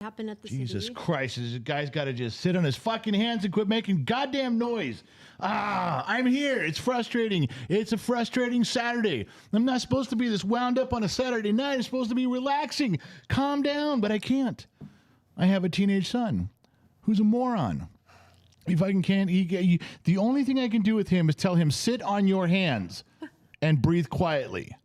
happen at the Jesus city. Christ, this guy's got to just sit on his fucking hands and quit making goddamn noise. I'm here. It's frustrating. It's a frustrating Saturday. I'm not supposed to be this wound up on a Saturday night. I'm supposed to be relaxing. Calm down, but I can't. I have a teenage son who's a moron. If I can't, the only thing I can do with him is tell him, sit on your hands and breathe quietly.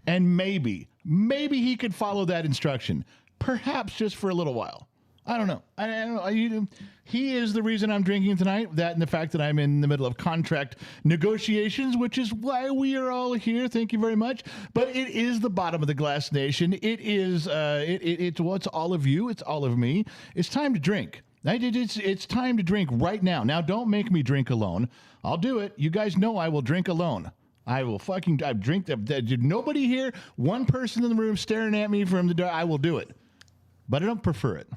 And maybe he could follow that instruction. Perhaps just for a little while. I don't know. I don't know. He is the reason I'm drinking tonight. That and the fact that I'm in the middle of contract negotiations, which is why we are all here. Thank you very much. But it is the bottom of the glass nation. It is. It's all of you. It's all of me. It's time to drink. It's time to drink right now. Now, don't make me drink alone. I'll do it. You guys know I will drink alone. I drink. Nobody here, one person in the room staring at me from the door. I will do it. But I don't prefer it.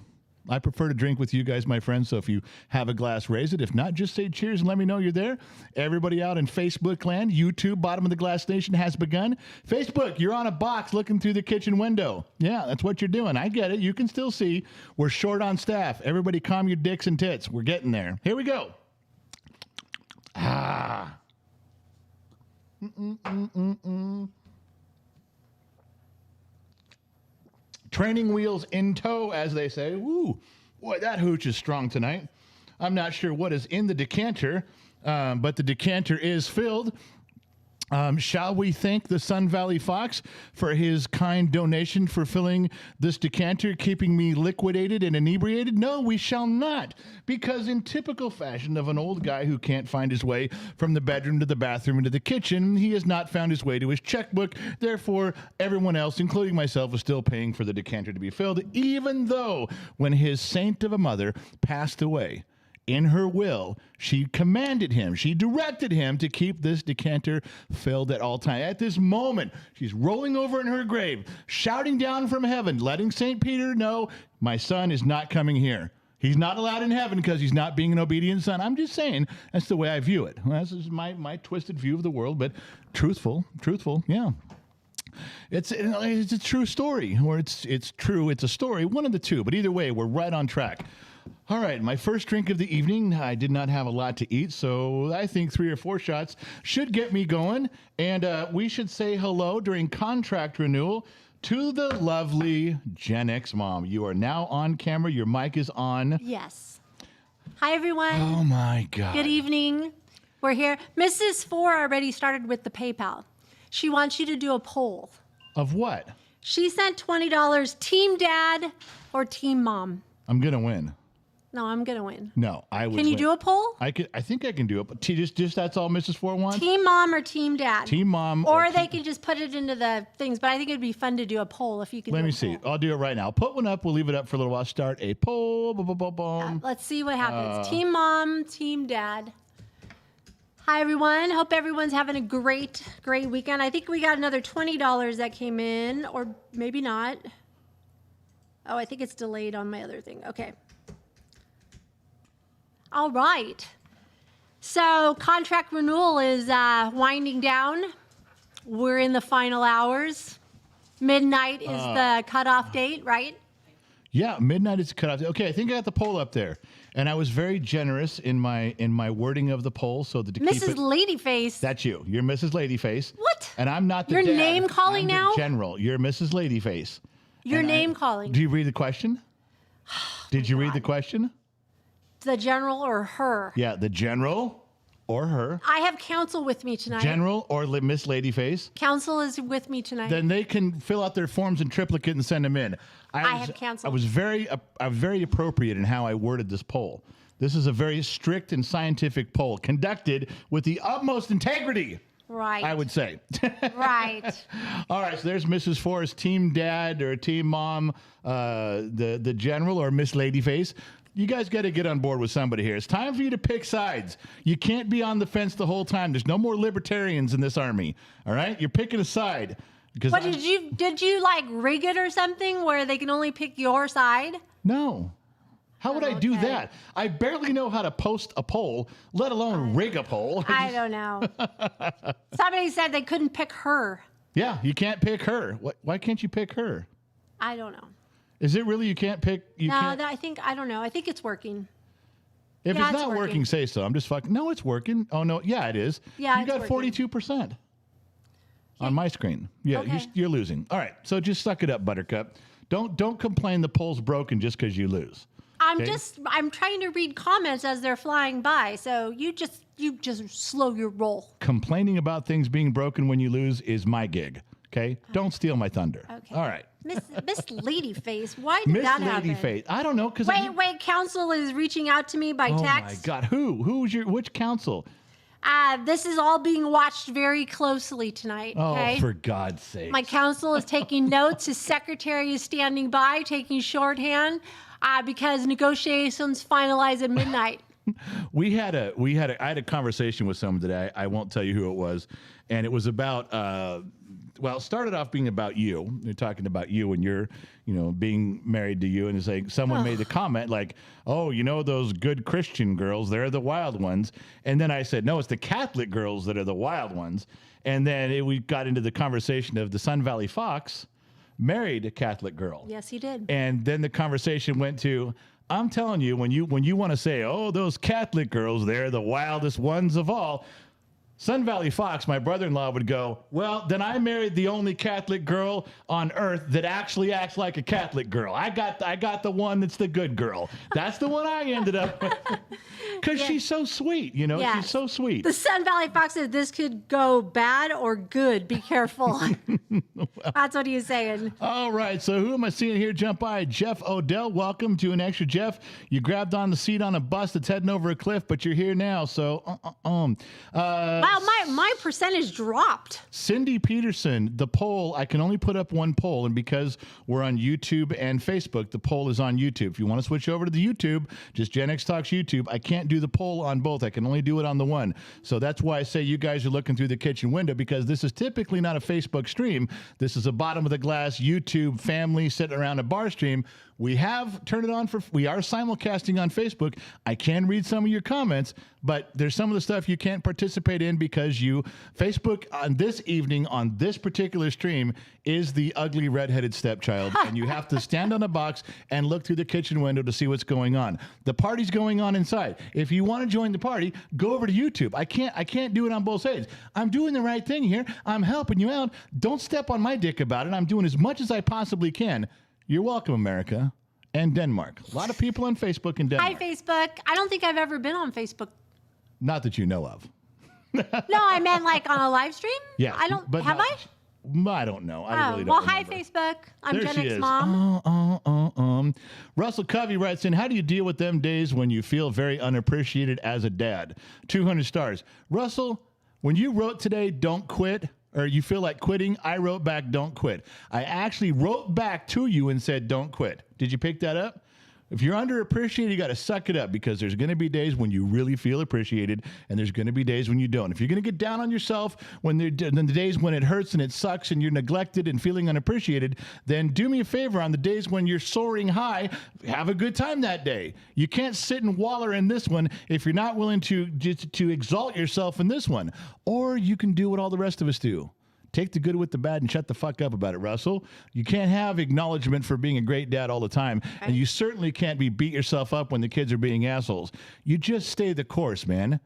I prefer to drink with you guys, my friends. So if you have a glass, raise it. If not, just say cheers and let me know you're there. Everybody out in Facebook land, YouTube, Bottom of the Glass Nation has begun. Facebook, you're on a box looking through the kitchen window. Yeah, that's what you're doing. I get it. You can still see. We're short on staff. Everybody calm your dicks and tits. We're getting there. Here we go. Training wheels in tow, as they say. Woo, boy, that hooch is strong tonight. I'm not sure what is in the decanter, but the decanter is filled. Shall we thank the Sun Valley Fox for his kind donation for filling this decanter, keeping me liquidated and inebriated? No, we shall not, because in typical fashion of an old guy who can't find his way from the bedroom to the bathroom into the kitchen, he has not found his way to his checkbook. Therefore, everyone else, including myself, is still paying for the decanter to be filled, even though when his saint of a mother passed away, in her will, she commanded him, she directed him to keep this decanter filled at all times. At this moment, she's rolling over in her grave, shouting down from heaven, letting St. Peter know, my son is not coming here. He's not allowed in heaven because he's not being an obedient son. I'm just saying, that's the way I view it. This is my twisted view of the world, but truthful, yeah. It's a true story, or it's true, it's a story, one of the two, but either way, we're right on track. All right, my first drink of the evening. I did not have a lot to eat, so I think 3 or 4 shots should get me going. And we should say hello during contract renewal to the lovely Gen X mom. You are now on camera. Your mic is on. Yes. Hi, everyone. Oh, my God. Good evening. We're here. Mrs. 4 already started with the PayPal. She wants you to do a poll. Of what? She sent $20, Team Dad or Team Mom. I'm going to win. No, I'm going to win. No, I would Can you win. do a poll? I think I can do it, but just that's all Mrs. 4 wants? Team Mom or Team Dad? Team Mom. Or they can just put it into the things, but I think it'd be fun to do a poll if you can. Let me see. I'll do it right now. I'll put one up. We'll leave it up for a little while. Start a poll. Let's see what happens. Team Mom, Team Dad. Hi, everyone. Hope everyone's having a great weekend. I think we got another $20 that came in, or maybe not. Oh, I think it's delayed on my other thing. Okay. All right. So contract renewal is winding down. We're in the final hours. Midnight is the cutoff date, right? Yeah, midnight is the cutoff. Okay, I think I got the poll up there, and I was very generous in my wording of the poll, so that to Mrs. keep it. Ladyface. That's you. You're Mrs. Ladyface. What? And I'm not the You're dad. name calling I'm now? The general. You're Mrs. Ladyface. You're name calling. Do you read the question? Did you read the question? The general or her? Yeah, the general or her. I have counsel with me tonight. General or Miss Ladyface. Counsel is with me tonight. Then they can fill out their forms in triplicate and send them in. I have counsel. I was very appropriate in how I worded this poll. This is a very strict and scientific poll conducted with the utmost integrity. Right. I would say. Right. All right. So there's Mrs. Forrest, Team Dad or Team Mom, the General or Miss Ladyface. You guys got to get on board with somebody here. It's time for you to pick sides. You can't be on the fence the whole time. There's no more libertarians in this army. All right? You're picking a side. But did you like rig it or something where they can only pick your side? No. How would I do that? I barely know how to post a poll, let alone rig a poll. I don't know. Somebody said they couldn't pick her. Yeah, you can't pick her. Why can't you pick her? I don't know. Is it really? You can't pick? You No, can't? I don't know. I think it's working. If Yeah, it's it's not working, working. say so. I'm just fucking. No, it's working. Oh no, yeah, it is. Yeah, you it's got working. 42% on my screen. Yeah, Okay. you're losing. All right, so just suck it up, Buttercup. Don't complain the poll's broken just because you lose. I'm Okay. I'm trying to read comments as they're flying by. So you just slow your roll. Complaining about things being broken when you lose is my gig. Okay, don't steal my thunder. Okay. All right, Miss Ladyface, why did Miss that happen? Ladyface. I don't know because Wait, council is reaching out to me by Oh text. my God, who's which council? This is all being watched very closely tonight. Okay. Oh, for God's sake! My counsel is taking notes. His secretary is standing by, taking shorthand, because negotiations finalize at midnight. I had a conversation with someone today. I won't tell you who it was, and it was about. Well, it started off being about you. They're talking about you and you're, being married to you, and it's like someone made the comment like, "Oh, those good Christian girls, they're the wild ones." And then I said, "No, it's the Catholic girls that are the wild ones." And then we got into the conversation of the Sun Valley Fox married a Catholic girl. Yes, he did. And then the conversation went to, I'm telling you, when you want to say, "Oh, those Catholic girls, they're the wildest ones of all," Sun Valley Fox, my brother-in-law, would go, "Well, then I married the only Catholic girl on earth that actually acts like a Catholic girl. I got the one that's the good girl. That's the one I ended up with." Because she's so sweet, Yes. She's so sweet. The Sun Valley Fox said this could go bad or good. Be careful. That's what he was saying. All right, so who am I seeing here jump by? Jeff Odell, welcome to an extra Jeff. You grabbed on the seat on a bus that's heading over a cliff, but you're here now, so Wow, my percentage dropped. Cindy Peterson, the poll, I can only put up one poll, and because we're on YouTube and Facebook, the poll is on YouTube. If you want to switch over to the YouTube, just Gen X Talks YouTube, I can't do the poll on both. I can only do it on the one. So that's why I say you guys are looking through the kitchen window, because this is typically not a Facebook stream. This is a bottom of the glass YouTube family sitting around a bar stream. We have turned it on we are simulcasting on Facebook. I can read some of your comments, but there's some of the stuff you can't participate in because Facebook on this evening on this particular stream is the ugly redheaded stepchild, and you have to stand on a box and look through the kitchen window to see what's going on. The party's going on inside. If you want to join the party, go over to YouTube. I can't do it on both sides. I'm doing the right thing here. I'm helping you out. Don't step on my dick about it. I'm doing as much as I possibly can. You're welcome, America and Denmark. A lot of people on Facebook in Denmark. Hi, Facebook. I don't think I've ever been on Facebook. Not that you know of. No, I meant like on a live stream. Yeah, I don't. but Have not- I? I don't know. I Oh, really don't well, remember. hi, Facebook. I'm There Gen she X is. Mom. Russell Covey writes in, how do you deal with them days when you feel very unappreciated as a dad? 200 stars. Russell, when you wrote today, don't quit, or you feel like quitting, I wrote back, don't quit. I actually wrote back to you and said, don't quit. Did you pick that up? If you're underappreciated, you got to suck it up, because there's going to be days when you really feel appreciated, and there's going to be days when you don't. If you're going to get down on yourself then the days when it hurts and it sucks and you're neglected and feeling unappreciated, then do me a favor on the days when you're soaring high, have a good time that day. You can't sit and waller in this one if you're not willing to exalt yourself in this one. Or you can do what all the rest of us do. Take the good with the bad and shut the fuck up about it, Russell. You can't have acknowledgement for being a great dad all the time. And you certainly can't beat yourself up when the kids are being assholes. You just stay the course, man.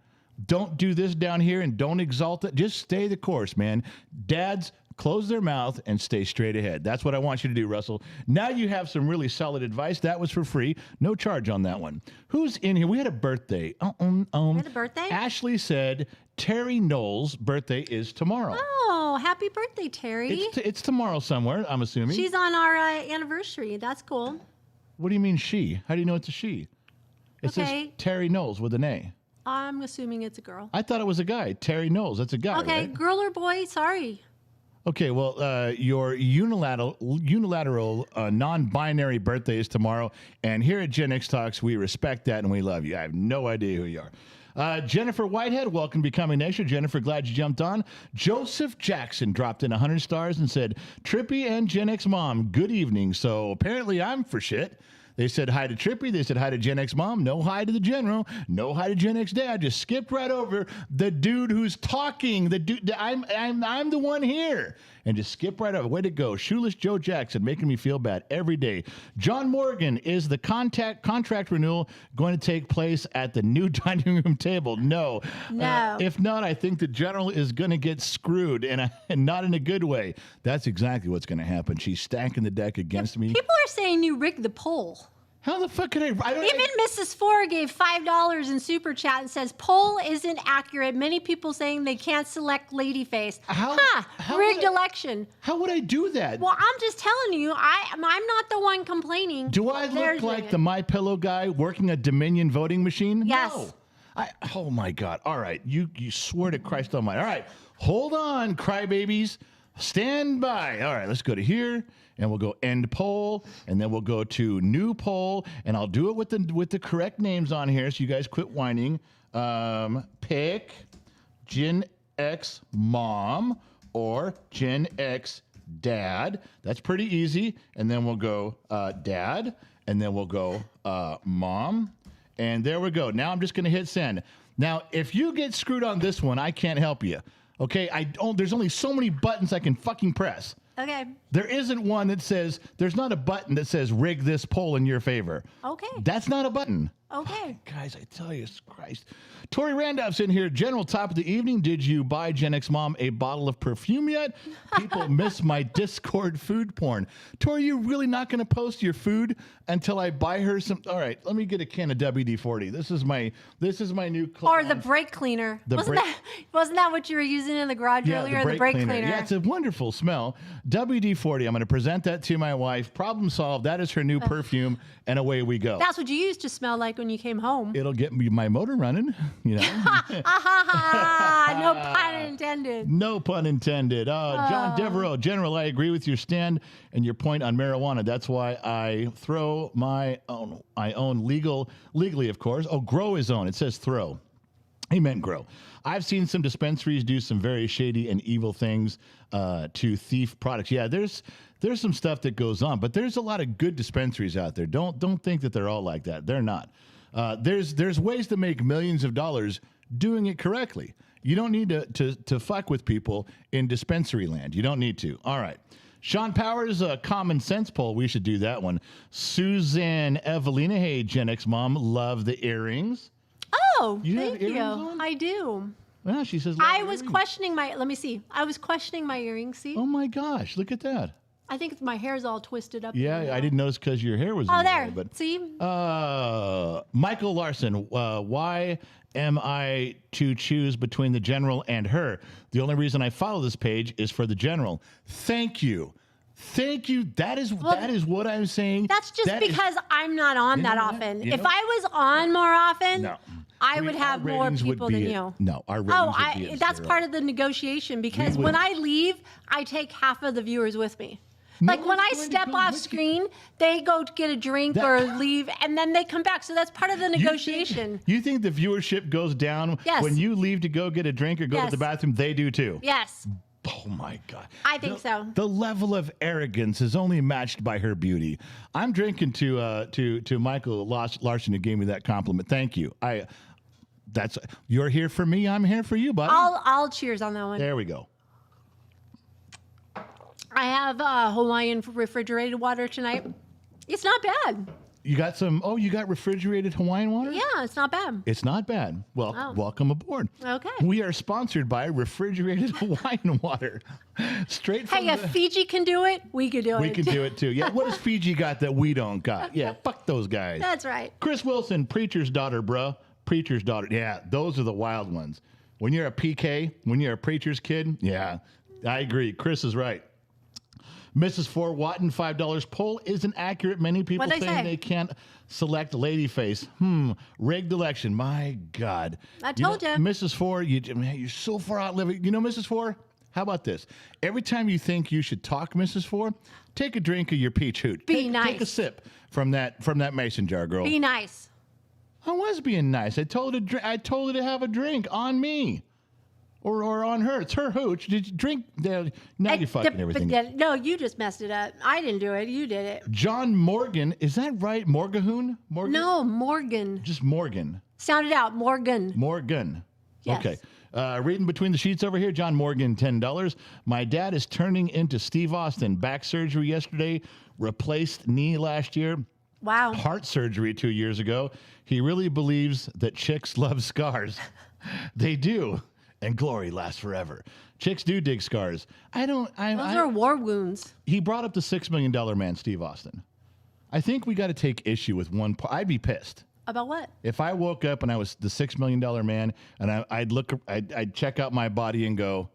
Don't do this down here and don't exalt it. Just stay the course, man. Dads, close their mouth and stay straight ahead. That's what I want you to do, Russell. Now you have some really solid advice. That was for free. No charge on that one. Who's in here? We had a birthday. We had a birthday? Ashley said Terry Knowles' birthday is tomorrow. Oh, happy birthday, Terry. It's tomorrow somewhere, I'm assuming. She's on our anniversary. That's cool. What do you mean she? How do you know it's a she? It says Okay. Terry Knowles with an A. I'm assuming it's a girl. I thought it was a guy. Terry Knowles. That's a guy, Okay, right? girl or boy? Sorry. Okay, well, your unilateral non-binary birthday is tomorrow, and here at Gen X Talks, we respect that and we love you. I have no idea who you are. Jennifer Whitehead, welcome to Becoming Extra. Jennifer, glad you jumped on. Joseph Jackson dropped in 100 stars and said, Trippy and Gen X Mom, good evening. So apparently I'm for shit. They said hi to Trippy. They said hi to Gen X Mom. No hi to the General. No hi to Gen X Dad. Just skipped right over the dude who's talking. The dude. I'm the one here. and just skip right over. Way to go. Shoeless Joe Jackson making me feel bad every day. John Morgan, is the contract renewal going to take place at the new dining room table? No. No. If not, I think the general is going to get screwed, and not in a good way. That's exactly what's going to happen. She's stacking the deck against me. People are saying you rigged the poll. How the fuck could I don't Even Mrs. Four gave $5 in super chat and says poll isn't accurate. Many people saying they can't select lady face. How Rigged election. How would I do that? Well, I'm just telling you, I'm not the one complaining. Do I look like the MyPillow guy working a Dominion voting machine? Yes. No. Oh my God. All right. You swear to Christ Almighty. All right. Hold on, crybabies. Stand by. All right. Let's go to here. And we'll go end poll, and then we'll go to new poll, and I'll do it with the correct names on here, so you guys quit whining. Pick Gen X mom or Gen X dad. That's pretty easy. And then we'll go dad, and then we'll go mom, and there we go. Now I'm just going to hit send. Now, if you get screwed on this one, I can't help you. Okay, there's only so many buttons I can fucking press. Okay. There isn't one that says, there's not a button that says rig this poll in your favor. Okay. That's not a button. Okay. Guys, I tell you, Christ. Tori Randolph's in here. General top of the evening. Did you buy Gen X Mom a bottle of perfume yet? People miss my Discord food porn. Tori, you really not going to post your food until I buy her some? All right, let me get a can of WD-40. This is my new cologne. Or the brake cleaner. Wasn't that what you were using in the garage earlier? The brake cleaner. Yeah, it's a wonderful smell. WD-40. I'm going to present that to my wife. Problem solved. That is her new perfume, and away we go. That's what you used to smell like when you came home. It'll get me my motor running, you know. No pun intended. No pun intended. John Devereaux, General, I agree with your stand and your point on marijuana. That's why I throw my own. I own legally, of course. Oh, grow his own. It says throw. He meant grow. I've seen some dispensaries do some very shady and evil things to thief products. Yeah, there's some stuff that goes on, but there's a lot of good dispensaries out there. Don't think that they're all like that. They're not. There's ways to make millions of dollars doing it correctly. You don't need to fuck with people in dispensary land. You don't need to. All right. Sean Powers, common sense poll. We should do that one. Suzanne Evelina, hey, Gen X mom, love the earrings. Oh, thank you. On? I do. Well, she says. I was questioning my. Let me see. I was questioning my earrings. See. Oh my gosh! Look at that. I think my hair's all twisted up. Yeah, I didn't notice because your hair was. Oh, in there. The way, but, see. Michael Larson. Why am I to choose between the general and her? The only reason I follow this page is for the general. Thank you. Thank you. That is what I'm saying. That's just because I'm not on that often. If I was on more often, I would have more people than you. No, our ratings would be that's part of the negotiation because when I leave, I take half of the viewers with me. Like when I step off screen, they go get a drink or leave, and then they come back. So that's part of the negotiation. You think the viewership goes down when you leave to go get a drink or go to the bathroom? They do too. Yes. Oh my God. I think so. The level of arrogance is only matched by her beauty. I'm drinking to Michael Larson who gave me that compliment. Thank you. You're here for me. I'm here for you, buddy. I'll cheers on that one. There we go. I have Hawaiian refrigerated water tonight. It's not bad. You got you got refrigerated Hawaiian water? Yeah, it's not bad. It's not bad. Well, welcome aboard. Okay. We are sponsored by refrigerated Hawaiian water. Straight from if Fiji can do it, we can do it. We can do it too. Yeah, what has Fiji got that we don't got? Yeah, fuck those guys. That's right. Chris Wilson, preacher's daughter, bruh. Preacher's daughter. Yeah, those are the wild ones. When you're a PK, when you're a preacher's kid, yeah, I agree. Chris is right. Mrs. Four Watton, $5 poll isn't accurate. Many people saying they can't select lady face. Rigged election. My God. I told you. Mrs. Four, you're so far out living. You know, Mrs. Four, how about this? Every time you think you should talk, Mrs. Four, take a drink of your peach hoot. Be nice. Take a sip from that mason jar, girl. Be nice. I was being nice. I told her to have a drink on me. Or on her. It's her hooch. Did you drink? Now you're fucking everything. No, you just messed it up. I didn't do it. You did it. John Morgan. Is that right? Morgahoon? Morgan? No, Morgan. Just Morgan. Sound it out. Morgan. Morgan. Yes. Okay. Reading between the sheets over here, John Morgan, $10. My dad is turning into Steve Austin. Back surgery yesterday, replaced knee last year. Wow. Heart surgery 2 years ago. He really believes that chicks love scars. They do. And glory lasts forever. Chicks do dig scars. Those are war wounds. He brought up the $6 million man, Steve Austin. I think we got to take issue with one part. I'd be pissed. About what? If I woke up and I was the $6 million man and I'd check out my body and go,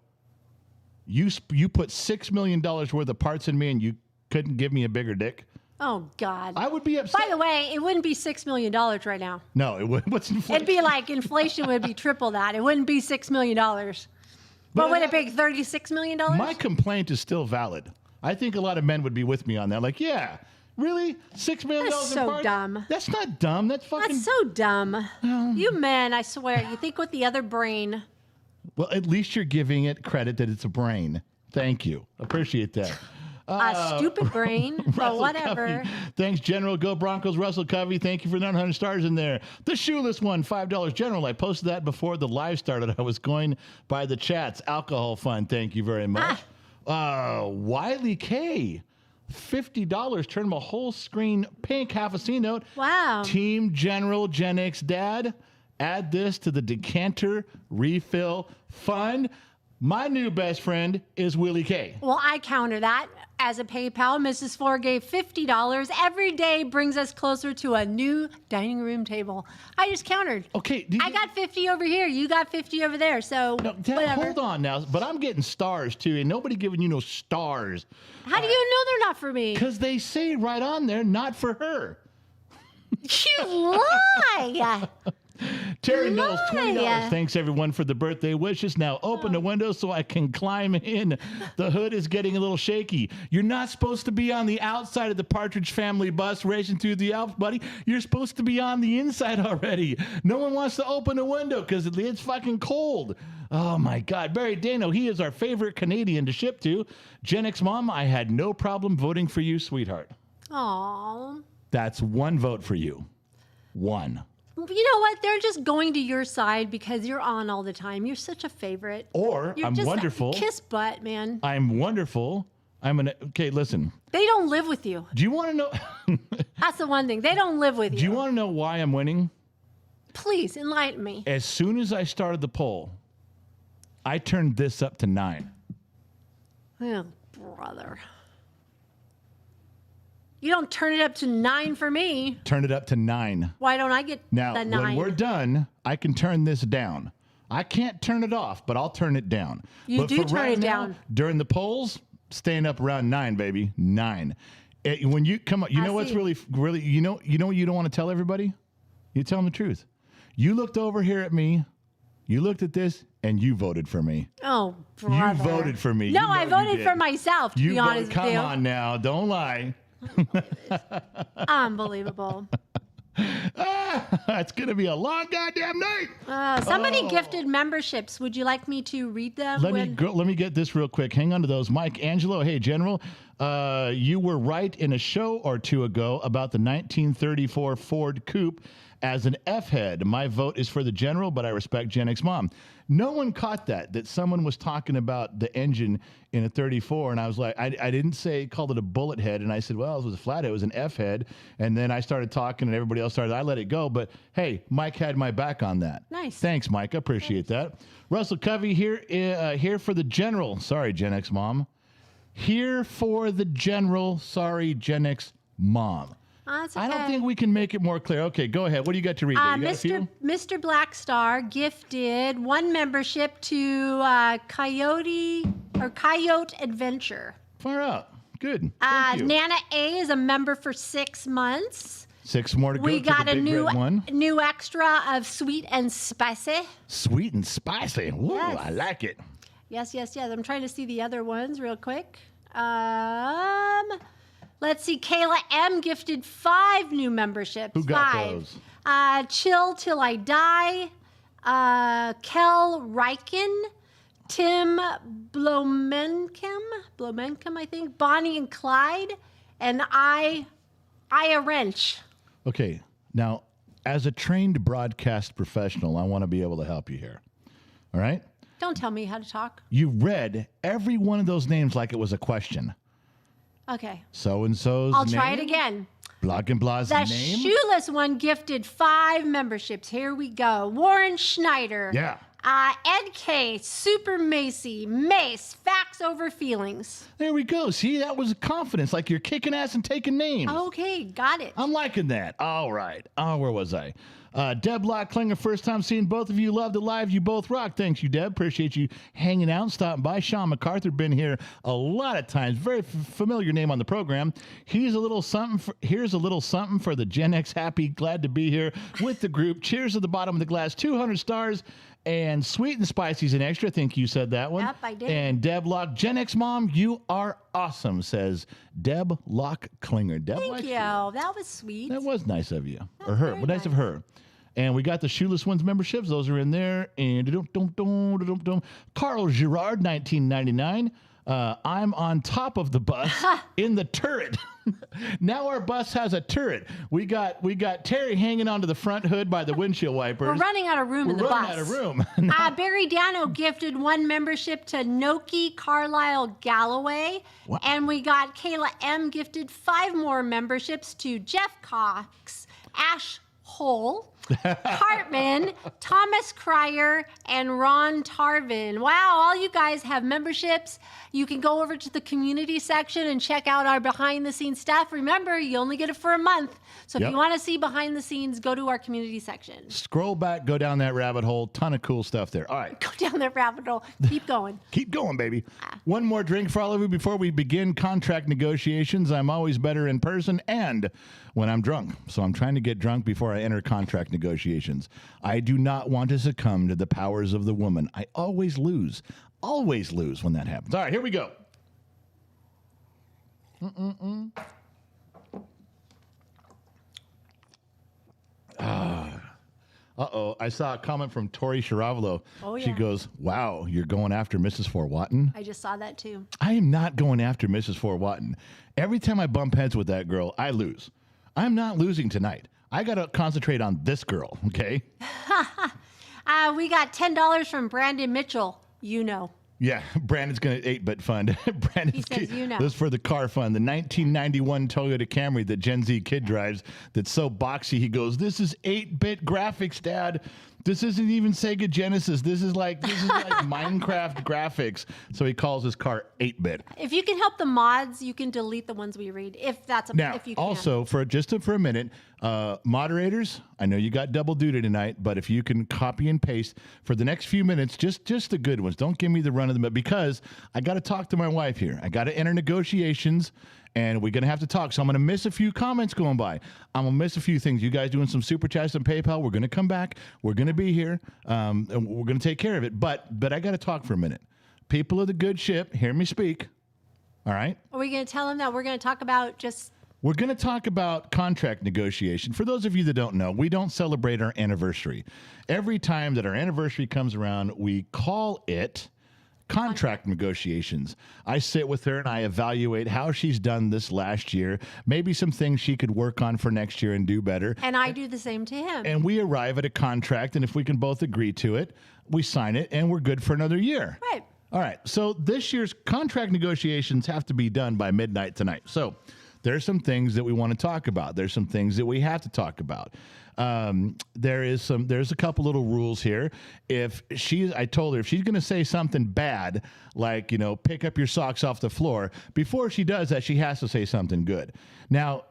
you put $6 million worth of parts in me and you couldn't give me a bigger dick. Oh, God. I would be upset. By the way, it wouldn't be $6 million right now. No, it wouldn't. What's inflation? It'd be like inflation would be triple that. It wouldn't be $6 million. What would it be, $36 million? My complaint is still valid. I think a lot of men would be with me on that. Like, yeah, really? $6 million That's in so parts? dumb. That's not dumb. That's fucking... That's so dumb. You men, I swear, you think with the other brain. Well, at least you're giving it credit that it's a brain. Thank you. Appreciate that. A stupid brain, but whatever. Covey. Thanks, General. Go Broncos. Russell Covey, thank you for 900 stars in there. The shoeless one, $5. General, I posted that before the live started. I was going by the chats. Alcohol fund, thank you very much. Wiley K, $50. Turn my whole screen pink, half a C note. Wow. Team General Gen X Dad, add this to the decanter refill fund. My new best friend is Willie K. Well, I counter that. As a PayPal, Mrs. Ford gave $50. Every day brings us closer to a new dining room table. I just countered. Okay. I got 50 over here. You got 50 over there. So, whatever. Hold on now. But I'm getting stars, too. Ain't nobody giving you no stars. How do you know they're not for me? Because they say right on there, not for her. You lie. Terry Knowles, $20. Thanks, everyone, for the birthday wishes. Now open the window so I can climb in. The hood is getting a little shaky. You're not supposed to be on the outside of the Partridge Family bus racing through the Alps, buddy. You're supposed to be on the inside already. No one wants to open the window because it's fucking cold. Oh, my God. Barry Dano, he is our favorite Canadian to ship to. Gen X Mom, I had no problem voting for you, sweetheart. Aww. That's one vote for you. One. You know what? They're just going to your side because you're on all the time. You're such a favorite. Or you're I'm just wonderful. Kiss butt, man. I'm wonderful. Okay, listen. They don't live with you. Do you want to know? That's the one thing. They don't live with you. Do you want to know why I'm winning? Please enlighten me. As soon as I started the poll, I turned this up to 9. Oh, brother. You don't turn it up to 9 for me. Turn it up to 9. Why don't I get now, the 9? When we're done, I can turn this down. I can't turn it off, but I'll turn it down. You but do turn right it now, down. During the polls, staying up around 9, baby. 9. When you come up, you know what's really, you know what you don't want to tell everybody? You tell them the truth. You looked over here at me, you looked at this, and you voted for me. Oh, brother. You voted for me. No, you know I voted for myself, to be honest with you. Come on now, don't lie. Unbelievable. It's going to be a long goddamn night. Somebody gifted memberships. Would you like me to read them? Let me get this real quick. Hang on to those. Mike Angelo, hey, General. You were right in a show or two ago about the 1934 Ford Coupe as an F-head. My vote is for the General, but I respect Gen X Mom. No one caught that someone was talking about the engine in a 34, and I was like, I didn't called it a bullet head, and I said, well, it was a flathead, it was an F-head, and then I started talking, and everybody else started, I let it go, but hey, Mike had my back on that. Nice. Thanks, Mike, I appreciate that. Russell Covey here for the General. Sorry, Gen X Mom. Here for the General. Sorry, Gen X Mom. That's okay. I don't think we can make it more clear. Okay, go ahead. What do you got to read there? You got a few? Mr. Blackstar gifted 1 membership to Coyote Adventure. Far out. Good. Thank you. Nana A is a member for 6 months. 6 more to go. We got to the a big red one. new extra of sweet and spicy. Sweet and spicy. Ooh, Yes. I like it. Yes. I'm trying to see the other ones real quick. Let's see. Kayla M gifted 5 new memberships. Who got 5. those? Chill Till I Die. Kel Riken. Tim Blomenkem, I think. Bonnie and Clyde. And Aya Wrench. Okay. Now, as a trained broadcast professional, I want to be able to help you here. All right? Don't tell me how to talk. You read every one of those names like it was a question. Okay. So-and-so's I'll name. try it again. Block and Blah's The name. shoeless one gifted 5 memberships. Here we go. Warren Schneider. Yeah. Ed K, Super Macy, Mace, Facts Over Feelings. There we go. See, that was confidence, like you're kicking ass and taking names. Okay, got it. I'm liking that. All right. Oh, where was I? Deb Lockklinger, first time seeing both of you. Loved it live. You both rock. Thanks, you, Deb. Appreciate you hanging out and stopping by. Sean MacArthur, been here a lot of times. Very familiar name on the program. Here's a little something for the Gen X happy. Glad to be here with the group. Cheers to the bottom of the glass. 200 stars. And sweet and spicy's an extra. I think you said that one. Yep, I did. And Deb Lock, Gen X mom, you are awesome, says Deb Lockklinger. Deb, Thank you. That was sweet. that was nice of you. That's Or her. very Well, nice of nice. her. And we got the Shoeless Ones memberships. Those are in there. And Carl Girard, 1999. I'm on top of the bus in the turret. Now our bus has a turret. We got Terry hanging onto the front hood by the windshield wipers. We're running out of room in the We're bus. running out of room. Barry Dano gifted 1 membership to Noki Carlisle Galloway. Wow. And we got Kayla M gifted 5 more memberships to Jeff Cox, Ash Hole, Hartman, Thomas Cryer, and Ron Tarvin. Wow, all you guys have memberships. You can go over to the community section and check out our behind the scenes stuff. Remember, you only get it for a month. So if Yep. you want to see behind the scenes, go to our community section. Scroll back, go down that rabbit hole. Ton of cool stuff there. All right. Go down that rabbit hole. Keep going. Keep going, baby. One more drink for all of you before we begin contract negotiations. I'm always better in person and when I'm drunk. So I'm trying to get drunk before I enter contract negotiations. I do not want to succumb to the powers of the woman. I always lose. Always lose when that happens. All right, here we go. Uh-oh. I saw a comment from Tori Shiravalo. Oh, She yeah. goes, wow, you're going after Mrs. Fort Watton? I just saw that too. I am not going after Mrs. Fort Watton. Every time I bump heads with that girl, I lose. I'm not losing tonight. I got to concentrate on this girl, okay? We got $10 from Brandon Mitchell. You know. Yeah, Brandon's going to 8-bit fund. Brandon's He says, you know. This is for the car fund. The 1991 Toyota Camry that Gen Z kid drives that's so boxy. He goes, this is 8-bit graphics, Dad. This isn't even Sega Genesis. This is like Minecraft graphics. So he calls his car 8-bit. If you can help the mods, you can delete the ones we read. If that's Now, if you can. also for a minute, moderators, I know you got double duty tonight, but if you can copy and paste for the next few minutes, just the good ones. Don't give me the run of them, because I got to talk to my wife here. I got to enter negotiations, and we're going to have to talk. So I'm going to miss a few comments going by. I'm going to miss a few things. You guys doing some super chats and PayPal. We're going to come back. We're going to be here, and we're going to take care of it. But I got to talk for a minute. People of the good ship, hear me speak. All right? Are we going to tell them that we're going to talk about just We're going to talk about contract negotiation. For those of you that don't know, we don't celebrate our anniversary. Every time that our anniversary comes around, we call it contract negotiations. I sit with her and I evaluate how she's done this last year, maybe some things she could work on for next year and do better. and I do the same to him. And we arrive at a contract, and if we can both agree to it, we sign it, and we're good for another year. Right. All right. So this year's contract negotiations have to be done by midnight tonight. So there's some things that we want to talk about. There's some things that we have to talk about. There's a couple little rules here. I told her if she's going to say something bad, like, pick up your socks off the floor, before she does that, she has to say something good. Now,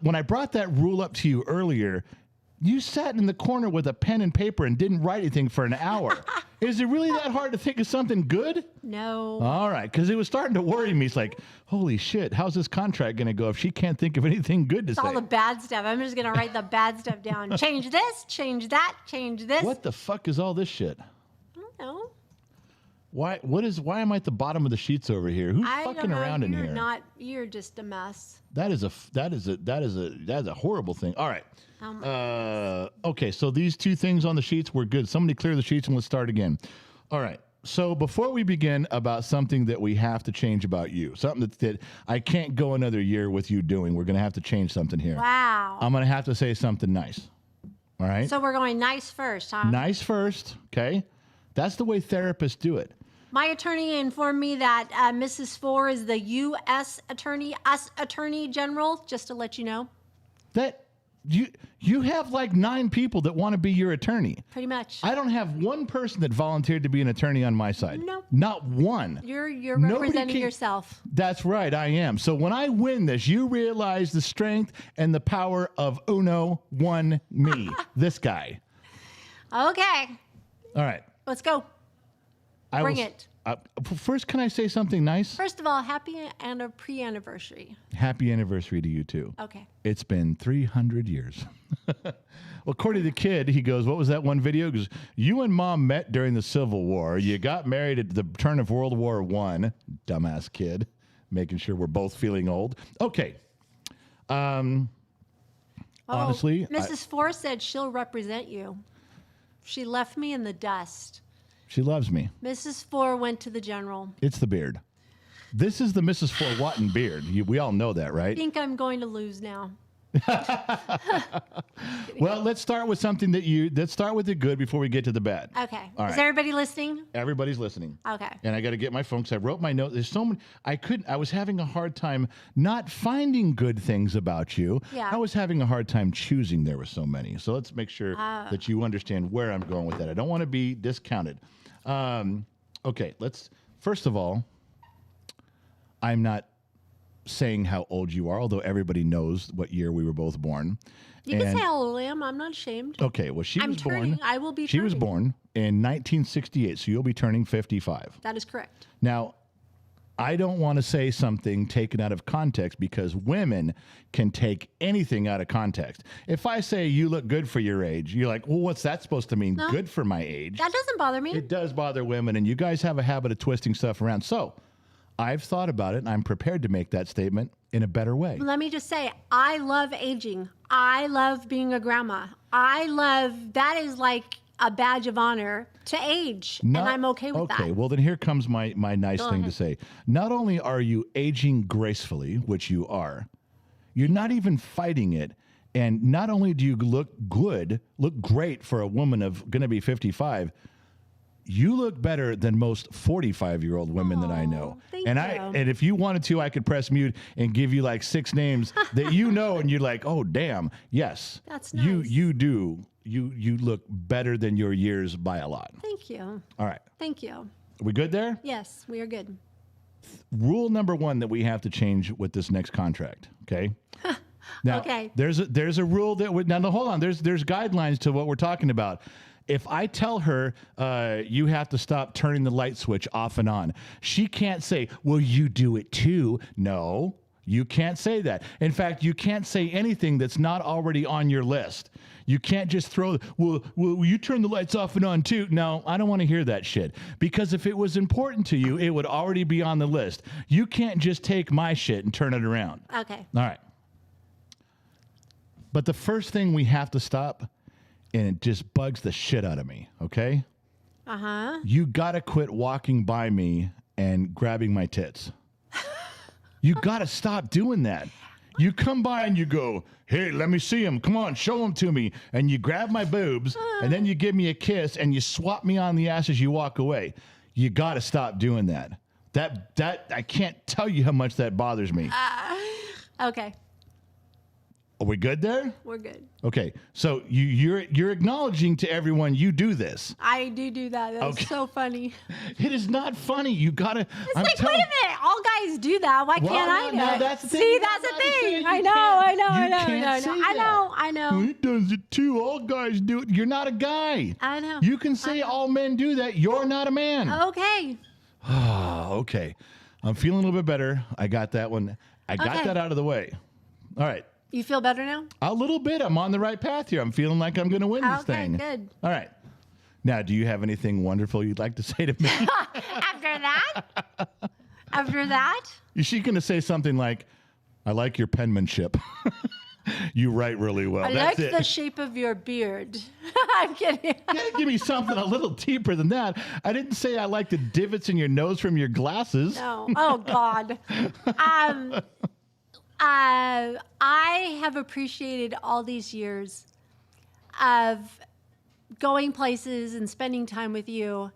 when I brought that rule up to you earlier, you sat in the corner with a pen and paper and didn't write anything for an hour. Is it really that hard to think of something good? No. All right, because it was starting to worry me. It's like, holy shit, how's this contract going to go if she can't think of anything good to It's say? all the bad stuff. I'm just going to write the bad stuff down. Change this, change that, change this. What the fuck is all this shit? I don't know. Why am I at the bottom of the sheets over here? Who's I fucking don't know. around in You're here? You're just a mess. That is a horrible thing. All right. Okay, so these two things on the sheets were good. Somebody clear the sheets and let's start again. All right. So before we begin about something that we have to change about you, something that I can't go another year with you doing, we're going to have to change something here. Wow. I'm going to have to say something nice. All right. So we're going nice first, huh? Nice first. Okay. That's the way therapists do it. My attorney informed me that Mrs. Four is the U.S. Attorney, us Attorney General, just to let you know. That you have like 9 people that want to be your attorney. Pretty much. I don't have one person that volunteered to be an attorney on my side. Nope. Not one. You're Nobody representing can- yourself. That's right, I am. So when I win this, you realize the strength and the power of Uno, one, me, this guy. Okay, All right. let's go. Bring it. First, can I say something nice? First of all, happy and a pre-anniversary. Happy anniversary to you, too. Okay. It's been 300 years. Well, according to the kid, he goes, what was that one video? He goes, you and Mom met during the Civil War. You got married at the turn of World War I. Dumbass kid. Making sure we're both feeling old. Okay. Honestly. Mrs. Four said she'll represent you. She left me in the dust. She loves me. Mrs. Four went to the general. It's the beard. This is the Mrs. Four Watton beard. We all know that, I right? think I'm going to lose now. Well, let's start with something let's start with the good before we get to the bad. Okay. All Is right. everybody listening? Everybody's listening. Okay. And I got to get my phone because I wrote my note. There's so many. I was having a hard time not finding good things about you. Yeah. I was having a hard time choosing. There were so many. So let's make sure that you understand where I'm going with that. I don't want to be discounted. Okay. First of all, I'm not saying how old you are, although everybody knows what year we were both born. You can say how old I am. I'm not ashamed. Okay, well, she I'm was born. turning. I will be She was turning. born in 1968, so you'll be turning 55. That is correct. Now, I don't want to say something taken out of context because women can take anything out of context. If I say you look good for your age, you're like, well, what's that supposed to mean? No. Good for my age. That doesn't bother me. It does bother women, and you guys have a habit of twisting stuff around. So I've thought about it, and I'm prepared to make that statement in a better way. Let me just say, I love aging. I love being a grandma. That is like a badge of honor to age, and I'm okay with that. Okay, well, then here comes my nice Go thing ahead. to say. Not only are you aging gracefully, which you are, you're not even fighting it. And not only do you look great for a woman of going to be 55, you look better than most 45-year-old women that I know. Thank and you. and if you wanted to, I could press mute and give you like 6 names that you know, and you're like, oh damn, yes. That's You nice. you do. You look better than your years by a lot. Thank you. All right. Thank you. Are we good there? Yes, we are good. Rule number 1 that we have to change with this next contract. Okay. Now, Okay. there's a rule that would now. Hold on. There's guidelines to what we're talking about. If I tell her you have to stop turning the light switch off and on, she can't say, "Well, you do it too." No, you can't say that. In fact, you can't say anything that's not already on your list. You can't just throw, well, you turn the lights off and on too. No, I don't want to hear that shit. Because if it was important to you, it would already be on the list. You can't just take my shit and turn it around. Okay. All right. But the first thing we have to stop, and it just bugs the shit out of me, okay? Uh-huh. You got to quit walking by me and grabbing my tits. You got to stop doing that. You come by and you go, hey, let me see them. Come on, show them to me. And you grab my boobs, and then you give me a kiss, and you swap me on the ass as you walk away. You got to stop doing that. That I can't tell you how much that bothers me. Okay. Are we good there? We're good. Okay, so you're acknowledging to everyone you do this. I do that. That's Okay. so funny. It is not funny. You gotta. It's like, wait a minute. All guys do that. Why Well, can't I do now it? that's the thing. See, You're that's the not allowed to say thing. you I know. can't say that. I know. He does it too. All guys do it. You're not a guy. I know. You can say all men do that. You're not a man. Okay. Oh, okay. I'm feeling a little bit better. I got that one. I got Okay. that out of the way. All right. You feel better now? A little bit. I'm on the right path here. I'm feeling like I'm going to win this Okay, thing. good. All right. Now, do you have anything wonderful you'd like to say to me? After that? Is she going to say something like, I like your penmanship. You write really well. I That's like it. the shape of your beard. I'm kidding. You gotta give me something a little deeper than that. I didn't say I like the divots in your nose from your glasses. No. Oh, God. I have appreciated all these years of going places and spending time with you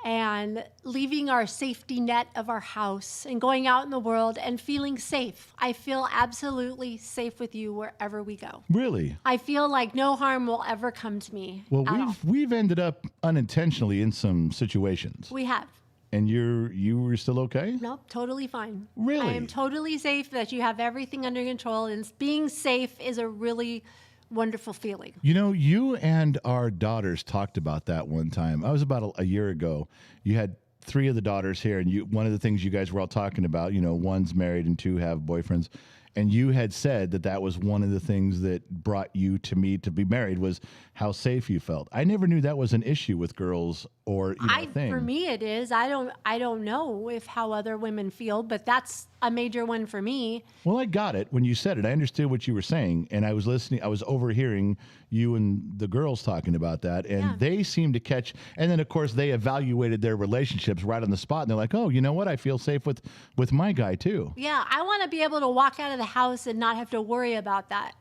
and leaving our safety net of our house and going out in the world and feeling safe. I feel absolutely safe with you wherever we go. Really? I feel like no harm will ever come to me. Well, at all. we've ended up unintentionally in some situations. We have. And you were still okay? Nope, totally fine. Really? I am totally safe, that you have everything under control, and being safe is a really wonderful feeling. You know, you and our daughters talked about that one time. I was about a year ago. You had 3 of the daughters here, and one of the things you guys were all talking about, one's married and 2 have boyfriends. And you had said that was one of the things that brought you to me to be married, was how safe you felt. I never knew that was an issue with girls or thing. For me, it is. I don't know if how other women feel, but that's a major one for me. Well, I got it when you said it. I understood what you were saying, and I was listening. I was overhearing you and the girls talking about that, and they seemed to catch. And then, of course, they evaluated their relationships right on the spot, and they're like, "Oh, you know what? I feel safe with my guy too." Yeah, I want to be able to walk out of the house and not have to worry about that.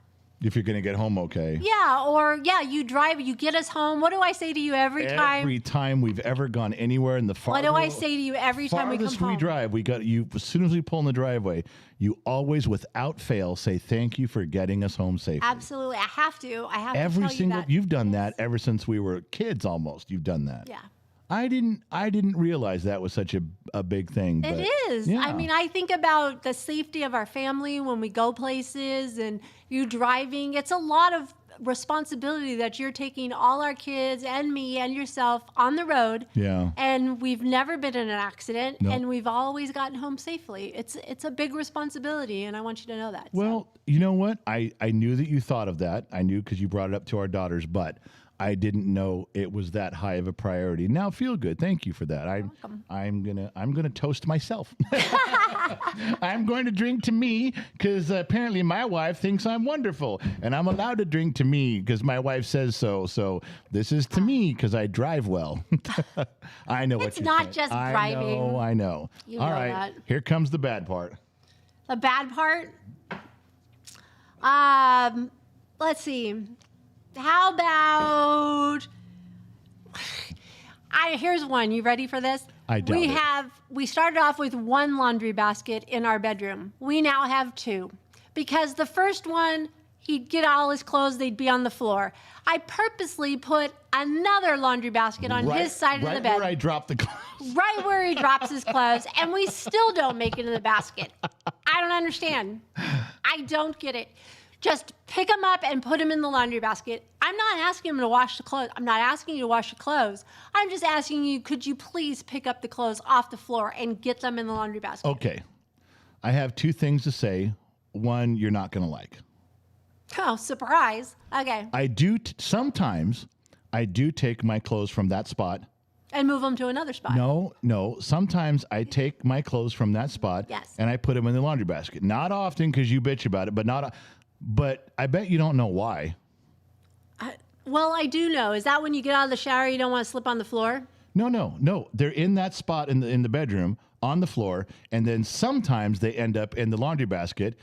If you're going to get home okay. Yeah, or you drive, you get us home. What do I say to you every time? Every time we've ever gone anywhere in the What do I say to you every time we come home? Farthest we drive, we got you. As soon as we pull in the driveway, you always, without fail, say thank you for getting us home safely. Absolutely, I have to. Every to tell single. you that. You've done that ever since we were kids, almost. You've done that. Yeah. I didn't realize that was such a big thing. It is. Yeah. I mean, I think about the safety of our family when we go places and you driving. It's a lot of responsibility that you're taking all our kids and me and yourself on the road. Yeah. And we've never been in an accident, Nope. and we've always gotten home safely. It's a big responsibility, and I want you to know that. Well, you know what? I knew that you thought of that. I knew because you brought it up to our daughters, but I didn't know it was that high of a priority. Now feel good. Thank you for that. I'm gonna toast myself. I'm going to drink to me because apparently my wife thinks I'm wonderful, and I'm allowed to drink to me because my wife says so. So this is to me because I drive well. I know what It's you're not saying. just driving. I know. You All know right, that. here comes the bad part. The bad part? Let's see. How about here's one. You ready for this? I doubt it. We started off with 1 laundry basket in our bedroom. We now have 2 because the first one, he'd get all his clothes, they'd be on the floor. I purposely put another laundry basket on his side of the bed. Right where I dropped the clothes. Right where he drops his clothes, and we still don't make it in the basket. I don't understand. I don't get it. Just pick them up and put them in the laundry basket. I'm not asking him to wash the clothes. I'm not asking you to wash the clothes. I'm just asking you, could you please pick up the clothes off the floor and get them in the laundry basket? Okay. I have 2 things to say. One, you're not going to like. Oh, surprise. Okay. Sometimes I do take my clothes from that spot. And move them to another spot. No. Sometimes I take my clothes from that spot. Yes. And I put them in the laundry basket. Not often because you bitch about it, but I bet you don't know why. Well, I do know. Is that when you get out of the shower, you don't want to slip on the floor? No. They're in that spot in the bedroom on the floor, and then sometimes they end up in the laundry basket.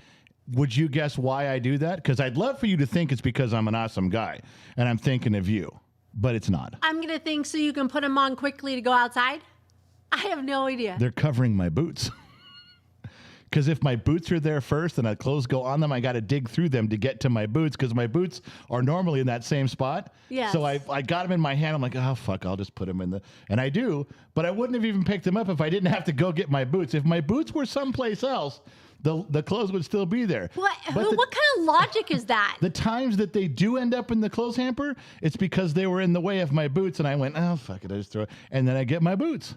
Would you guess why I do that? Because I'd love for you to think it's because I'm an awesome guy and I'm thinking of you, but it's not. I'm going to think so you can put them on quickly to go outside? I have no idea. They're covering my boots. Because if my boots are there first and the clothes go on them, I got to dig through them to get to my boots because my boots are normally in that same spot. Yes. So I got them in my hand. I'm like, oh, fuck, I'll just put them in and I do. But I wouldn't have even picked them up if I didn't have to go get my boots. If my boots were someplace else, the clothes would still be there. What kind of logic is that? The times that they do end up in the clothes hamper, it's because they were in the way of my boots. And I went, oh, fuck it, I just throw it. And then I get my boots.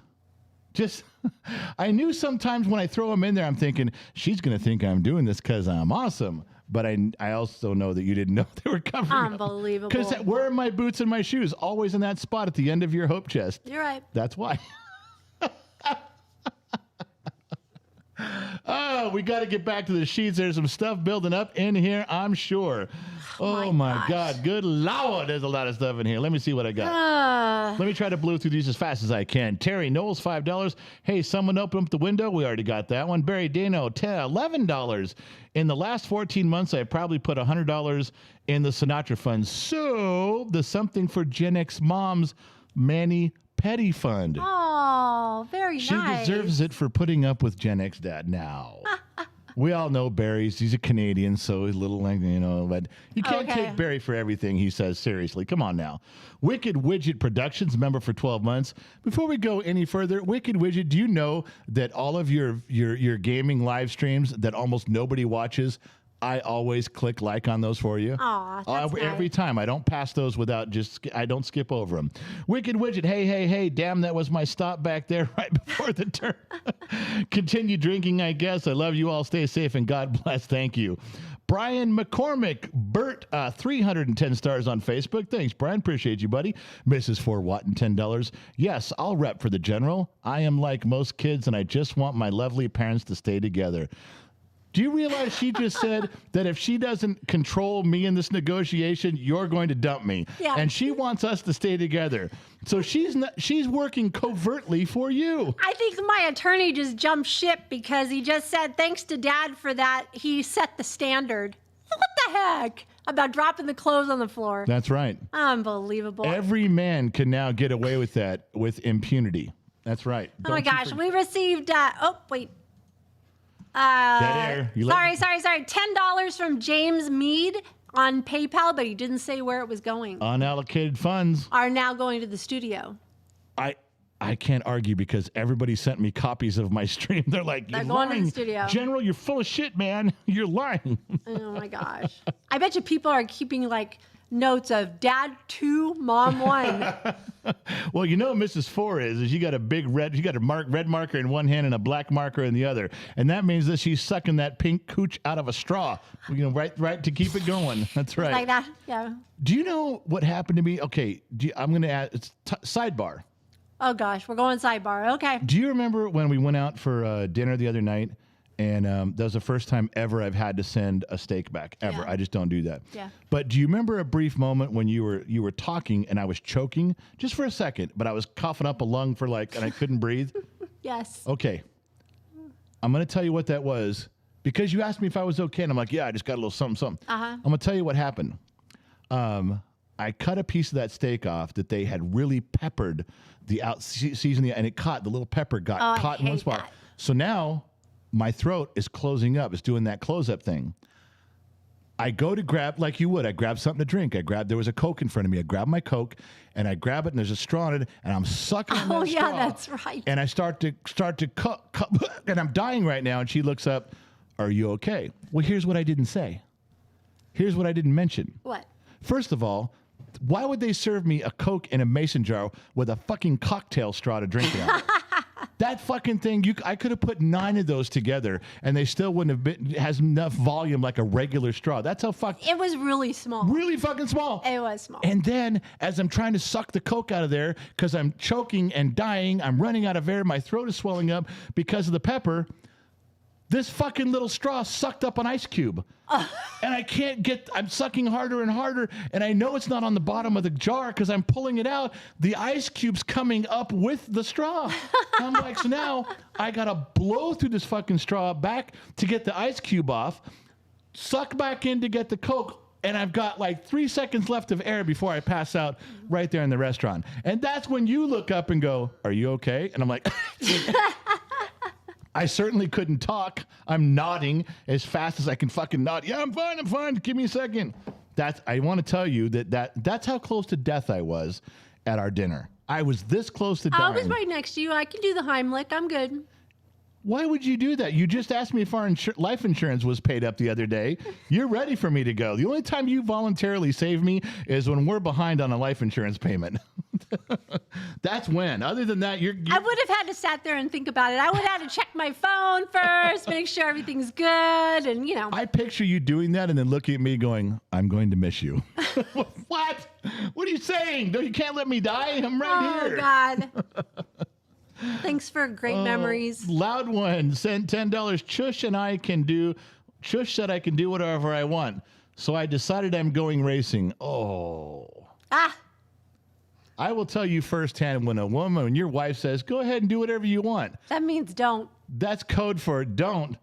I knew sometimes when I throw them in there, I'm thinking, she's going to think I'm doing this because I'm awesome. But I also know that you didn't know they were covering Unbelievable. Because where are my boots and my shoes? Always in that spot at the end of your hope chest. You're right. That's why. Oh, we got to get back to the sheets. There's some stuff building up in here, I'm sure. Oh my gosh. God. Good Lord. There's a lot of stuff in here. Let me see what I got. Let me try to blow through these as fast as I can. Terry Knowles, $5. Hey, someone open up the window. We already got that one. Barry Dano, $11. In the last 14 months, I probably put $100 in the Sinatra Fund. So the Something for Gen X Moms Manny Petty Fund. Oh, very She nice. deserves it for putting up with Gen X Dad now. We all know Barry's. He's a Canadian, so he's a little like, but you can't take Barry for everything he says seriously. Come on now. Wicked Widget Productions, member for 12 months. Before we go any further, Wicked Widget, do you know that all of your gaming live streams that almost nobody watches, I always click like on those for you. Aw, that's Every nice. time. I don't pass those without I don't skip over them. Wicked Widget, hey, damn, that was my stop back there right before the turn. Continue drinking, I guess. I love you all. Stay safe and God bless. Thank you. Brian McCormick, Bert, 310 stars on Facebook. Thanks, Brian. Appreciate you, buddy. Mrs. 4 Watt and $10. Yes, I'll rep for the general. I am like most kids, and I just want my lovely parents to stay together. Do you realize she just said that if she doesn't control me in this negotiation, you're going to dump me? Yeah. And she wants us to stay together. So she's working covertly for you. I think my attorney just jumped ship because he just said, thanks to Dad for that, he set the standard. What the heck? About dropping the clothes on the floor. That's right. Unbelievable. Every man can now get away with that with impunity. That's right. Oh my gosh, we received, oh, wait. Dead air. Sorry. $10 from James Mead on PayPal, but he didn't say where it was going. Unallocated funds. Are now going to the studio. I can't argue because everybody sent me copies of my stream. They're like, you're They're going to the lying. studio. General, you're full of shit, man. You're lying. Oh my gosh. I bet you people are keeping like notes of Dad 2, Mom 1. Well, you know what Mrs. 4 is you got a big red marker in one hand and a black marker in the other. And that means that she's sucking that pink cooch out of a straw, right to keep it going. That's right. Like that, yeah. Do you know what happened to me? Okay, I'm going to add, it's sidebar. Oh gosh, we're going sidebar. Okay. Do you remember when we went out for dinner the other night? And that was the first time ever I've had to send a steak back, ever. Yeah. I just don't do that. Yeah. But do you remember a brief moment when you were talking and I was choking just for a second, but I was coughing up a lung and I couldn't breathe? Yes. Okay. I'm going to tell you what that was because you asked me if I was okay. And I'm like, yeah, I just got a little something. I'm going to tell you what happened. I cut a piece of that steak off that they had really peppered seasoning, and the little pepper got caught in one spot. That. So now my throat is closing up. It's doing that close-up thing. I go to grab, like you would, I grab something to drink. There was a Coke in front of me. I grab my Coke, and I grab it, and there's a straw in it, and I'm sucking on that straw. Oh, yeah, that's right. And I start to and I'm dying right now, and she looks up, are you okay? Well, here's what I didn't say. Here's what I didn't mention. What? First of all, why would they serve me a Coke in a mason jar with a fucking cocktail straw to drink it out of? That fucking thing, I could have put 9 of those together, and they still wouldn't have has enough volume like a regular straw. That's how It was really small. really fucking small. It was small. And then, as I'm trying to suck the Coke out of there, because I'm choking and dying, I'm running out of air, my throat is swelling up because of the pepper, this fucking little straw sucked up an ice cube. And I'm sucking harder and harder, and I know it's not on the bottom of the jar because I'm pulling it out. The ice cube's coming up with the straw. I'm like, so now I gotta blow through this fucking straw back to get the ice cube off, suck back in to get the Coke, and I've got like 3 seconds left of air before I pass out right there in the restaurant. And that's when you look up and go, are you okay? And I'm like, I certainly couldn't talk. I'm nodding as fast as I can fucking nod. Yeah, I'm fine. Give me a second. I want to tell you that's how close to death I was at our dinner. I was this close to dying. I was right next to you. I can do the Heimlich. I'm good. Why would you do that? You just asked me if our life insurance was paid up the other day. You're ready for me to go. The only time you voluntarily save me is when we're behind on a life insurance payment. That's when. Other than that, you're I would have had to sat there and think about it. I would have had to check my phone first, make sure everything's good, and I picture you doing that and then looking at me going, I'm going to miss you. What? What are you saying? No, you can't let me die. I'm right here. Oh, God. Thanks for great memories. Loud one sent $10. Shush said I can do whatever I want. So I decided I'm going racing. Oh. Ah, I will tell you firsthand when your wife says, go ahead and do whatever you want. that means don't. That's code for don't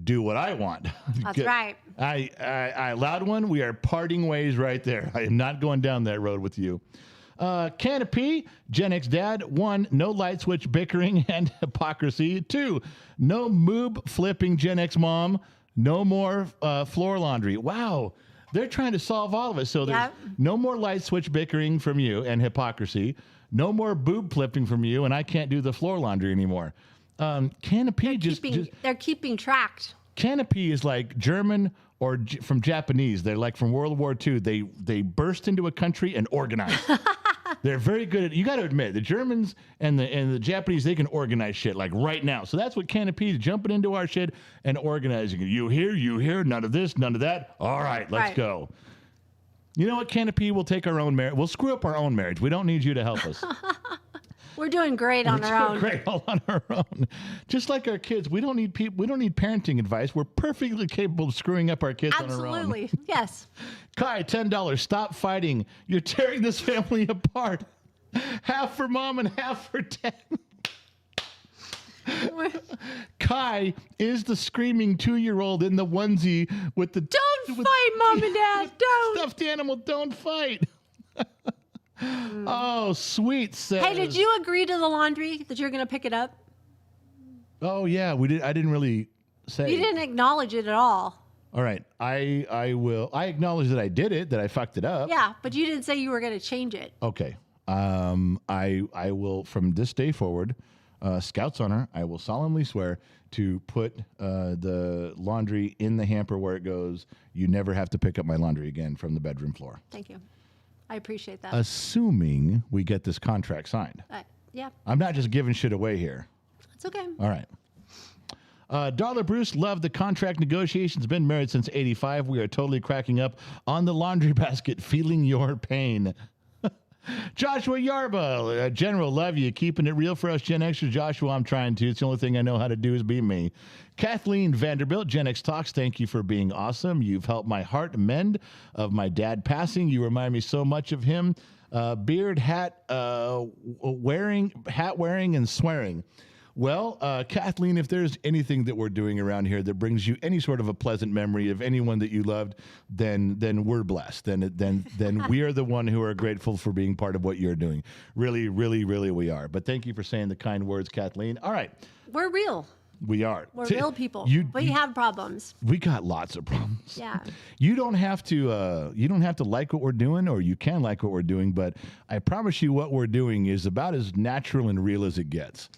do what I want. That's right. I loud one, we are parting ways right there. I am not going down that road with you. Canopy, Gen X dad. 1, no light switch bickering and hypocrisy. 2, no moob flipping Gen X mom. No more floor laundry. Wow. They're trying to solve all of it. So there's no more light switch bickering from you and hypocrisy. No more boob flipping from you, and I can't do the floor laundry anymore. Canopy they're keeping tracked. Canopy is like German or from Japanese. They're like from World War II. They burst into a country and organize. They're very good at. You got to admit, the Germans and the Japanese, they can organize shit like right now. So that's what Canopy is, jumping into our shit and organizing it. You hear, none of this, none of that. All right, let's go. You know what, Canopy? We'll take our own marriage. We'll screw up our own marriage. We don't need you to help us. We're doing great on our own. Great all on our own. Just like our kids, we don't need people. We don't need parenting advice. We're perfectly capable of screwing up our kids on our own. Absolutely, yes. Kai, $10. Stop fighting. You're tearing this family apart. Half for mom and half for dad. Kai is the screaming 2-year-old in the onesie with the Don't fight, mom and dad. Don't. Stuffed animal. Don't fight. Oh, sweet. Says. Hey, did you agree to the laundry that you're going to pick it up? Oh yeah, we did. I didn't really say. You didn't acknowledge it at all. All right, I will. I acknowledge that I did it, that I fucked it up. Yeah, but you didn't say you were going to change it. Okay. I will from this day forward, Scout's honor, I will solemnly swear to put the laundry in the hamper where it goes. You never have to pick up my laundry again from the bedroom floor. Thank you. I appreciate that. Assuming we get this contract signed. Yeah. I'm not just giving shit away here. It's okay. All right. Dollar Bruce, love the contract negotiations. Been married since 85. We are totally cracking up on the laundry basket, feeling your pain. Joshua Yarba, General, love you. Keeping it real for us Gen Xers. Joshua, I'm trying to. It's the only thing I know how to do is be me. Kathleen Vanderbilt, Gen X Talks, thank you for being awesome. You've helped my heart mend of my dad passing. You remind me so much of him. Beard, hat wearing, and swearing. Well, Kathleen, if there's anything that we're doing around here that brings you any sort of a pleasant memory of anyone that you loved, then we're blessed. Then we are the one who are grateful for being part of what you're doing. Really, really, really, we are. But thank you for saying the kind words, Kathleen. All right. We're real. We are. We're real people. We have problems. We got lots of problems. Yeah. You don't have to like what we're doing, or you can like what we're doing, but I promise you what we're doing is about as natural and real as it gets.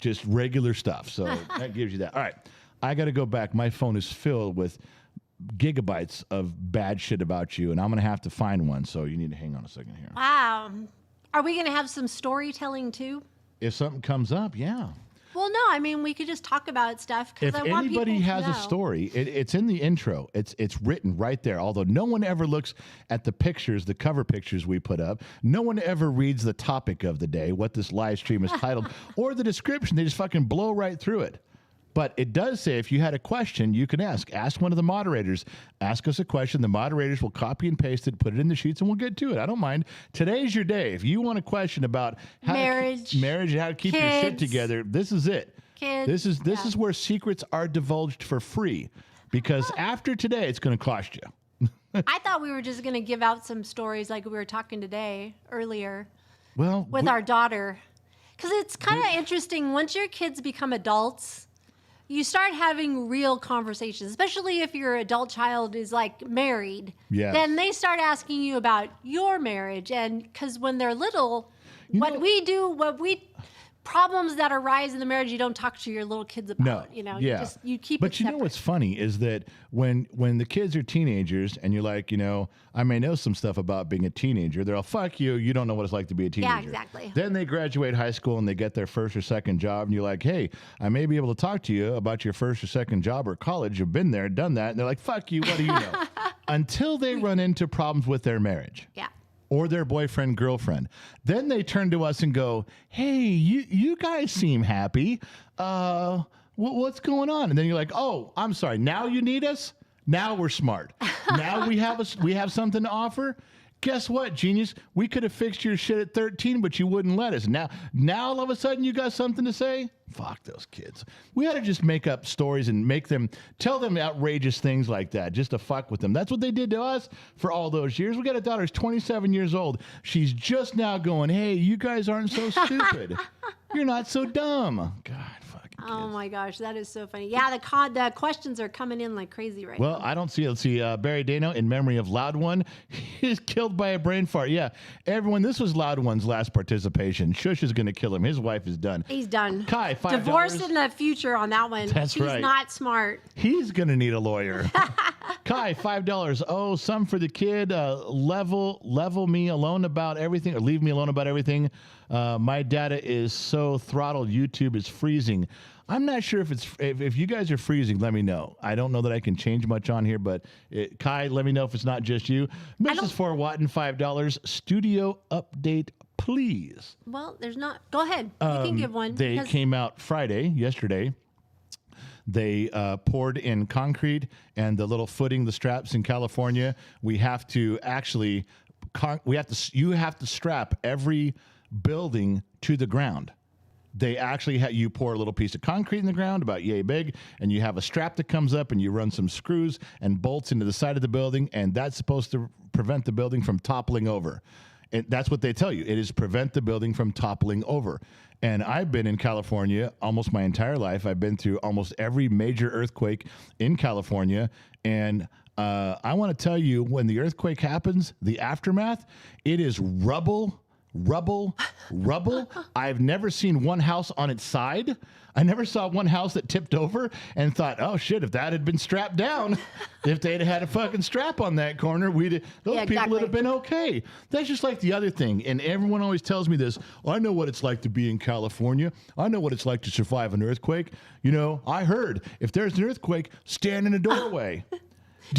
Just regular stuff. So that gives you that. All right. I got to go back. My phone is filled with gigabytes of bad shit about you, and I'm going to have to find one. So you need to hang on a second here. Wow. Are we going to have some storytelling too? If something comes up, yeah. Well, no, I mean, we could just talk about stuff. If anybody has a story, it's in the intro. It's written right there. Although no one ever looks at the pictures, the cover pictures we put up. No one ever reads the topic of the day, what this live stream is titled, or the description. They just fucking blow right through it. But it does say if you had a question, you can ask. Ask one of the moderators. Ask us a question. The moderators will copy and paste it, put it in the sheets, and we'll get to it. I don't mind. Today's your day. If you want a question about how marriage, how to keep your shit together, this is it. Kids. This is where secrets are divulged for free. Because after today, it's going to cost you. I thought we were just going to give out some stories like we were talking today earlier. Well, with our daughter. Because it's kind of interesting. Once your kids become adults, you start having real conversations, especially if your adult child is like married. Yes. Then they start asking you about your marriage. And because when they're little, problems that arise in the marriage, you don't talk to your little kids about. No. You keep but it you separate. know what's funny is that when the kids are teenagers and you're like, I may know some stuff about being a teenager, they're all, fuck you, you don't know what it's like to be a teenager. Yeah, exactly. Then they graduate high school and they get their first or second job and you're like, hey, I may be able to talk to you about your first or second job or college. You've been there, done that. And they're like, fuck you, what do you know? Until they run into problems with their marriage. Yeah. or their boyfriend, girlfriend. Then they turn to us and go, hey, you guys seem happy. What's going on? And then you're like, oh, I'm sorry. Now you need us? Now we're smart. Now we have something to offer. Guess what, genius? We could have fixed your shit at 13, but you wouldn't let us. Now all of a sudden you got something to say? Fuck those kids. We ought to just make up stories and tell them outrageous things like that just to fuck with them. That's what they did to us for all those years. We got a daughter who's 27 years old. She's just now going, hey, you guys aren't so stupid. You're not so dumb. God, fucking kids. Oh my gosh, that is so funny. Yeah, the questions are coming in like crazy right now. Well, I don't see it. Let's see. Barry Dano, in memory of Loud One, he's killed by a brain fart. Yeah, everyone, this was Loud One's last participation. Shush is going to kill him. His wife is done. He's done. Kai, $5. Divorce in the future on that one. That's She's right. not smart. He's going to need a lawyer. Kai, $5. Oh, some for the kid. Level me alone about everything, or leave me alone about everything. My data is so throttled. YouTube is freezing. I'm not sure if you guys are freezing. Let me know. I don't know that I can change much on here, but Kai, let me know if it's not just you. Mrs. 4 Watton, $5. Studio update, please. Well, there's not. Go ahead. You can give one. They came out yesterday. They poured in concrete and the little footing, the straps in California. We have to actually, you have to strap every building to the ground. They actually you pour a little piece of concrete in the ground about yay big, and you have a strap that comes up, and you run some screws and bolts into the side of the building, and that's supposed to prevent the building from toppling over. And that's what they tell you. It is prevent the building from toppling over. And I've been in California almost my entire life. I've been through almost every major earthquake in California, and I want to tell you, when the earthquake happens, the aftermath, it is rubble. I've never seen one house on its side. I never saw one house that tipped over and thought, oh shit, if that had been strapped down, if they'd had a fucking strap on that corner, people would have been okay. That's just like the other thing. And everyone always tells me this, I know what it's like to be in California. I know what it's like to survive an earthquake. You know, I heard if there's an earthquake, stand in a doorway.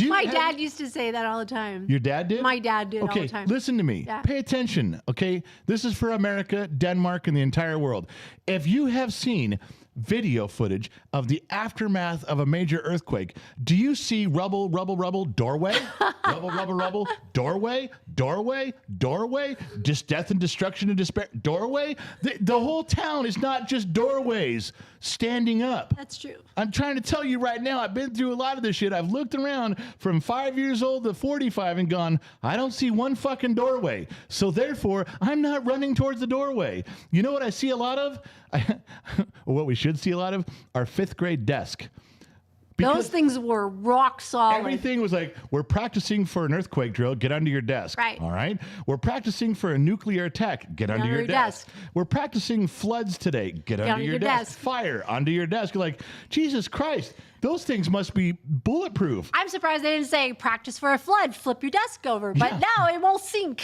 My dad used to say that all the time. Your dad did? My dad did all the time. Okay, listen to me. Yeah. Pay attention, okay? This is for America, Denmark, and the entire world. If you have seen video footage of the aftermath of a major earthquake, do you see rubble, doorway? rubble, doorway, just death and destruction and despair, doorway? The whole town is not just doorways standing up. That's true. I'm trying to tell you right now, I've been through a lot of this shit. I've looked around from 5 years old to 45 and gone, I don't see one fucking doorway. So therefore, I'm not running towards the doorway. You know what I see a lot of? What we should see a lot of? Our 5th grade desk. Those things were rock solid. Everything was like, we're practicing for an earthquake drill. Get under your desk. Right. All right. We're practicing for a nuclear attack. Get under your desk. We're practicing floods today. Get under your desk. Fire under your desk. You're like, Jesus Christ. Those things must be bulletproof. I'm surprised they didn't say practice for a flood, flip your desk over. But no, it won't sink.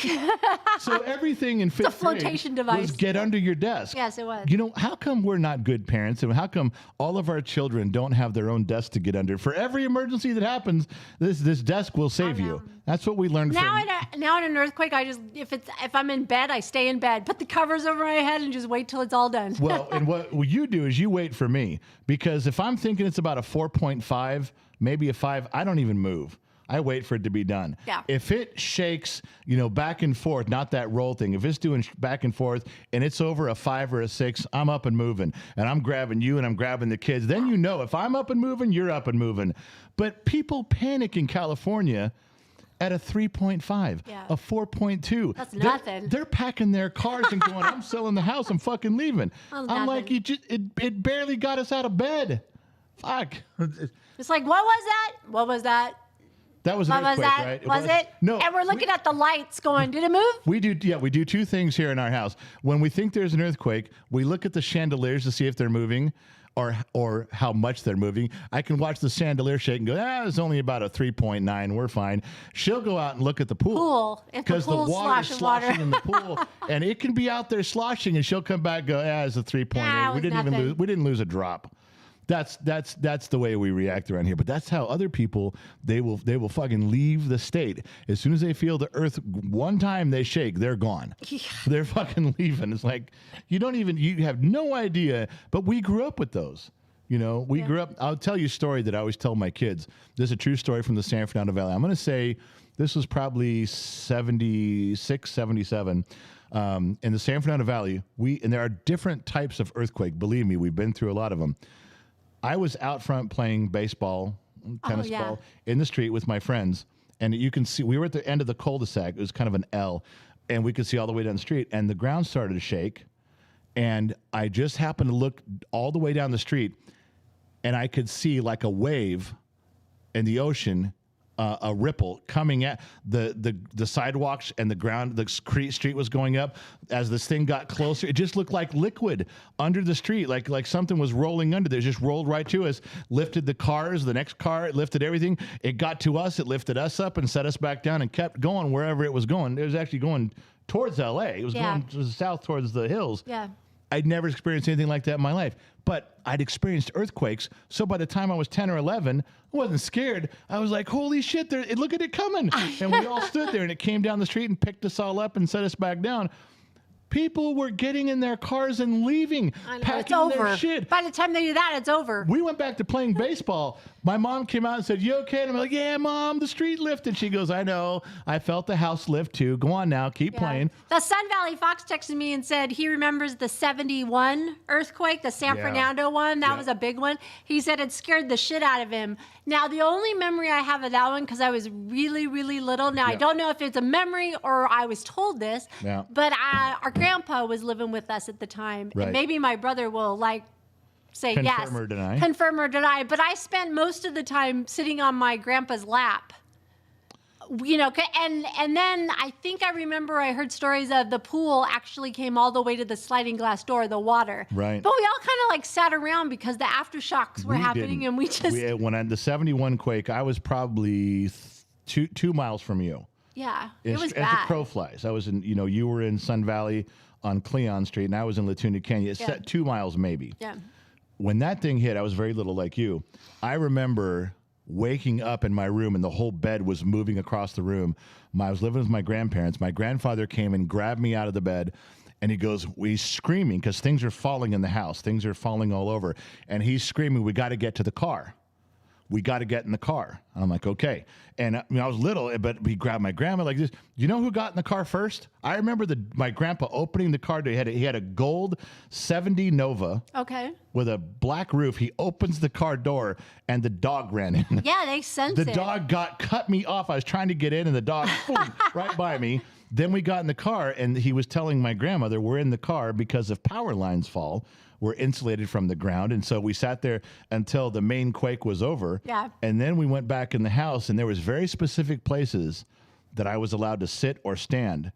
So everything in 5th grade flotation device. was get under your desk. Yes, it was. You know, how come we're not good parents? And how come all of our children don't have their own desk to get under? For every emergency that happens, this desk will save you. That's what we learned now in an earthquake, if I'm in bed, I stay in bed. Put the covers over my head and just wait till it's all done. Well, and what you do is you wait for me. Because if I'm thinking it's about a 4.5, maybe a 5, I don't even move. I wait for it to be done. Yeah. If it shakes, back and forth, not that roll thing. If it's doing back and forth and it's over a 5 or a 6, I'm up and moving. And I'm grabbing you and I'm grabbing the kids. Then if I'm up and moving, you're up and moving. But people panic in California at a 3.5, a 4.2. That's nothing. They're packing their cars and going, I'm selling the house, I'm fucking leaving. I'm like, it barely got us out of bed. Fuck. It's like, what was that? What was that? That was an earthquake, right? Was it? No. And we're looking at the lights going, did it move? We do 2 things here in our house. When we think there's an earthquake, we look at the chandeliers to see if they're moving. Or how much they're moving. I can watch the chandelier shake and go, it's only about a 3.9. We're fine. She'll go out and look at the pool. Because the water's sloshing in the pool. And it can be out there sloshing, and she'll come back and go, it's a 3.8. We didn't lose a drop. That's the way we react around here. But that's how other people, they will fucking leave the state. As soon as they feel the earth, one time they shake, they're gone. Yeah. They're fucking leaving. It's like, you have no idea. But we grew up with those. You know, we grew up. I'll tell you a story that I always tell my kids. This is a true story from the San Fernando Valley. I'm going to say this was probably 76, 77. In the San Fernando Valley, and there are different types of earthquake. Believe me, we've been through a lot of them. I was out front playing baseball, tennis ball, in the street with my friends. And you can see, we were at the end of the cul-de-sac. It was kind of an L. And we could see all the way down the street. And the ground started to shake. And I just happened to look all the way down the street. And I could see like a wave in the ocean, a ripple coming at the sidewalks and the ground. The street was going up as this thing got closer. It just looked like liquid under the street, like something was rolling under there. It just rolled right to us, lifted the cars, the next car, it lifted everything. It got to us, it lifted us up and set us back down and kept going wherever it was going. It was actually going towards L.A. It was going to the south towards the hills. Yeah. I'd never experienced anything like that in my life, but I'd experienced earthquakes. So by the time I was 10 or 11, I wasn't scared. I was like, holy shit, look at it coming. And we all stood there and it came down the street and picked us all up and set us back down. People were getting in their cars and leaving, packing their shit. By the time they do that, it's over. We went back to playing baseball. My mom came out and said, you okay? And I'm like, yeah, Mom, the street lifted. She goes, I know. I felt the house lift too. Go on now. Keep playing. The Sun Valley Fox texted me and said he remembers the 71 earthquake, the San Fernando one. That was a big one. He said it scared the shit out of him. Now, the only memory I have of that one, because I was really, really little. Now, I don't know if it's a memory or I was told this, but our grandpa was living with us at the time. Right. And maybe my brother will say confirm or deny. Confirm or deny. But I spent most of the time sitting on my grandpa's lap. You know, and then I think I remember I heard stories of the pool actually came all the way to the sliding glass door, the water. Right. But we all kind of sat around because the aftershocks were happening, and we just. When the 71 quake, I was probably 2 miles from you. Yeah, it was as bad. the crow flies. I was in, you were in Sun Valley on Cleon Street, and I was in Latuna Canyon. It's set 2 miles maybe. Yeah. When that thing hit, I was very little like you. I remember waking up in my room and the whole bed was moving across the room. I was living with my grandparents. My grandfather came and grabbed me out of the bed and he's screaming because things are falling in the house. Things are falling all over. And he's screaming, we got to get to the car. We got to get in the car. And I'm like, okay. And I was little, but he grabbed my grandma like this. You know who got in the car first? I remember my grandpa opening the car door. He had a gold 70 Nova. Okay. With a black roof. He opens the car door and the dog ran in. Yeah, they sensed it. The dog cut me off. I was trying to get in and the dog boom, right by me. Then we got in the car and he was telling my grandmother, we're in the car because if power lines fall, we're insulated from the ground. And so we sat there until the main quake was over. Yeah. And then we went back in the house and there was very specific places that I was allowed to sit or stand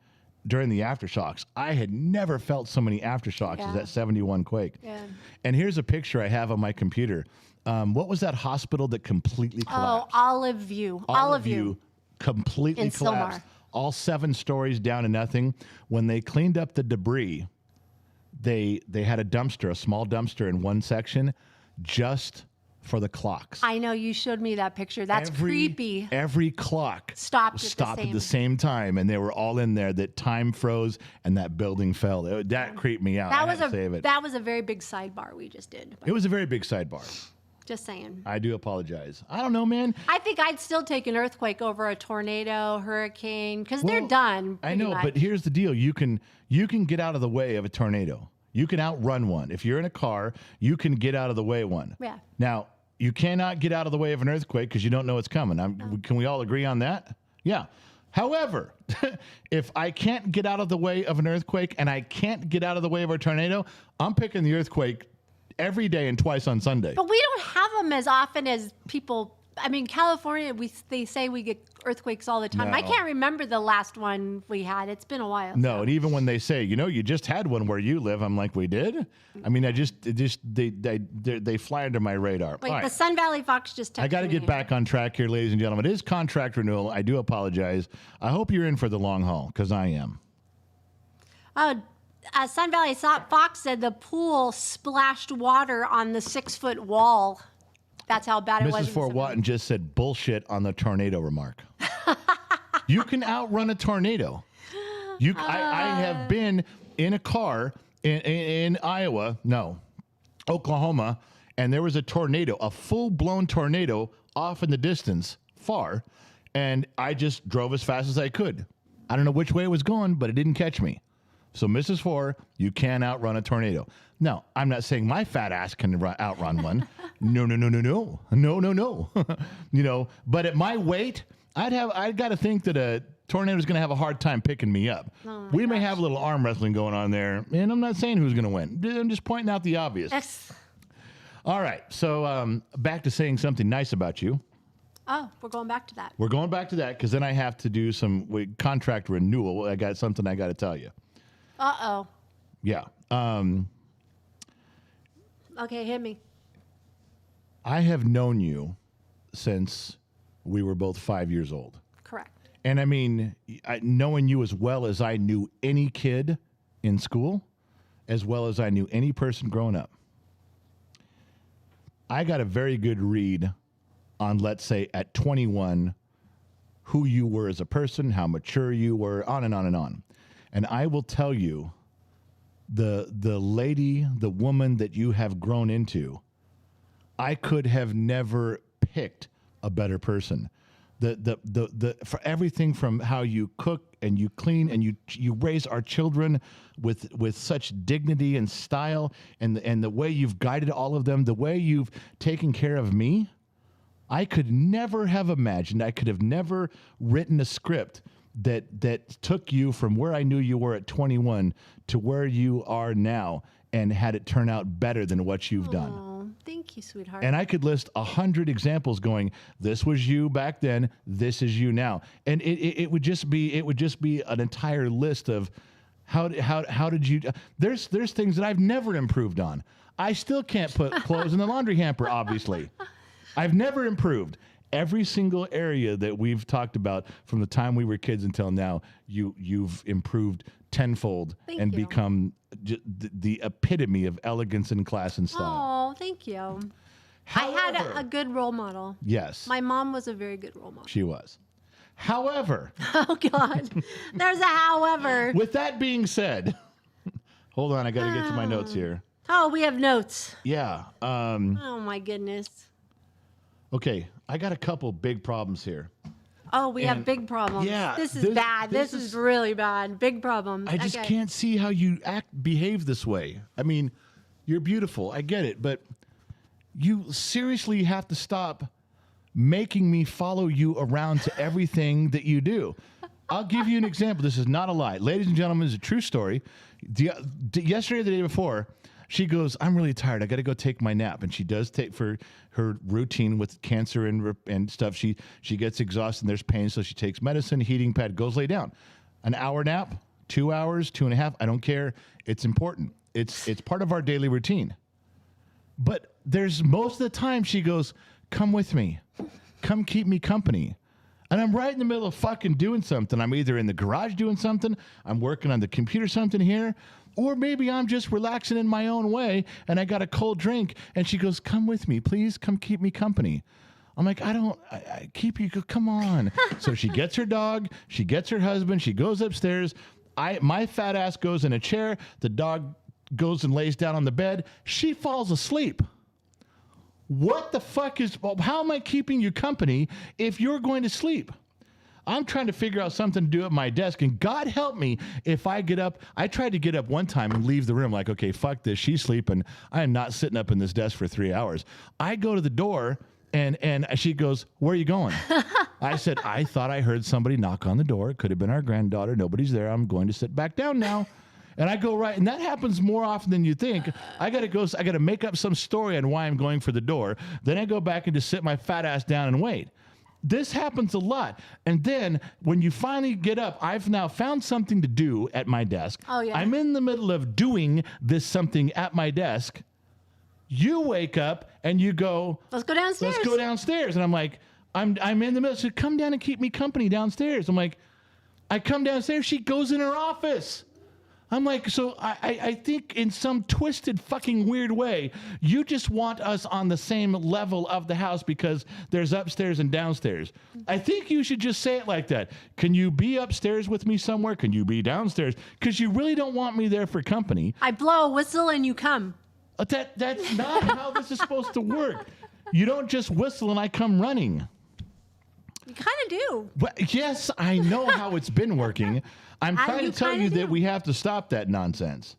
during the aftershocks. I had never felt so many aftershocks as that 71 quake. Yeah. And here's a picture I have on my computer. What was that hospital that completely collapsed? Oh, Olive View. Olive View. Completely in collapsed. Sylmar. All 7 stories down to nothing. When they cleaned up the debris, they had a small dumpster in one section just for the clocks. I know you showed me that picture. That's creepy. Every clock stopped at the same time, and they were all in there. That time froze, and that building fell. That creeped me out. That was a very big sidebar we just did. It was a very big sidebar. Just saying. I do apologize. I don't know, man. I think I'd still take an earthquake over a tornado, hurricane, because they're done. I know, but here's the deal. You can get out of the way of a tornado. You can outrun one. If you're in a car, you can get out of the way of one. Yeah. Now, you cannot get out of the way of an earthquake because you don't know it's coming. Can we all agree on that? Yeah. However, if I can't get out of the way of an earthquake and I can't get out of the way of a tornado, I'm picking the earthquake every day and twice on Sunday. But we don't have them as often as people. I mean, California, they say we get earthquakes all the time. No. I can't remember the last one we had. It's been a while. No, and even when they say, you just had one where you live, I'm like, we did? I mean, they fly under my radar. Wait, right. The Sun Valley Fox just texted I got to get back on track here, ladies and gentlemen. It is contract renewal. I do apologize. I hope you're in for the long haul, because I am. Sun Valley Fox said the pool splashed water on the 6-foot wall. That's how bad it was. Mrs. Fort Watton just said bullshit on the tornado remark. You can outrun a tornado. I have been in a car in Oklahoma, and there was a tornado, a full-blown tornado off in the distance, far, and I just drove as fast as I could. I don't know which way it was going, but it didn't catch me. So, Mrs. Four, you can outrun a tornado. No, I'm not saying my fat ass can outrun one. No. You know, but at my weight, I'd got to think that a tornado is going to have a hard time picking me up. We may have a little arm wrestling going on there, and I'm not saying who's going to win. I'm just pointing out the obvious. Yes. All right, so back to saying something nice about you. Oh, we're going back to that. We're going back to that because then I have to do some contract renewal. I got something I got to tell you. Uh-oh. Yeah. Okay, hit me. I have known you since we were both 5 years old. Correct. And I mean, knowing you as well as I knew any kid in school, as well as I knew any person growing up, I got a very good read on, let's say, at 21, who you were as a person, how mature you were, on and on and on. And I will tell you, the lady, the woman that you have grown into, I could have never picked a better person. For everything from how you cook and you clean and you raise our children with such dignity and style, and the way you've guided all of them, the way you've taken care of me, I could never have imagined, I could have never written a script that took you from where I knew you were at 21 to where you are now and had it turn out better than what you've done. Oh, thank you, sweetheart. And I could list 100 examples going, this was you back then, this is you now. And it would just be an entire list of how did you, there's things that I've never improved on. I still can't put clothes in the laundry hamper, obviously. I've never improved. Every single area that we've talked about from the time we were kids until now, you've improved tenfold and become the epitome of elegance and class and style. Oh, thank you. However, I had a good role model. Yes. My mom was a very good role model. She was. However. Oh, God. There's a however. With that being said, hold on, I got to get to my notes here. Oh, we have notes. Yeah. Oh, my goodness. Okay, I got a couple big problems here. Oh, we have big problems. Yeah, This is bad. This is really bad. Big problems. I just can't see how you behave this way. I mean, you're beautiful. I get it. But you seriously have to stop making me follow you around to everything that you do. I'll give you an example. This is not a lie. Ladies and gentlemen, it's a true story. Yesterday or the day before, she goes, I'm really tired. I got to go take my nap. And she does take for her routine with cancer and stuff. She gets exhausted and there's pain. So she takes medicine, heating pad, goes lay down. An hour nap, 2 hours, 2.5. I don't care. It's important. It's part of our daily routine. But there's most of the time she goes, come with me. Come keep me company. And I'm right in the middle of fucking doing something. I'm either in the garage doing something, I'm working on the computer something here, or maybe I'm just relaxing in my own way and I got a cold drink and she goes, come with me, please come keep me company. I'm like, I keep you, come on. So she gets her dog, she gets her husband, she goes upstairs. My fat ass goes in a chair, the dog goes and lays down on the bed, she falls asleep. What the fuck how am I keeping you company if you're going to sleep? I'm trying to figure out something to do at my desk, and God help me if I get up. I tried to get up one time and leave the room like, okay, fuck this. She's sleeping. I am not sitting up in this desk for 3 hours. I go to the door, and she goes, where are you going? I said, I thought I heard somebody knock on the door. It could have been our granddaughter. Nobody's there. I'm going to sit back down now. And I go right, and that happens more often than you think. I got to make up some story on why I'm going for the door. Then I go back and just sit my fat ass down and wait. This happens a lot. And then when you finally get up, I've now found something to do at my desk. Oh, yeah. I'm in the middle of doing this something at my desk. You wake up and you go, let's go downstairs. Let's go downstairs. And I'm like, I'm in the middle. So come down and keep me company downstairs. I'm like, I come downstairs. She goes in her office. I'm like, so I think in some twisted fucking weird way, you just want us on the same level of the house because there's upstairs and downstairs. I think you should just say it like that. Can you be upstairs with me somewhere? Can you be downstairs? Because you really don't want me there for company. I blow a whistle and you come. That's not how this is supposed to work. You don't just whistle and I come running. You kind of do. Well, yes, I know how it's been working. I'm trying to tell you that we have to stop that nonsense.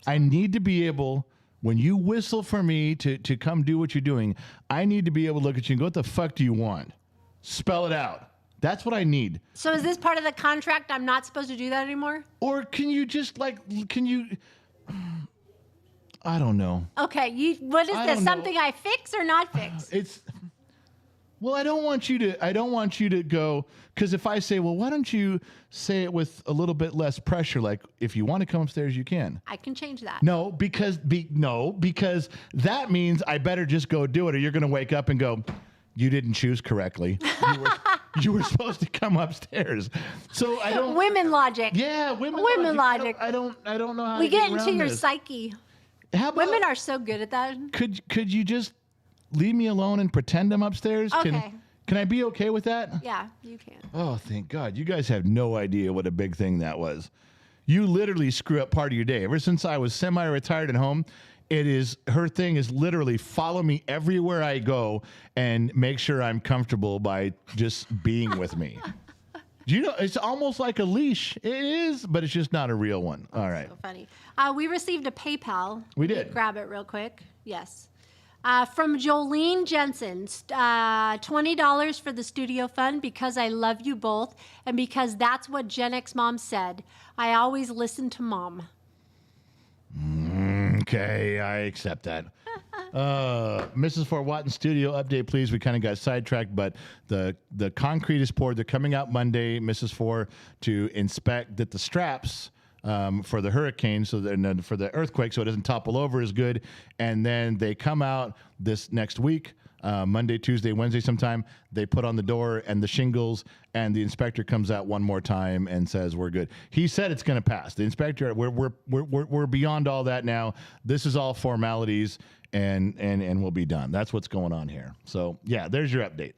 I need to be able, when you whistle for me to come do what you're doing, I need to be able to look at you and go, what the fuck do you want? Spell it out. That's what I need. So is this part of the contract? I'm not supposed to do that anymore? Or can you just I don't know. Okay, what is this? Something I fix or not fix? Well, I don't want you to go, because if I say, well, why don't you say it with a little bit less pressure? Like, if you want to come upstairs, you can. I can change that. No, because that means I better just go do it, or you're going to wake up and go, you didn't choose correctly. You were supposed to come upstairs. So I don't. Women logic. Yeah, women logic. I don't know how we to get into around your this. psyche. How about, women are so good at that. Could you just leave me alone and pretend I'm upstairs? Okay. Can I be okay with that? Yeah, you can. Oh, thank God. You guys have no idea what a big thing that was. You literally screw up part of your day. Ever since I was semi-retired at home, her thing is literally follow me everywhere I go and make sure I'm comfortable by just being with me. Do you know, it's almost like a leash. It is, but it's just not a real one. All right. So funny. We received a PayPal. We did. Grab it real quick. Yes. From Jolene Jensen, $20 for the studio fund because I love you both and because that's what Gen X Mom said. I always listen to Mom. Okay, I accept that. Mrs. Fort Watton studio update, please. We kind of got sidetracked, but the concrete is poured. They're coming out Monday, Mrs. Fort, to inspect that the straps for the hurricane, for the earthquake, so it doesn't topple over is good. And then they come out this next week, Monday, Tuesday, Wednesday sometime. They put on the door and the shingles, and the inspector comes out one more time and says we're good. He said it's going to pass. The inspector, we're beyond all that now. This is all formalities, and we'll be done. That's what's going on here. So yeah, there's your update.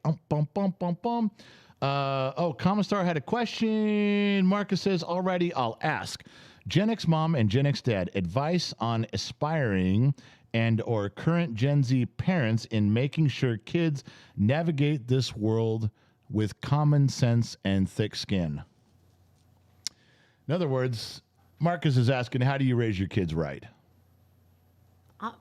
Commissar had a question. Marcus says, alrighty, I'll ask. Gen X Mom and Gen X Dad, advice on aspiring and or current Gen Z parents in making sure kids navigate this world with common sense and thick skin. In other words, Marcus is asking, how do you raise your kids right?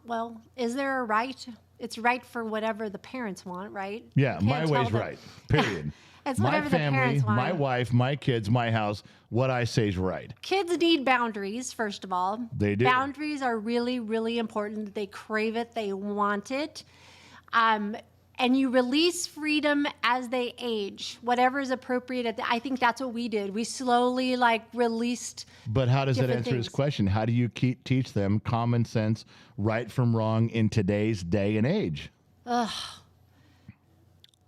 Well, is there a right? It's right for whatever the parents want, right? Yeah, my way's right, period. It's my whatever family, the parents want. my wife, my kids, my house, what I say is right. Kids need boundaries, first of all. They do. Boundaries are really, really important. They crave it. They want it. And you release freedom as they age, whatever is appropriate. I think that's what we did. We slowly released. But how does that answer his question? How do you teach them common sense, right from wrong in today's day and age?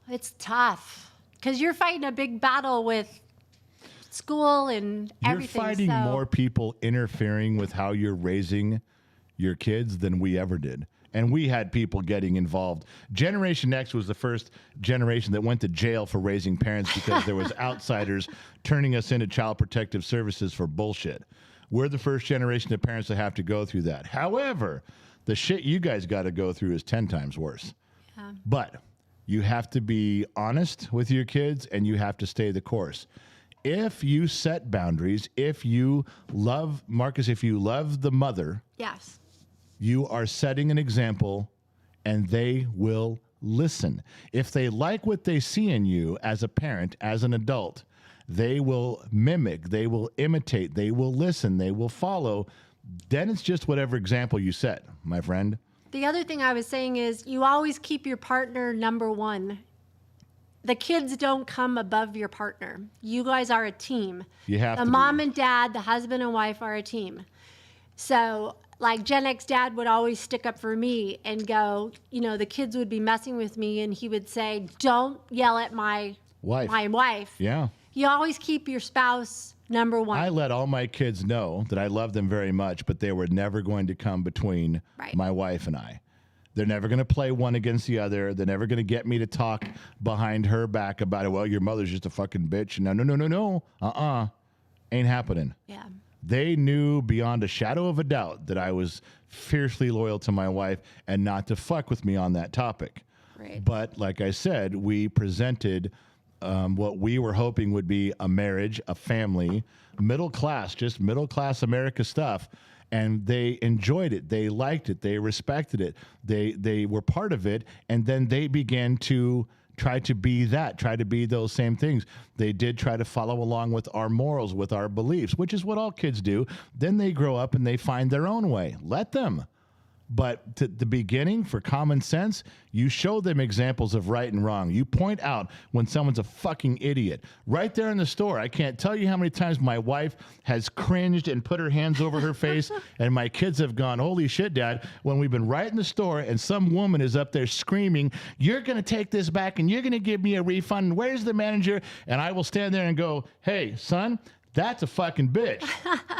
It's tough because you're fighting a big battle with school and everything. You're fighting more people interfering with how you're raising your kids than we ever did. And we had people getting involved. Generation X was the first generation that went to jail for raising parents because there was outsiders turning us into child protective services for bullshit. We're the first generation of parents that have to go through that. However, the shit you guys got to go through is 10 times worse. Yeah. But you have to be honest with your kids and you have to stay the course. If you set boundaries, if you love, Marcus, if you love the mother. Yes. You are setting an example, and they will listen. If they like what they see in you as a parent, as an adult, they will mimic, they will imitate, they will listen, they will follow. Then it's just whatever example you set, my friend. The other thing I was saying is you always keep your partner number one. The kids don't come above your partner. You guys are a team. You have to be. The mom and dad, the husband and wife are a team. So like Gen X dad would always stick up for me and go, the kids would be messing with me and he would say, don't yell at my wife. Yeah. You always keep your spouse Number one. I let all my kids know that I love them very much, but they were never going to come between my wife and I. They're never going to play one against the other. They're never going to get me to talk behind her back about it. Well, your mother's just a fucking bitch. No. Ain't happening. Yeah. They knew beyond a shadow of a doubt that I was fiercely loyal to my wife and not to fuck with me on that topic. Right. But like I said, we presented what we were hoping would be a marriage, a family, middle class America stuff. And they enjoyed it. They liked it. They respected it. They were part of it. And then they began to try to be those same things. They did try to follow along with our morals, with our beliefs, which is what all kids do. Then they grow up and they find their own way. Let them. But to the beginning, for common sense, you show them examples of right and wrong. You point out when someone's a fucking idiot. Right there in the store, I can't tell you how many times my wife has cringed and put her hands over her face, and my kids have gone, holy shit, Dad, when we've been right in the store and some woman is up there screaming, you're going to take this back and you're going to give me a refund. And where's the manager? And I will stand there and go, hey, son, that's a fucking bitch.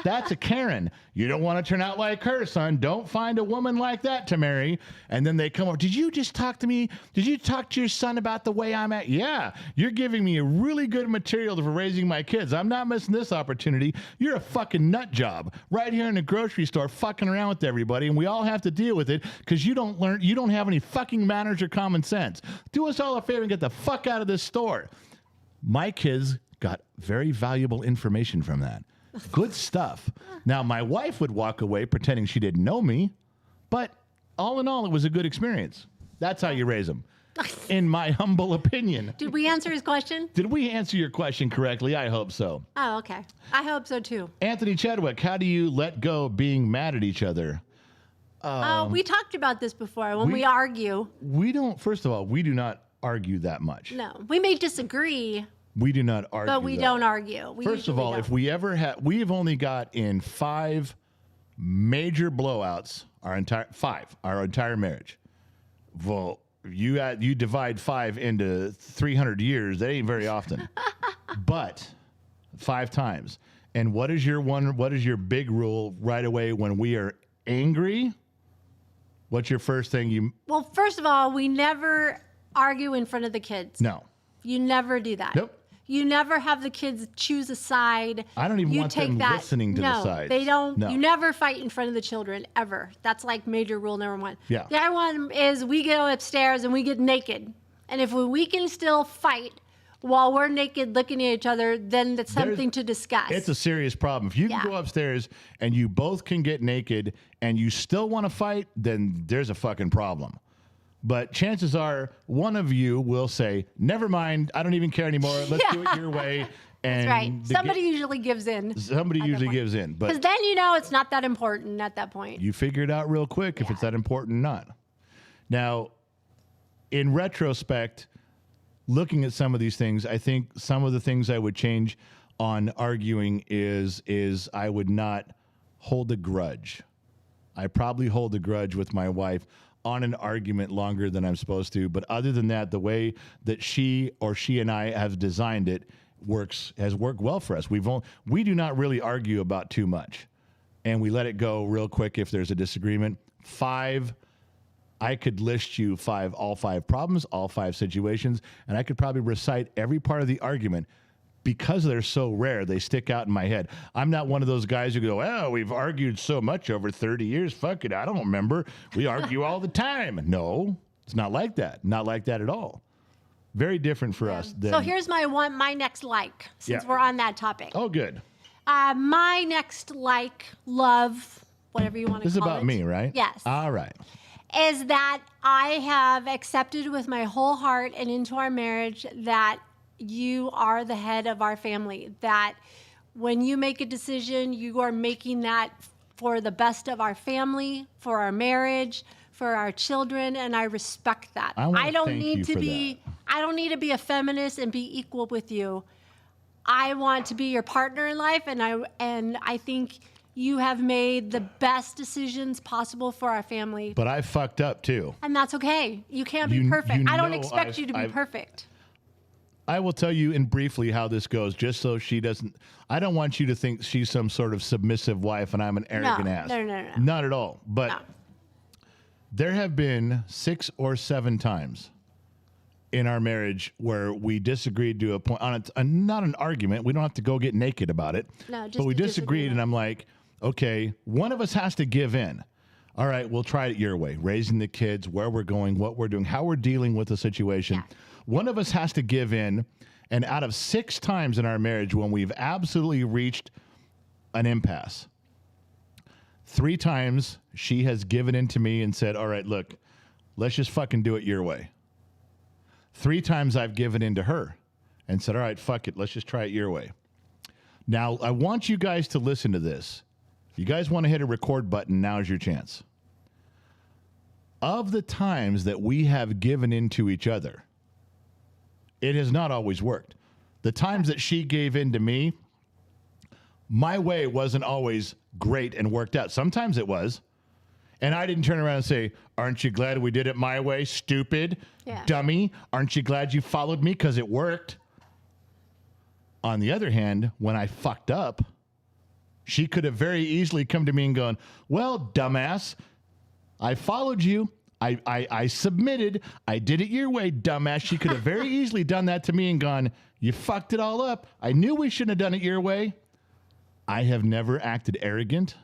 That's a Karen. You don't want to turn out like her, son. Don't find a woman like that to marry. And then they come over. Did you just talk to me? Did you talk to your son about the way I'm at? Yeah. You're giving me a really good material for raising my kids. I'm not missing this opportunity. You're a fucking nut job right here in the grocery store fucking around with everybody. And we all have to deal with it because you don't have any fucking manners or common sense. Do us all a favor and get the fuck out of this store. My kids got very valuable information from that. Good stuff. Now, my wife would walk away pretending she didn't know me, but all in all, it was a good experience. That's how you raise them, in my humble opinion. Did we answer his question? Did we answer your question correctly? I hope so. Oh, okay. I hope so, too. Anthony Chadwick, how do you let go of being mad at each other? We talked about this before. When we argue. First of all, we do not argue that much. No. We may disagree. We do not argue. But we don't argue. First of all, if we ever have, we've only got in 5 major blowouts our entire marriage. Well, you divide 5 into 300 years. That ain't very often, but 5 times. And what is your big rule right away when we are angry? What's your first thing Well, first of all, we never argue in front of the kids. No. You never do that. Nope. You never have the kids choose a side. I don't even want them listening to the sides. They don't. No. You never fight in front of the children, ever. That's like major rule number 1. Yeah. The other one is we go upstairs and we get naked. And if we can still fight while we're naked looking at each other, then that's something to discuss. It's a serious problem. If you can go upstairs and you both can get naked and you still want to fight, then there's a fucking problem. But chances are one of you will say, never mind, I don't even care anymore. Let's do it your way. And that's right. Somebody usually gives in. Somebody usually gives in. Because then it's not that important at that point. You figure it out real quick if it's that important or not. Now, in retrospect, looking at some of these things, I think some of the things I would change on arguing is I would not hold a grudge. I probably hold a grudge with my wife on an argument longer than I'm supposed to. But other than that, the way that she and I have designed it has worked well for us. We do not really argue about too much. And we let it go real quick if there's a disagreement. 5, I could list you all 5 problems, all 5 situations, and I could probably recite every part of the argument. Because they're so rare, they stick out in my head. I'm not one of those guys who go, oh, we've argued so much over 30 years. Fuck it, I don't remember. We argue all the time. No, it's not like that. Not like that at all. Very different for us. So here's my next since we're on that topic. Oh, good. My next love, whatever you want to call it. This is about me, right? Yes. All right. Is that I have accepted with my whole heart and into our marriage that you are the head of our family, that when you make a decision, you are making that for the best of our family, for our marriage, for our children, and I respect that. I don't need to be a feminist and be equal with you. I want to be your partner in life, and I think you have made the best decisions possible for our family. But I fucked up too. And that's okay. You can't be perfect. I don't expect you to be perfect. I will tell you in briefly how this goes, just so she doesn't. I don't want you to think she's some sort of submissive wife and I'm an arrogant ass. No. Not at all. But No. there have been 6 or 7 times in our marriage where we disagreed to a point on not an argument. We don't have to go get naked about it. No, just but we a disagreed, disagreement. and I'm like, okay, one of us has to give in. All right, we'll try it your way. Raising the kids, where we're going, what we're doing, how we're dealing with the situation. Yeah. One of us has to give in. And out of 6 times in our marriage when we've absolutely reached an impasse, 3 times she has given in to me and said, all right, look, let's just fucking do it your way. 3 times I've given in to her and said, all right, fuck it, let's just try it your way. Now, I want you guys to listen to this. If you guys want to hit a record button, now's your chance. Of the times that we have given in to each other, it has not always worked. The times that she gave in to me, my way wasn't always great and worked out. Sometimes it was. And I didn't turn around and say, aren't you glad we did it my way, stupid, dummy? Aren't you glad you followed me because it worked? On the other hand, when I fucked up, she could have very easily come to me and gone, well, dumbass, I followed you. I submitted. I did it your way, dumbass. She could have very easily done that to me and gone, you fucked it all up. I knew we shouldn't have done it your way. I have never acted arrogant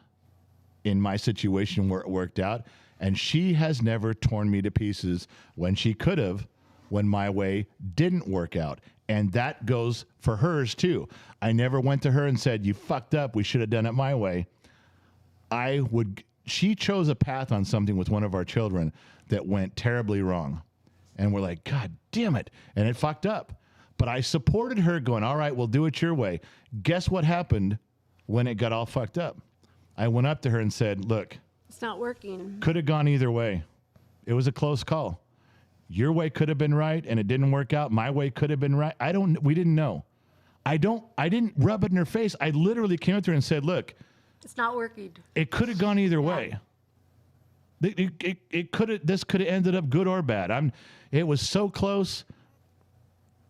in my situation where it worked out. And she has never torn me to pieces when she could have, when my way didn't work out. And that goes for hers too. I never went to her and said, you fucked up. We should have done it my way. She chose a path on something with one of our children that went terribly wrong. And we're like, God damn it. And it fucked up. But I supported her going, all right, we'll do it your way. Guess what happened when it got all fucked up? I went up to her and said, look, It's not working. could have gone either way. It was a close call. Your way could have been right and it didn't work out. My way could have been right. We didn't know. I didn't rub it in her face. I literally came up to her and said, look, It's not working. it could have gone either way. This could have ended up good or bad. It was so close.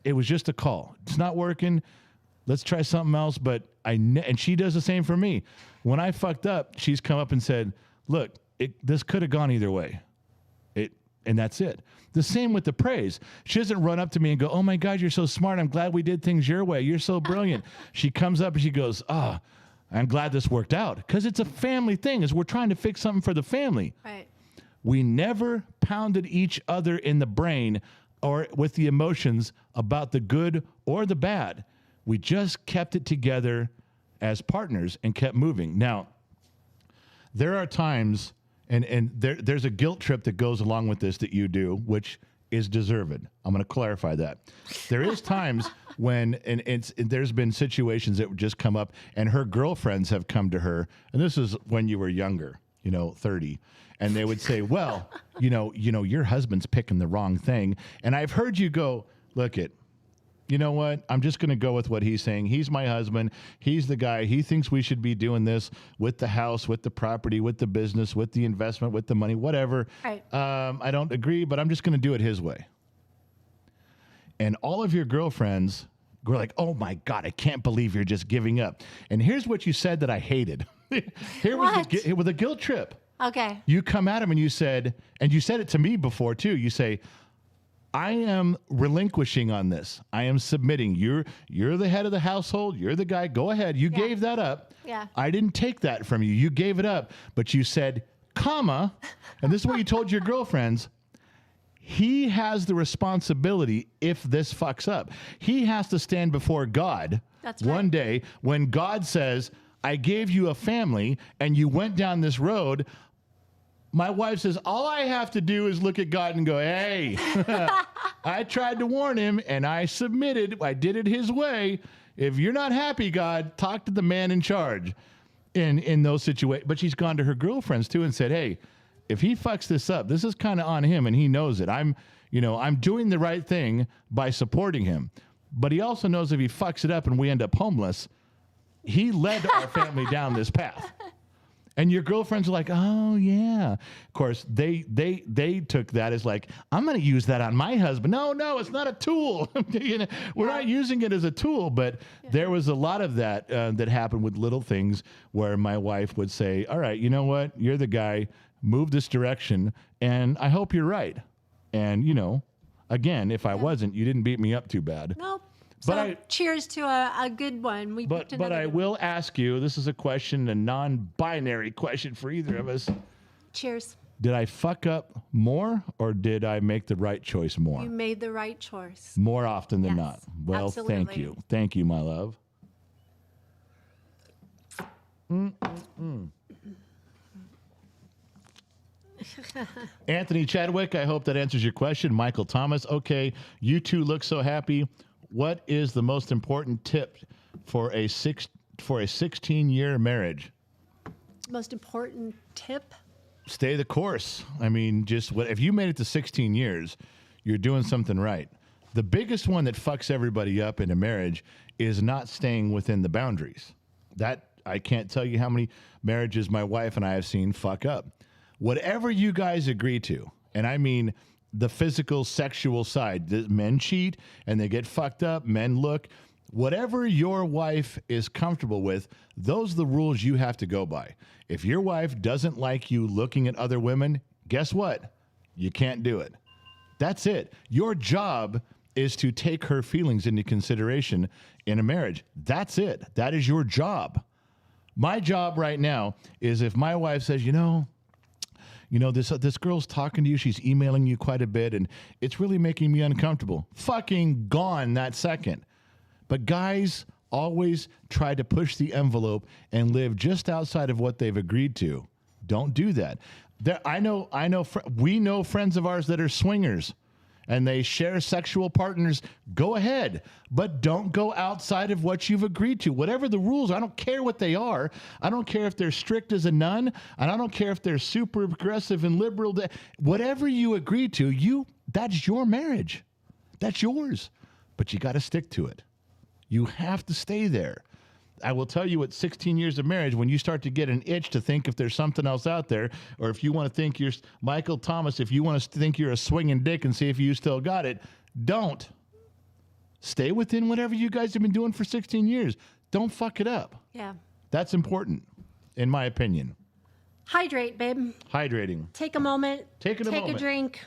It was just a call. It's not working. Let's try something else. But and she does the same for me. When I fucked up, she's come up and said, look, this could have gone either way. And that's it. The same with the praise. She doesn't run up to me and go, oh my God, you're so smart. I'm glad we did things your way. You're so brilliant. She comes up and she goes, I'm glad this worked out. Because it's a family thing. We're trying to fix something for the family. Right. We never pounded each other in the brain or with the emotions about the good or the bad. We just kept it together as partners and kept moving. Now, there are times, and there's a guilt trip that goes along with this that you do, which is deserved. I'm going to clarify that. There is times when, there's been situations that would just come up, and her girlfriends have come to her, and this is when you were younger, 30, and they would say, well, your husband's picking the wrong thing. And I've heard you go, look it, you know what? I'm just going to go with what he's saying. He's my husband. He's the guy. He thinks we should be doing this with the house, with the property, with the business, with the investment, with the money, whatever. Right. I don't agree, but I'm just going to do it his way. And all of your girlfriends were like, oh my God, I can't believe you're just giving up. And here's what you said that I hated. Here was the guilt trip. Okay. You come at him and you said it to me before too. You say, I am relinquishing on this. I am submitting. You're the head of the household. You're the guy. Go ahead. You gave that up. Yeah. I didn't take that from you. You gave it up. But you said, comma, and this is what you told your girlfriends, he has the responsibility if this fucks up. He has to stand before God one day when God says, I gave you a family and you went down this road. My wife says, all I have to do is look at God and go, hey, I tried to warn him and I submitted. I did it his way. If you're not happy, God, talk to the man in charge in those situations. But she's gone to her girlfriends too and said, hey, if he fucks this up, this is kind of on him and he knows it. I'm doing the right thing by supporting him. But he also knows if he fucks it up and we end up homeless, he led our family down this path. And your girlfriends are like, oh yeah. Of course, they took that as like, I'm going to use that on my husband. No, it's not a tool. We're not using it as a tool. But there was a lot of that that happened with little things where my wife would say, all right, you know what? You're the guy. Move this direction, and I hope you're right. And again, if I wasn't, you didn't beat me up too bad. Nope. But so cheers to a good one. But I will ask you, this is a question, a non-binary question for either of us. Cheers. Did I fuck up more or did I make the right choice more? You made the right choice. More often than not. Well, absolutely. Thank you. Thank you, my love. Anthony Chadwick, I hope that answers your question. Michael Thomas, okay, you two look so happy. What is the most important tip for a 16-year marriage? Most important tip? Stay the course. I mean, if you made it to 16 years, you're doing something right. The biggest one that fucks everybody up in a marriage is not staying within the boundaries. That I can't tell you how many marriages my wife and I have seen fuck up. Whatever you guys agree to, and I mean the physical, sexual side, men cheat and they get fucked up, men look, whatever your wife is comfortable with, those are the rules you have to go by. If your wife doesn't like you looking at other women, guess what? You can't do it. That's it. Your job is to take her feelings into consideration in a marriage. That's it. That is your job. My job right now is if my wife says, this girl's talking to you, she's emailing you quite a bit, and it's really making me uncomfortable. Fucking gone that second. But guys always try to push the envelope and live just outside of what they've agreed to. Don't do that. We know friends of ours that are swingers, and they share sexual partners. Go ahead, but don't go outside of what you've agreed to. Whatever the rules, I don't care what they are. I don't care if they're strict as a nun, and I don't care if they're super progressive and liberal. Whatever you agree to, that's your marriage. That's yours. But you got to stick to it. You have to stay there. I will tell you at 16 years of marriage, when you start to get an itch to think if there's something else out there, or if you want to think you're Michael Thomas, if you want to think you're a swinging dick and see if you still got it, don't. Stay within whatever you guys have been doing for 16 years. Don't fuck it up. Yeah. That's important, in my opinion. Hydrate, babe. Hydrating. Take a moment. Take a drink.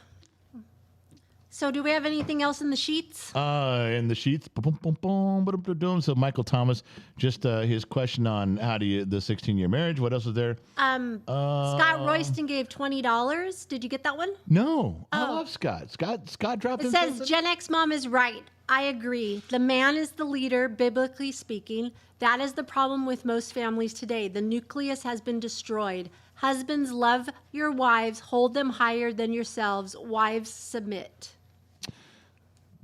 So do we have anything else in the sheets? In the sheets. So Michael Thomas, just his question on the 16-year marriage. What else is there? Scott Royston gave $20. Did you get that one? No. I love Scott. Scott dropped in. It says, Gen X mom is right. I agree. The man is the leader, biblically speaking. That is the problem with most families today. The nucleus has been destroyed. Husbands, love your wives. Hold them higher than yourselves. Wives, submit.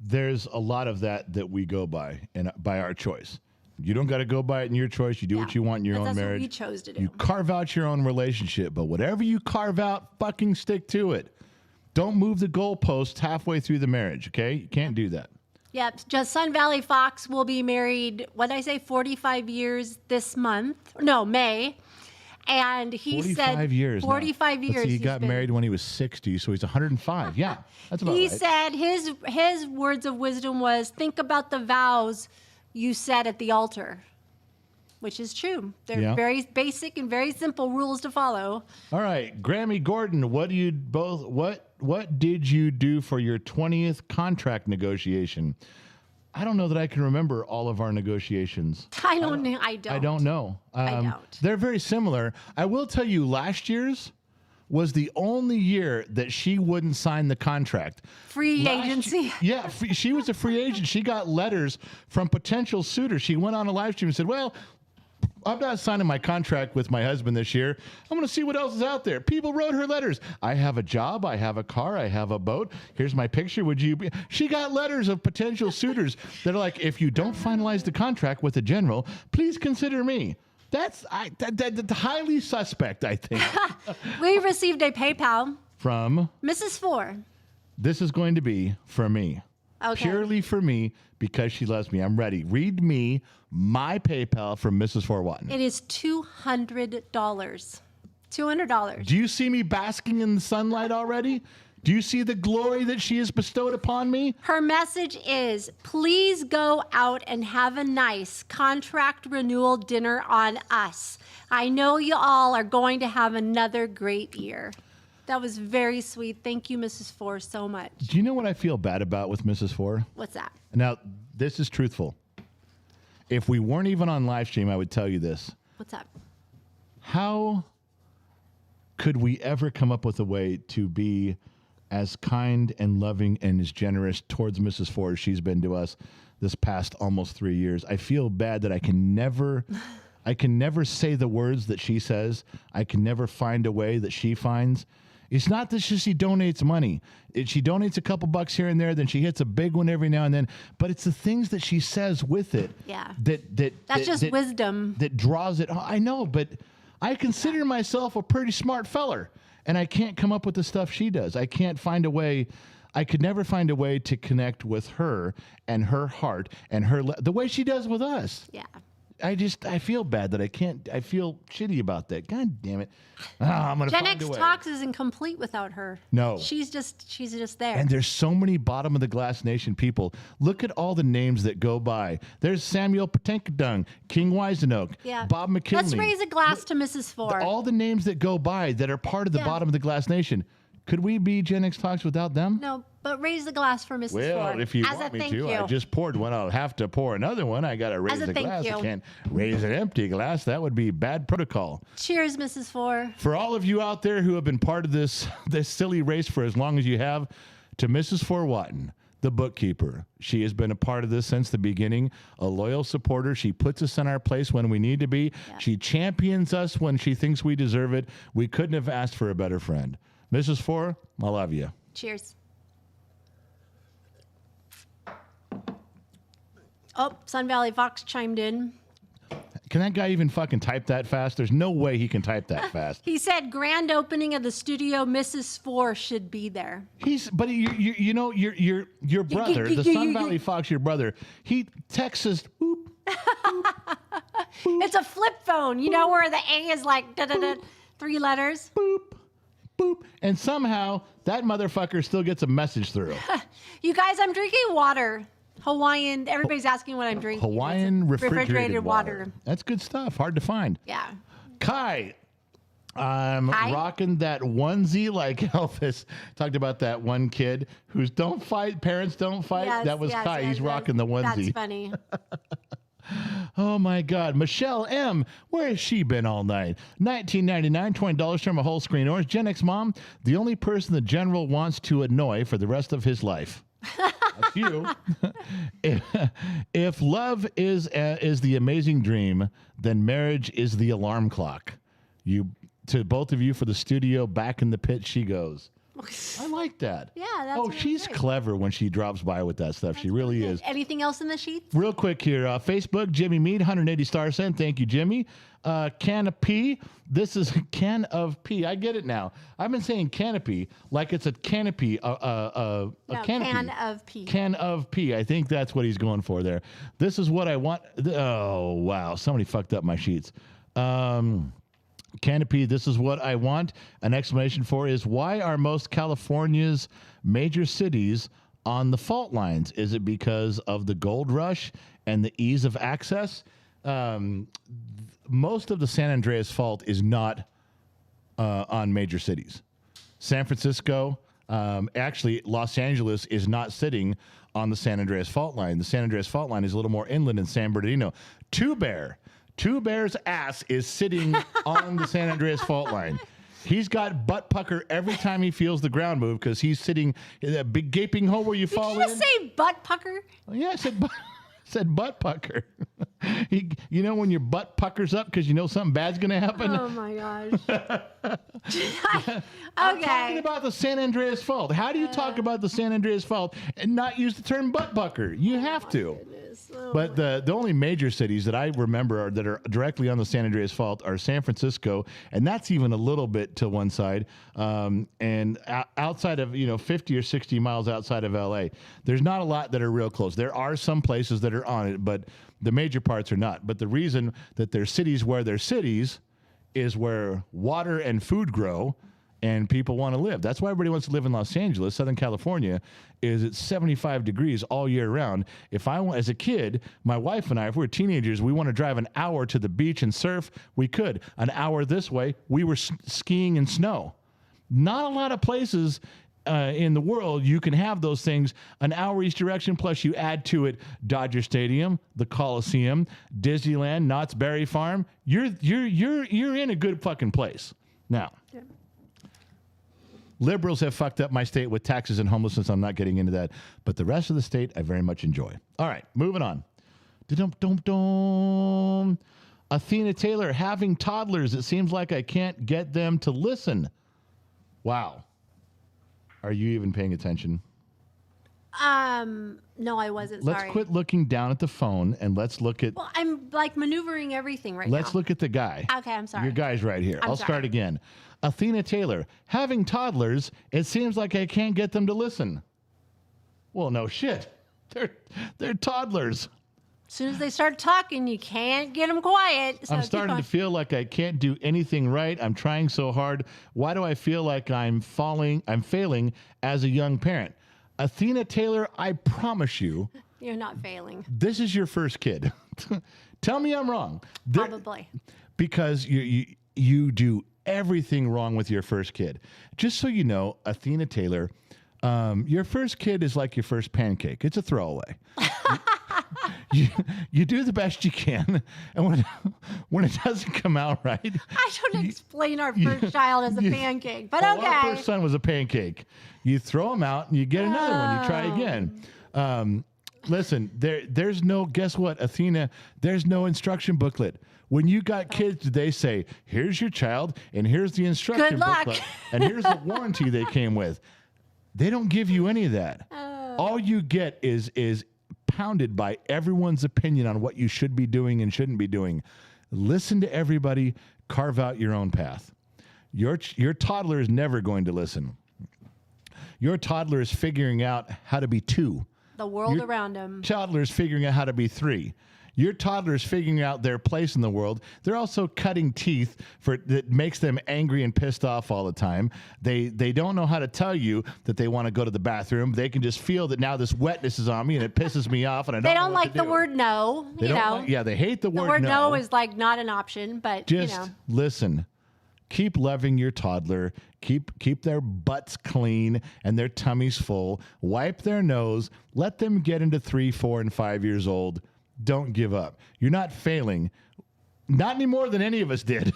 There's a lot of that we go by, and by our choice. You don't got to go by it in your choice. You do what you want in your own marriage. That's what we chose to do. You carve out your own relationship, but whatever you carve out, fucking stick to it. Don't move the goalposts halfway through the marriage, okay? You can't do that. Yep. Just Sun Valley Fox will be married, what did I say, 45 years this month? No, May. And he 45 years. 45 years. He got married when he was 60, so he's 105. Yeah, that's about right. He said his words of wisdom was, think about the vows you said at the altar, which is true. They're very basic and very simple rules to follow. All right, Grammy Gordon, what did you do for your 20th contract negotiation? I don't know that I can remember all of our negotiations. I don't know. I don't know. I don't. They're very similar. I will tell you, last year's was the only year that she wouldn't sign the contract. Free agency. She was a free agent. She got letters from potential suitors. She went on a live stream and said, well, I'm not signing my contract with my husband this year. I'm going to see what else is out there. People wrote her letters. I have a job. I have a car. I have a boat. Here's my picture. Would you be? She got letters of potential suitors that are like, if you don't finalize the contract with the general, please consider me. That's highly suspect, I think. We received a PayPal from Mrs. Four. This is going to be for me. Okay. Purely for me, because she loves me. I'm ready. Read me my PayPal from Mrs. Fort Watton. It is $200. $200. Do you see me basking in the sunlight already? Do you see the glory that she has bestowed upon me? Her message is, please go out and have a nice contract renewal dinner on us. I know you all are going to have another great year. That was very sweet. Thank you, Mrs. Four, so much. Do you know what I feel bad about with Mrs. Four? What's that? Now, this is truthful. If we weren't even on live stream, I would tell you this. What's that? How could we ever come up with a way to be as kind and loving and as generous towards Mrs. Four as she's been to us this past almost 3 years? I feel bad that I can never say the words that she says. I can never find a way that she finds. It's not that she donates money. She donates a couple bucks here and there, then she hits a big one every now and then. But it's the things that she says with it. Yeah. That's just wisdom. That draws it. I know, but I consider myself a pretty smart feller, and I can't come up with the stuff she does. I can't find a way. I could never find a way to connect with her and her heart and the way she does with us. Yeah. I feel bad that I can't. I feel shitty about that. God damn it! I'm gonna Gen find X a way. Talks isn't complete without her. No. She's just there. And there's so many bottom of the glass nation people. Look at all the names that go by. There's Samuel Patenkadung, King Wisenoak, Yeah. Bob McKinley. Let's raise a glass to Mrs. Four. All the names that go by that are part of the Yeah. bottom of the glass nation. Could we be Gen X Talks without them? No, but raise the glass for Mrs. Well, Four. if you As want a me thank to, you. I just poured one. I'll have to pour another one. I got to raise a the thank glass. I you. can't raise an empty glass. That would be bad protocol. Cheers, Mrs. Four. For all of you out there who have been part of this silly race for as long as you have, to Mrs. Four Watton, the bookkeeper. She has been a part of this since the beginning, a loyal supporter. She puts us in our place when we need to be. Yeah. She champions us when she thinks we deserve it. We couldn't have asked for a better friend. Mrs. Four, I love you. Cheers. Oh, Sun Valley Fox chimed in. Can that guy even fucking type that fast? There's no way he can type that fast. He said grand opening of the studio, Mrs. Four should be there. But you know your brother, the Sun Valley Fox, your brother. He texts us. Boop, It's a flip phone, you know, where the A is like da-da-da, 3 letters. boop, boop, and somehow that motherfucker still gets a message through. You guys, I'm drinking water. Hawaiian. Everybody's asking what I'm drinking. Hawaiian It's refrigerated water. That's good stuff. Hard to find. Yeah. Kai, I'm Kai? rocking that onesie like Elvis. Talked about that one kid who's don't fight, parents don't fight. Yes, that was yes, Kai. yes, He's yes. rocking the onesie. That's funny. Oh my God. Michelle M. Where has she been all night? $19.99, $20 from a whole screen orange. Gen X mom, the only person the general wants to annoy for the rest of his life. That's you. If love is the amazing dream, then marriage is the alarm clock. To both of you for the studio, back in the pit she goes. I like that. Yeah, that's Oh, really she's great. clever when she drops by with that stuff. She really is. Anything else in the sheets? Real quick here, Facebook, Jimmy Mead, 180 stars sent. Thank you, Jimmy. Can of P. This is a can of P. I get it now. I've been saying canopy like it's a canopy. No, canopy. can of P. Can of P. I think that's what he's going for there. This is what I want. Oh, wow. Somebody fucked up my sheets. Canopy, this is what I want. An explanation for is why are most California's major cities on the fault lines? Is it because of the gold rush and the ease of access? Most of the San Andreas Fault is not on major cities. San Francisco, actually, Los Angeles is not sitting on the San Andreas Fault line. The San Andreas Fault line is a little more inland in San Bernardino. Two Bear's ass is sitting on the San Andreas Fault line. He's got butt pucker every time he feels the ground move because he's sitting in that big gaping hole where you fall in. Did you just say butt pucker? Yeah, I said butt pucker. You know when your butt puckers up because you know something bad's going to happen? Oh, my gosh. I'm talking Okay. about the San Andreas Fault. How do you talk about the San Andreas Fault and not use the term butt pucker? You have to. Oh, But the only major cities that I remember that are directly on the San Andreas Fault are San Francisco, and that's even a little bit to one side. And outside of 50 or 60 miles outside of LA, there's not a lot that are real close. There are some places that are on it, but the major parts are not. But the reason that there's cities where there's cities is where water and food grow and people want to live. That's why everybody wants to live in Los Angeles. Southern California is it's 75 degrees all year round. If I want, as a kid, my wife and I, if we were teenagers, we want to drive an hour to the beach and surf, we could. An hour this way, we were skiing in snow. Not a lot of places in the world you can have those things an hour each direction, plus you add to it Dodger Stadium, the Coliseum, Disneyland, Knott's Berry Farm. You're in a good fucking place. Now, yeah. Liberals have fucked up my state with taxes and homelessness. I'm not getting into that. But the rest of the state, I very much enjoy. All right, moving on. Athena Taylor, having toddlers, it seems like I can't get them to listen. Wow. Are you even paying attention? No, I wasn't. Sorry. Let's quit looking down at the phone and let's look at... Well, I'm like maneuvering everything right now. Let's look at the guy. Okay, I'm sorry. Your guy's right here. I'll start again. Athena Taylor, having toddlers, it seems like I can't get them to listen. Well, no shit. They're toddlers. As soon as they start talking, you can't get them quiet. So I'm starting to feel like I can't do anything right. I'm trying so hard. Why do I feel like I'm failing as a young parent? Athena Taylor, I promise you. You're not failing. This is your first kid. Tell me I'm wrong. Probably. Because you do everything wrong with your first kid. Just so you know, Athena Taylor, your first kid is like your first pancake. It's a throwaway. You do the best you can, and when it doesn't come out right, I don't explain our first child as a pancake, but okay. Our first son was a pancake. You throw him out, and you get another one. You try again. Listen, there's no, guess what, Athena? There's no instruction booklet. When you got kids, they say, "Here's your child, and here's the instruction booklet, and here's the warranty they came with." They don't give you any of that. All you get is pounded by everyone's opinion on what you should be doing and shouldn't be doing. Listen to everybody. Carve out your own path. Your toddler is never going to listen. Your toddler is figuring out how to be 2. The world around him. Toddler is figuring out how to be 3. Your toddler is figuring out their place in the world. They're also cutting teeth that makes them angry and pissed off all the time. They don't know how to tell you that they want to go to the bathroom. They can just feel that now this wetness is on me and it pisses me off. And I don't. They don't like the word no. They hate the word no. The word no is like not an option, but just listen. Keep loving your toddler. Keep their butts clean and their tummies full. Wipe their nose. Let them get into 3, 4, and 5 years old. Don't give up. You're not failing. Not any more than any of us did.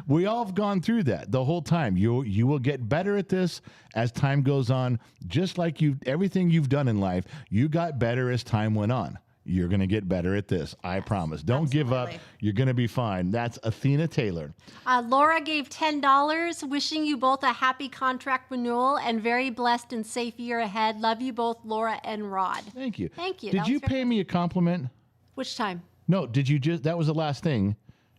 We all have gone through that the whole time. You will get better at this as time goes on. Just like everything you've done in life, you got better as time went on. You're going to get better at this. I promise. Don't give up. You're going to be fine. That's Athena Taylor. Laura gave $10. Wishing you both a happy contract renewal and very blessed and safe year ahead. Love you both, Laura and Rod. Thank you. Thank you. Did you pay me a compliment? Which time? No, did you that was the last thing.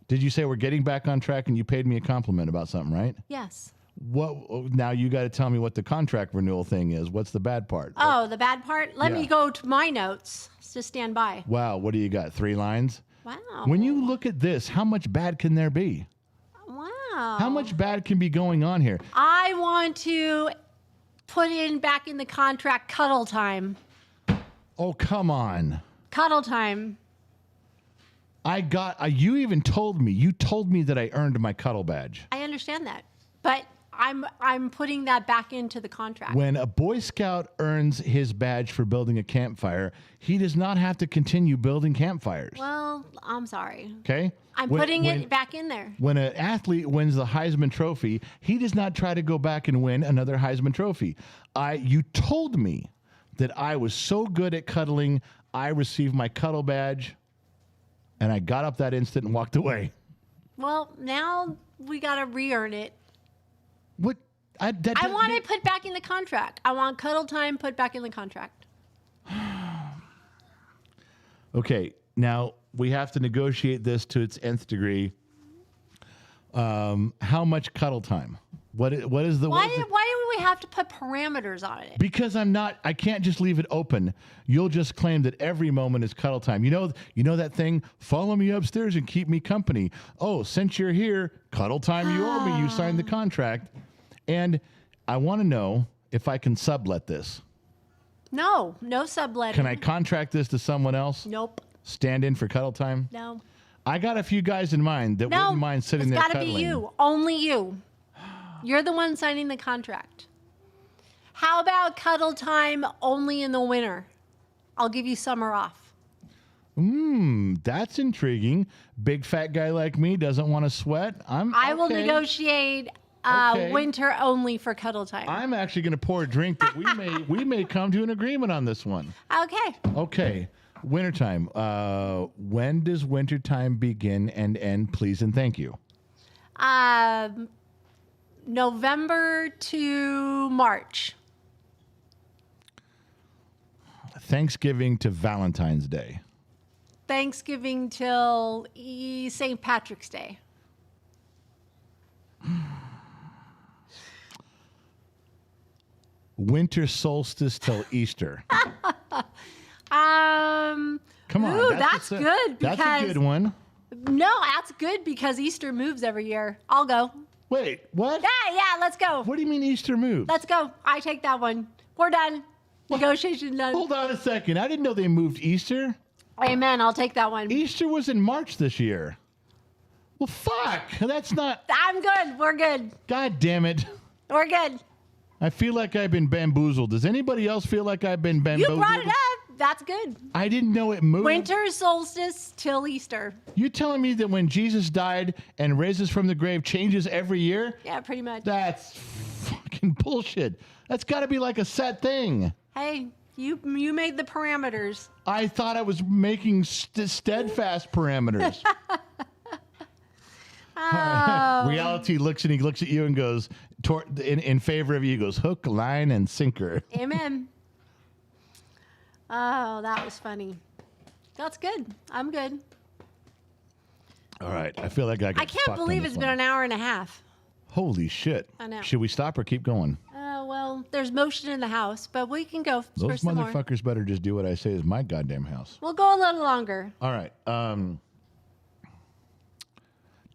Did you say we're getting back on track and you paid me a compliment about something, right? Yes. Now you got to tell me what the contract renewal thing is. What's the bad part? Oh, the bad part? Let me go to my notes. Just stand by. Wow, what do you got? 3 lines? Wow. When you look at this, how much bad can there be? Wow. How much bad can be going on here? I want to put back in the contract cuddle time. Oh, come on. Cuddle time. You even told me that I earned my cuddle badge. I understand that, but I'm putting that back into the contract. When a Boy Scout earns his badge for building a campfire, he does not have to continue building campfires. Well, I'm sorry. Okay? I'm putting it back in there. When an athlete wins the Heisman Trophy, he does not try to go back and win another Heisman Trophy. You told me that I was so good at cuddling, I received my cuddle badge, and I got up that instant and walked away. Well, now we got to re-earn it. What? I want it put back in the contract. I want cuddle time put back in the contract. Okay, now we have to negotiate this to its nth degree. How much cuddle time? What is the Why do we have to put parameters on it? Because I can't just leave it open. You'll just claim that every moment is cuddle time. You know that thing, follow me upstairs and keep me company. Oh, since you're here, cuddle time you owe me. You signed the contract. And I want to know if I can sublet this. No subletting. Can I contract this to someone else? Nope. Stand in for cuddle time? No. I got a few guys in mind that wouldn't mind sitting there cuddling. It's got to be you. Only you. You're the one signing the contract. How about cuddle time only in the winter? I'll give you summer off. That's intriguing. Big fat guy like me doesn't want to sweat. I will negotiate winter only for cuddle time. I'm actually going to pour a drink that we may come to an agreement on this one. Okay. Okay. Wintertime. When does wintertime begin and end, please and thank you? November to March. Thanksgiving to Valentine's Day. Thanksgiving till St. Patrick's Day. Winter solstice till Easter. Come on. Ooh, that's good. That's a good one. No, that's good because Easter moves every year. I'll go. Wait, what? Yeah, let's go. What do you mean Easter moves? Let's go. I take that one. We're done. Negotiation done. Hold on a second. I didn't know they moved Easter. Amen. I'll take that one. Easter was in March this year. Well, fuck. That's not... I'm good. We're good. God damn it. We're good. I feel like I've been bamboozled. Does anybody else feel like I've been bamboozled? You brought it up. That's good. I didn't know it moved. Winter solstice till Easter. You telling me that when Jesus died and raises from the grave changes every year? Yeah, pretty much. That's fucking bullshit. That's got to be like a set thing. Hey, you made the parameters. I thought I was making steadfast parameters. Reality looks at you and goes in favor of you. Goes hook, line, and sinker. Amen. Oh, that was funny. That's good. I'm good. All right, I feel like I can't believe it's been an hour and a half. Holy shit! I know. Should we stop or keep going? Well, there's motion in the house, but we can go for Those some more. motherfuckers better just do what I say is my goddamn house. We'll go a little longer. All right.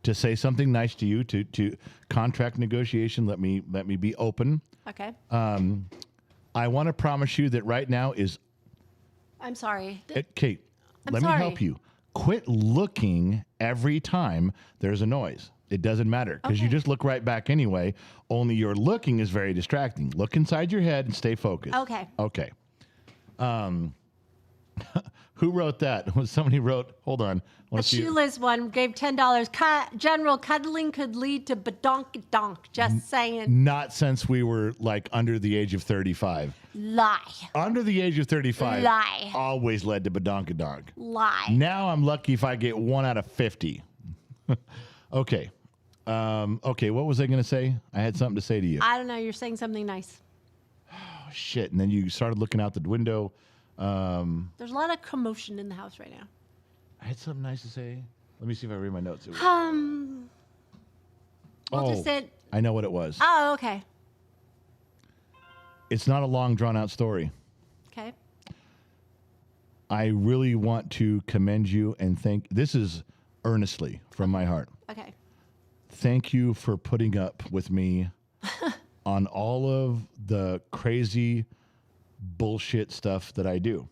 To say something nice to you, to contract negotiation, let me be open. Okay. I want to promise you that right now is... I'm sorry. Kate, let me help you. Quit looking every time there's a noise. It doesn't matter because you just look right back anyway. Only your looking is very distracting. Look inside your head and stay focused. Okay. Okay. Who wrote that? Somebody wrote, hold on. A shoeless one gave $10. General, cuddling could lead to badonk-donk. Just saying. Not since we were like under the age of 35. Lie. Under the age of 35. Lie. Always led to badonkadonk. Lie. Now I'm lucky if I get 1 out of 50. Okay. Okay, what was I going to say? I had something to say to you. I don't know. You're saying something nice. Oh, shit. And then you started looking out the window. There's a lot of commotion in the house right now. I had something nice to say. Let me see if I read my notes. We'll just sit. I know what it was. Oh, okay. It's not a long, drawn-out story. Okay. I really want to commend you and thank... This is earnestly from my heart. Okay. Thank you for putting up with me on all of the crazy bullshit stuff that I do.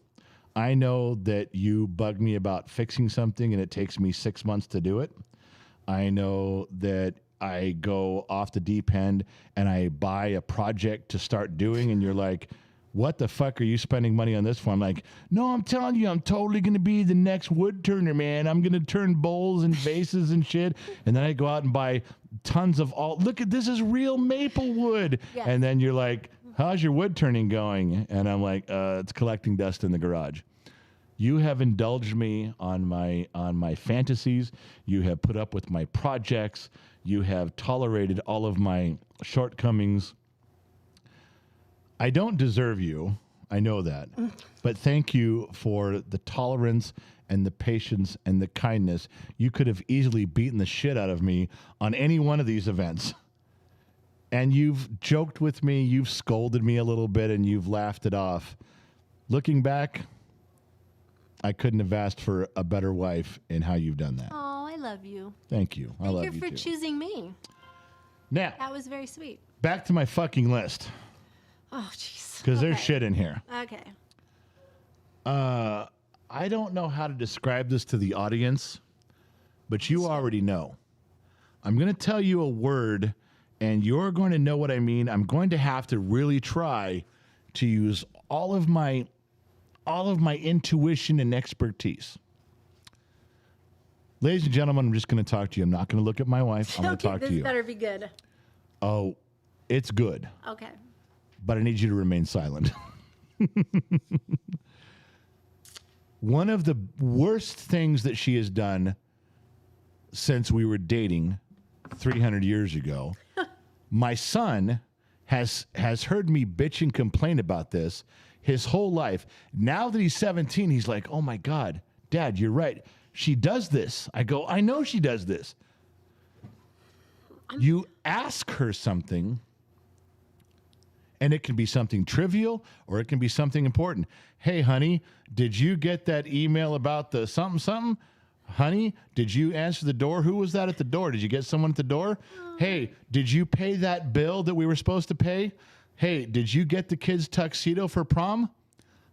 I know that you bug me about fixing something and it takes me 6 months to do it. I know that I go off the deep end and I buy a project to start doing and you're like, what the fuck are you spending money on this for? I'm like, no, I'm telling you, I'm totally going to be the next wood turner, man. I'm going to turn bowls and vases and shit. And then I go out and buy tons of look at this is real maple wood. Yeah. And then you're like, how's your wood turning going? And I'm like, it's collecting dust in the garage. You have indulged me on my fantasies. You have put up with my projects. You have tolerated all of my shortcomings. I don't deserve you. I know that. But thank you for the tolerance and the patience and the kindness. You could have easily beaten the shit out of me on any one of these events. and you've joked with me, you've scolded me a little bit, and you've laughed it off. Looking back, I couldn't have asked for a better wife in how you've done that. Oh, I love you. Thank you. I love you Thank you for too. choosing me. Now, That was very sweet. back to my fucking list, Oh, jeez. because there's shit in here. Okay. I don't know how to describe this to the audience, but you already know. I'm going to tell you a word, and you're going to know what I mean. I'm going to have to really try to use all of my intuition and expertise. Ladies and gentlemen, I'm just going to talk to you. I'm not going to look at my wife. I'm going to talk to This you. better be good. Oh, it's good, Okay. but I need you to remain silent. One of the worst things that she has done since we were dating 300 years ago, my son has heard me bitch and complain about this his whole life. Now that he's 17, he's like, oh my God, Dad, you're right. She does this. I go, I know she does this. You ask her something, and it can be something trivial or it can be something important. Hey, honey, did you get that email about the something, something? Honey, did you answer the door? Who was that at the door? Did you get someone at the door? Hey, did you pay that bill that we were supposed to pay? Hey, did you get the kid's tuxedo for prom?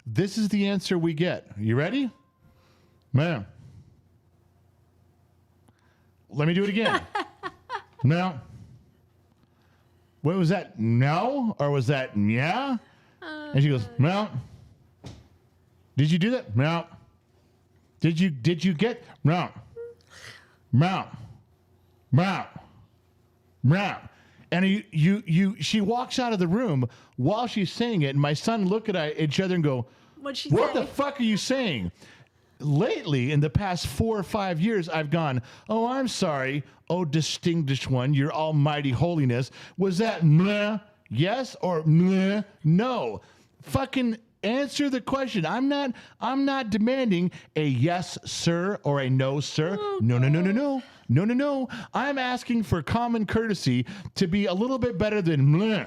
This is the answer we get. You ready? Ma'am. Let me do it again. No. What was that? No? Or was that yeah? And she goes, no. Did you do that? No. Did you get no. No. No. No. And she walks out of the room while she's saying it, and my son look at each other and go, What'd she what say? the fuck are you saying? Lately, in the past 4 or 5 years, I've gone, oh, I'm sorry. Oh, distinguished one, your almighty holiness. Was that meh, yes, or meh, no? Fucking answer the question. I'm not demanding a yes, sir, or a no, sir. No. I'm asking for common courtesy to be a little bit better than meh.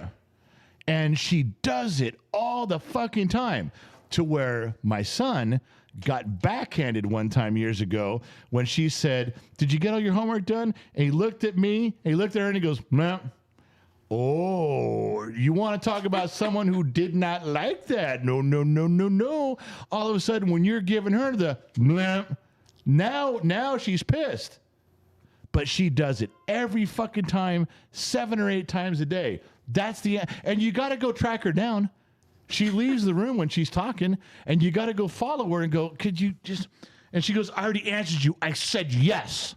And she does it all the fucking time, to where my son got backhanded one time years ago when she said, did you get all your homework done? And he looked at me, and he looked at her, and he goes, no. Oh, you want to talk about someone who did not like that? No. All of a sudden, when you're giving her the nah, now she's pissed. But she does it every fucking time, 7 or 8 times a day. And you got to go track her down. She leaves the room when she's talking, and you got to go follow her and go, could you just, and she goes, I already answered you. I said yes.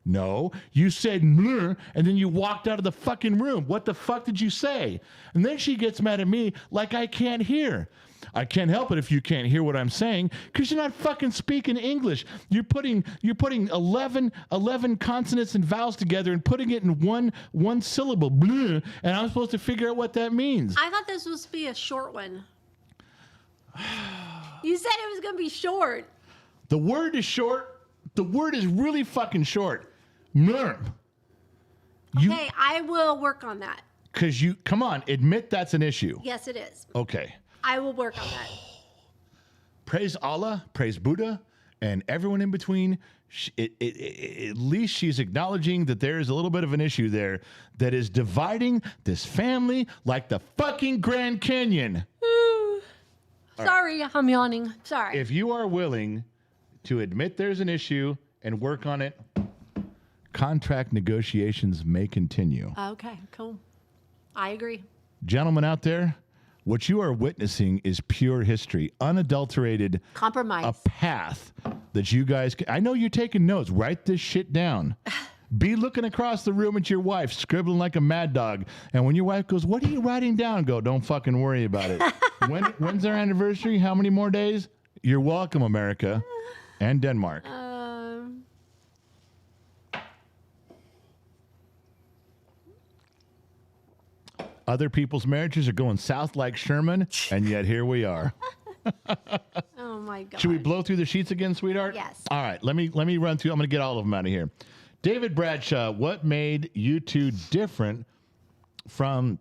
No, you said meh, and then you walked out of the fucking room. What the fuck did you say? And then she gets mad at me like I can't hear. I can't help it if you can't hear what I'm saying, because you're not fucking speaking English. You're putting 11 consonants and vowels together and putting it in one syllable. Bleh, and I'm supposed to figure out what that means. I thought this was supposed to be a short one. You said it was going to be short. The word is short. The word is really fucking short. Merp. Okay, I will work on that. Because come on, admit that's an issue. Yes, it is. Okay. I will work on that. Praise Allah, praise Buddha, and everyone in between. At least she's acknowledging that there is a little bit of an issue there that is dividing this family like the fucking Grand Canyon. Sorry, I'm yawning. Sorry. If you are willing to admit there's an issue and work on it, contract negotiations may continue. Okay, cool. I agree. Gentlemen out there, what you are witnessing is pure history, unadulterated. Compromise. A path that you guys can. I know you're taking notes. Write this shit down. Be looking across the room at your wife, scribbling like a mad dog. And when your wife goes, what are you writing down? Go, don't fucking worry about it. When's our anniversary? How many more days? You're welcome, America and Denmark. Other people's marriages are going south like Sherman, and yet here we are. Oh my God. Should we blow through the sheets again, sweetheart? Yes. All right, let me run through. I'm going to get all of them out of here. David Bradshaw, what made you two different from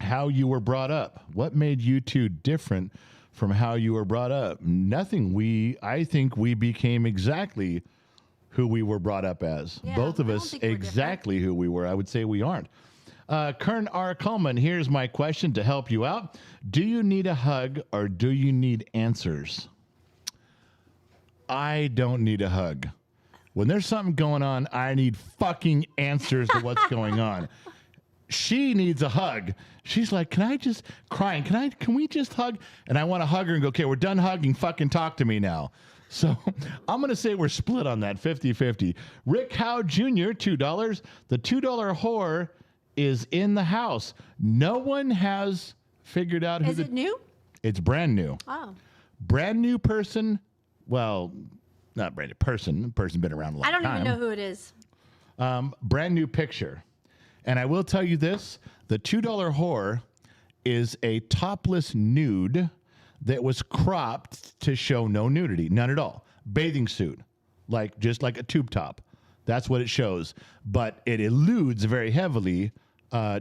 how you were brought up. What made you two different from how you were brought up? Nothing. I think we became exactly who we were brought up as. Yeah, Both of I don't us think we're exactly who we were. I would say we aren't. Kern R. Coleman, here's my question to help you out. Do you need a hug or do you need answers? I don't need a hug. When there's something going on, I need fucking answers to what's going on. She needs a hug. She's like, can I just crying? Can we just hug? And I want to hug her and go, okay, we're done hugging. Fucking talk to me now. So I'm going to say we're split on that 50-50. Rick Howe Jr., $2. The $2 whore is in the house. No one has figured out who Is it new? It's brand new. Oh. Brand new person. Well, not brand new person. Person been around a long time. I don't even know who it is. Brand new picture. And I will tell you this, the $2 whore is a topless nude that was cropped to show no nudity, none at all. Bathing suit, just like a tube top. That's what it shows. But it alludes very heavily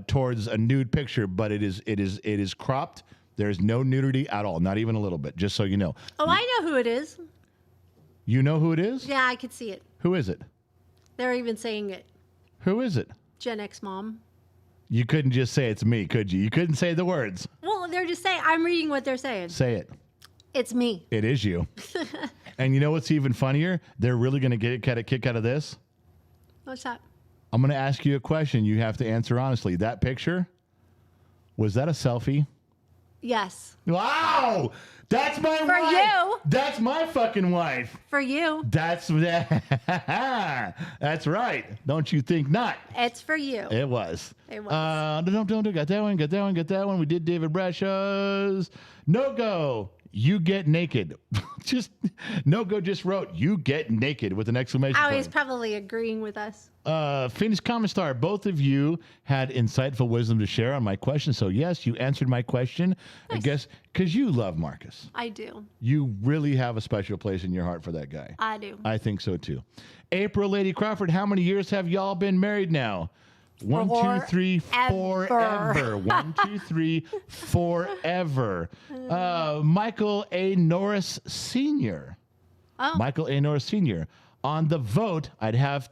towards a nude picture, but it is cropped. There's no nudity at all, not even a little bit, just so you know. Oh, I know who it is. You know who it is? Yeah, I could see it. Who is it? They're even saying it. Who is it? Gen X mom. You couldn't just say it's me, could you? You couldn't say the words. Well, they're just saying, I'm reading what they're saying. Say it. It's me. It is you. And you know what's even funnier? They're really going to get a kick out of this. What's that? I'm going to ask you a question. You have to answer honestly. That picture, was that a selfie? Yes. Wow! That's my For wife. you. That's my fucking wife. For you. That's that's right. Don't you think not? It's for you. It was. It was. Don't got that one. We did David Brashaw's. No go. You get naked. Just no go. Just wrote you get naked with an exclamation Oh, point. he's probably agreeing with us. Phoenix Common Star, both of you had insightful wisdom to share on my question. So, yes, you answered my question. Nice. I guess because you love Marcus. I do. You really have a special place in your heart for that guy. I do. I think so, too. April Lady Crawford, how many years have y'all been married now? 1, 2, 3, forever. 1, 2, 3, forever. Michael A. Norris Sr. Oh. Michael A. Norris Sr. On the vote, I'd have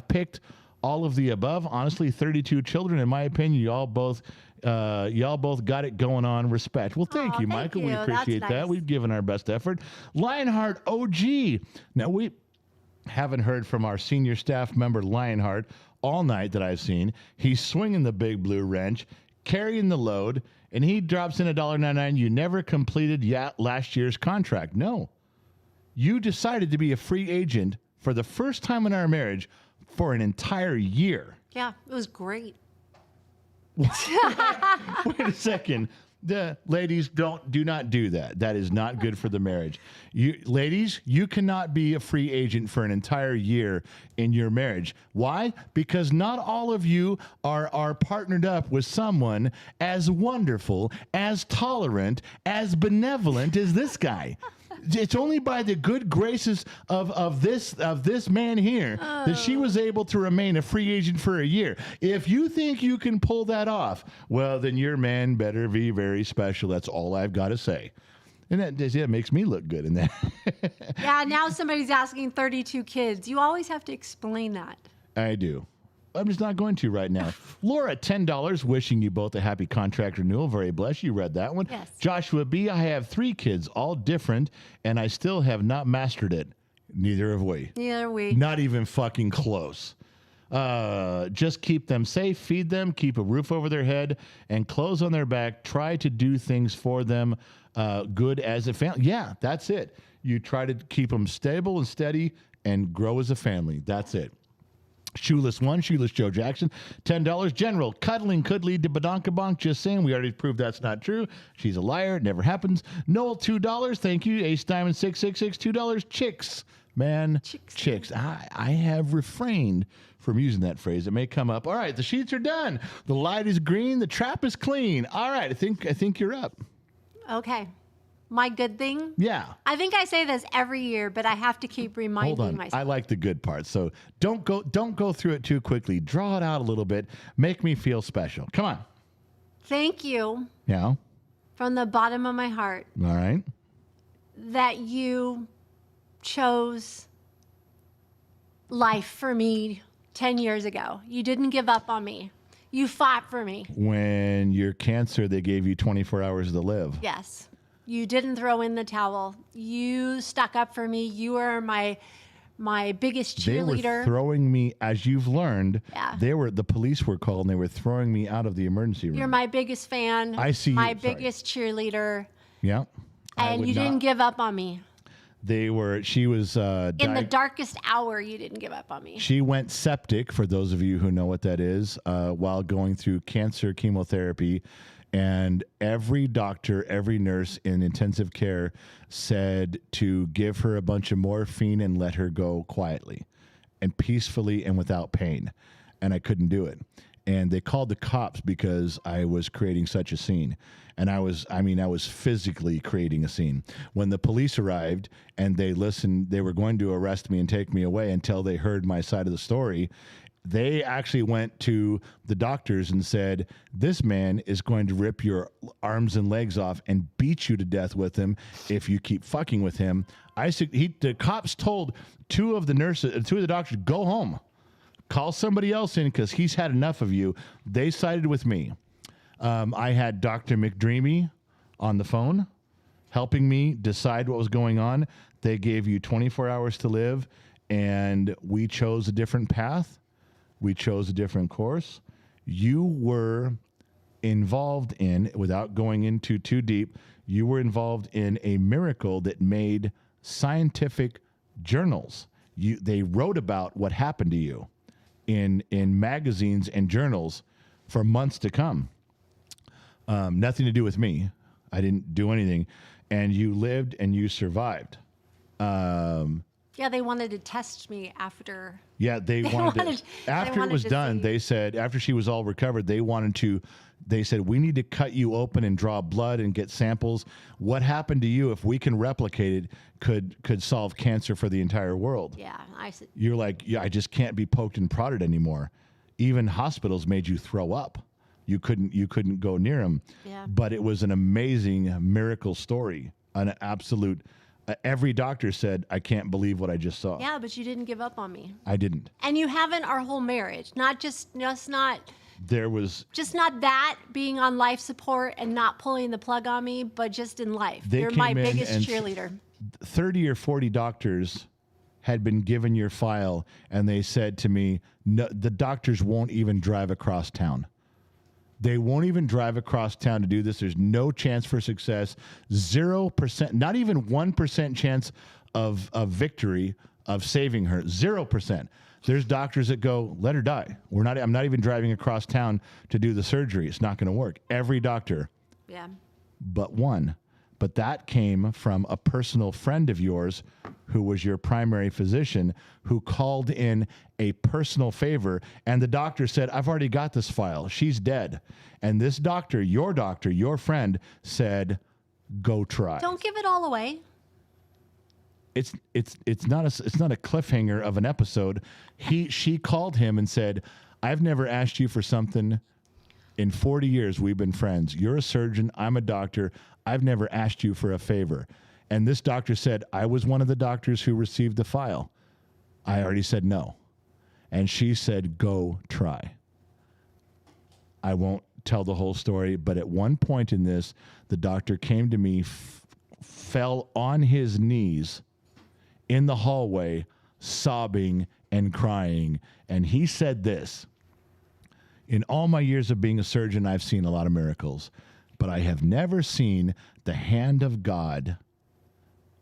picked all of the above. Honestly, 32 children, in my opinion. Y'all both got it going on. Respect. Well, thank you, Michael. We appreciate that. Nice. We've given our best effort. Lionheart OG. Now, we haven't heard from our senior staff member, Lionheart, all night that I've seen. He's swinging the big blue wrench, carrying the load, and he drops in $1.99. You never completed last year's contract. No. You decided to be a free agent for the first time in our marriage for an entire year. Yeah, it was great. Wait a second. The ladies do not do that. That is not good for the marriage. Ladies, you cannot be a free agent for an entire year in your marriage. Why? Because not all of you are partnered up with someone as wonderful, as tolerant, as benevolent as this guy. It's only by the good graces of this man here that she was able to remain a free agent for a year. If you think you can pull that off, well, then your man better be very special. That's all I've got to say. And that makes me look good in that. Yeah, now somebody's asking 32 kids. You always have to explain that. I do. I'm just not going to right now. Laura, $10, wishing you both a happy contract renewal. Very blessed. You read that one. Yes. Joshua B., I have 3 kids, all different, and I still have not mastered it. Neither have we. Neither are we. Not even fucking close. Just keep them safe, feed them, keep a roof over their head, and clothes on their back. Try to do things for them good as a family. Yeah, that's it. You try to keep them stable and steady and grow as a family. That's it. Shoeless Joe Jackson, $10. General, cuddling could lead to badonkabonk. Just saying, we already proved that's not true. She's a liar. It never happens. Noel, $2. Thank you. Ace Diamond 666, $2. Chicks. Man, chicks. I have refrained from using that phrase. It may come up. All right, the sheets are done. The light is green. The trap is clean. All right, I think you're up. Okay. My good thing? Yeah. I think I say this every year, but I have to keep reminding Hold on. myself. I like the good part. So don't go through it too quickly. Draw it out a little bit. Make me feel special. Come on. Thank you Yeah. from the bottom of my heart All right. that you chose life for me 10 years ago. You didn't give up on me. You fought for me. When you're cancer, they gave you 24 hours to live. Yes. You didn't throw in the towel. You stuck up for me. You were my biggest They cheerleader. were throwing me, as you've learned, Yeah. the police were called and they were throwing me out of the emergency room. You're my biggest fan. I see you. My Sorry. biggest cheerleader. Yeah. And you didn't give up on me. She was In the darkest hour, you didn't give up on me. She went septic, for those of you who know what that is, while going through cancer chemotherapy. And every doctor, every nurse in intensive care said to give her a bunch of morphine and let her go quietly and peacefully and without pain. And I couldn't do it. And they called the cops because I was creating such a scene. And I was physically creating a scene. When the police arrived and they listened, they were going to arrest me and take me away until they heard my side of the story. They actually went to the doctors and said, this man is going to rip your arms and legs off and beat you to death with him if you keep fucking with him. The cops told two of the doctors, go home. Call somebody else in because he's had enough of you. They sided with me. I had Dr. McDreamy on the phone helping me decide what was going on. They gave you 24 hours to live, and we chose a different path. We chose a different course. You were involved in, without going into too deep, you were involved in a miracle that made scientific journals. They wrote about what happened to you in magazines and journals for months to come. Nothing to do with me. I didn't do anything. And you lived and you survived. Yeah, they wanted to test me after. Yeah, they wanted to. After it was done, they said, after she was all recovered, they said, we need to cut you open and draw blood and get samples. What happened to you, if we can replicate it, could solve cancer for the entire world. Yeah, I said. You're like, yeah, I just can't be poked and prodded anymore. Even hospitals made you throw up. You couldn't go near them. Yeah. But it was an amazing miracle story, an absolute. Every doctor said, I can't believe what I just saw. Yeah, but you didn't give up on me. I didn't. And you haven't our whole marriage. Not There was just not that being on life support and not pulling the plug on me, but just in life. You're my biggest cheerleader. 30 or 40 doctors had been given your file, and they said to me, no, the doctors won't even drive across town. They won't even drive across town to do this. There's no chance for success. 0%, not even 1% chance of victory, of saving her. 0%. There's doctors that go, let her die. I'm not even driving across town to do the surgery. It's not going to work. Every doctor. Yeah. But one. But that came from a personal friend of yours who was your primary physician, who called in a personal favor. And the doctor said, I've already got this file. She's dead. And this doctor, your friend, said, go try. Don't give it all away. It's not a cliffhanger of an episode. She called him and said, I've never asked you for something in 40 years we've been friends. You're a surgeon. I'm a doctor. I've never asked you for a favor. And this doctor said, I was one of the doctors who received the file. I already said no. And she said, go try. I won't tell the whole story, but at one point in this, the doctor came to me, fell on his knees in the hallway, sobbing and crying. And he said this, in all my years of being a surgeon, I've seen a lot of miracles, but I have never seen the hand of God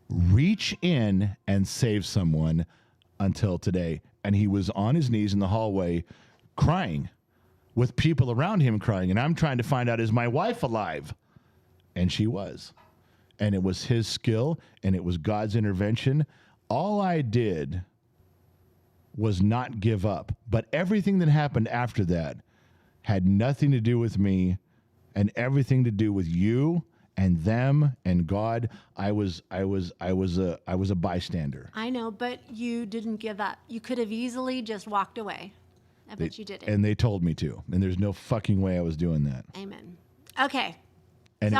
reach in and save someone until today. And he was on his knees in the hallway crying, with people around him crying. And I'm trying to find out, is my wife alive? And she was. And it was his skill, and it was God's intervention. All I did was not give up. But everything that happened after that had nothing to do with me and everything to do with you and them and God. I was a bystander. I know, but you didn't give up. You could have easily just walked away. But you didn't. And they told me to. And there's no fucking way I was doing that. Amen. Okay. And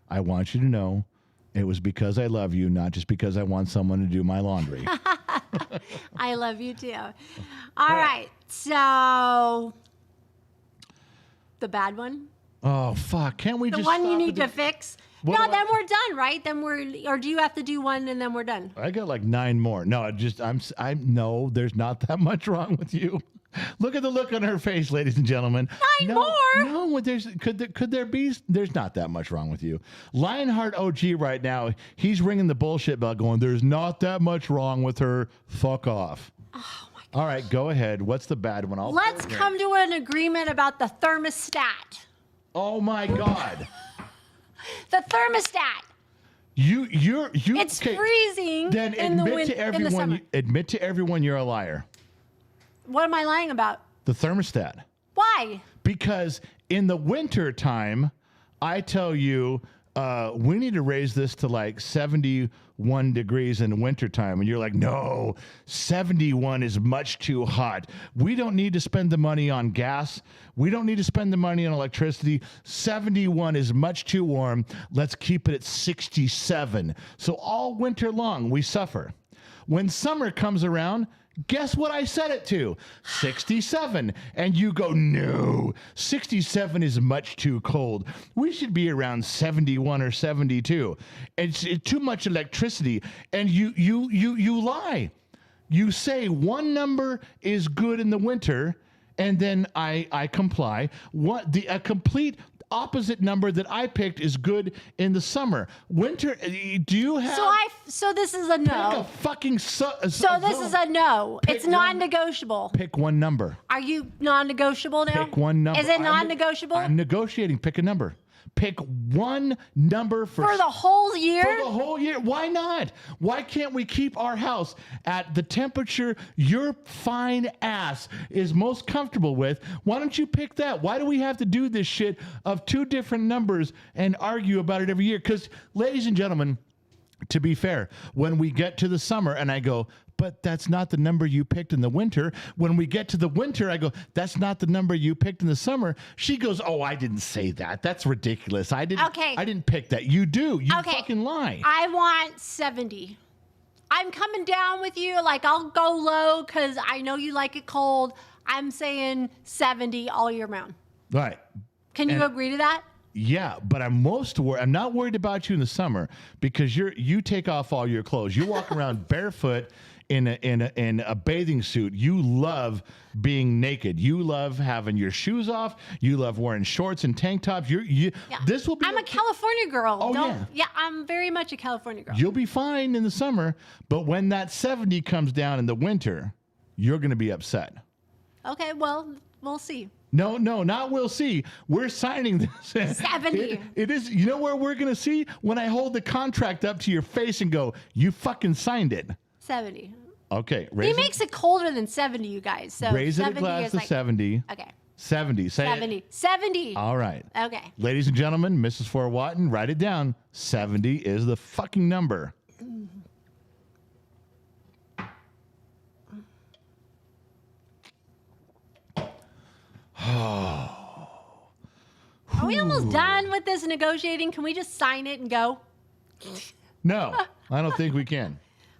I want you to know, it was because I love you, not just because I want someone to do my laundry. I love you too. All right. So the bad one? Oh, fuck. Can't we just The one stop you at need to fix? What No, do then we're done, right? Or do you have to do one and then we're done? I got like 9 more. No, no, there's not that much wrong with you. Look at the look on her face, ladies and gentlemen. 9 more? No, could there be? There's not that much wrong with you. Lionheart OG right now, he's ringing the bullshit bell going, there's not that much wrong with her. Fuck off. Oh, my God. All right, go ahead. What's the bad one? Let's come to an agreement about the thermostat. Oh, my God. The thermostat. It's freezing Then in the admit to everyone you're a liar. What am I lying about? The thermostat. Why? Because in the winter time, I tell you, we need to raise this to like 71 degrees in the wintertime. And you're like, no, 71 is much too hot. We don't need to spend the money on gas. We don't need to spend the money on electricity. 71 is much too warm. Let's keep it at 67. So all winter long, we suffer. When summer comes around, guess what I set it to? 67. And you go, no, 67 is much too cold. We should be around 71 or 72. It's too much electricity. And you lie. You say one number is good in the winter, and then I comply. A complete opposite number that I picked is good in the summer. Winter, do you have... So this is a no. Pick a fucking... So this is a no. It's non-negotiable. Pick one number. Are you non-negotiable now? Pick one number. Is it non-negotiable? I'm negotiating. Pick a number. Pick one number for the whole year? For the whole year. Why not? Why can't we keep our house at the temperature your fine ass is most comfortable with? Why don't you pick that? Why do we have to do this shit of 2 different numbers and argue about it every year? Because, ladies and gentlemen, to be fair, when we get to the summer and I go, but that's not the number you picked in the winter. When we get to the winter, I go, that's not the number you picked in the summer. She goes, oh, I didn't say that. That's ridiculous. I didn't pick that. You do. You fucking lie. I want 70. I'm coming down with you. Like, I'll go low because I know you like it cold. I'm saying 70 all year round. Right. Can you agree to that? Yeah, but I'm not worried about you in the summer because you take off all your clothes. You walk around barefoot in a bathing suit. You love being naked. You love having your shoes off. You love wearing shorts and tank tops. This will be. I'm a California girl. Oh, yeah, I'm very much a California girl. You'll be fine in the summer, but when that 70 comes down in the winter, you're going to be upset. Okay, well, we'll see. No, not we'll see. We're signing this. 70. It is. You know where we're going to see? When I hold the contract up to your face and go, you fucking signed it. 70. Okay. He makes it colder than 70, you guys. So raise it a glass to 70. Okay. 70. Say 70. it. 70. All right. Okay. Ladies and gentlemen, Mrs. Fort Watton, write it down. 70 is the fucking number. Are we almost done with this negotiating? Can we just sign it and go? No, I don't think we can.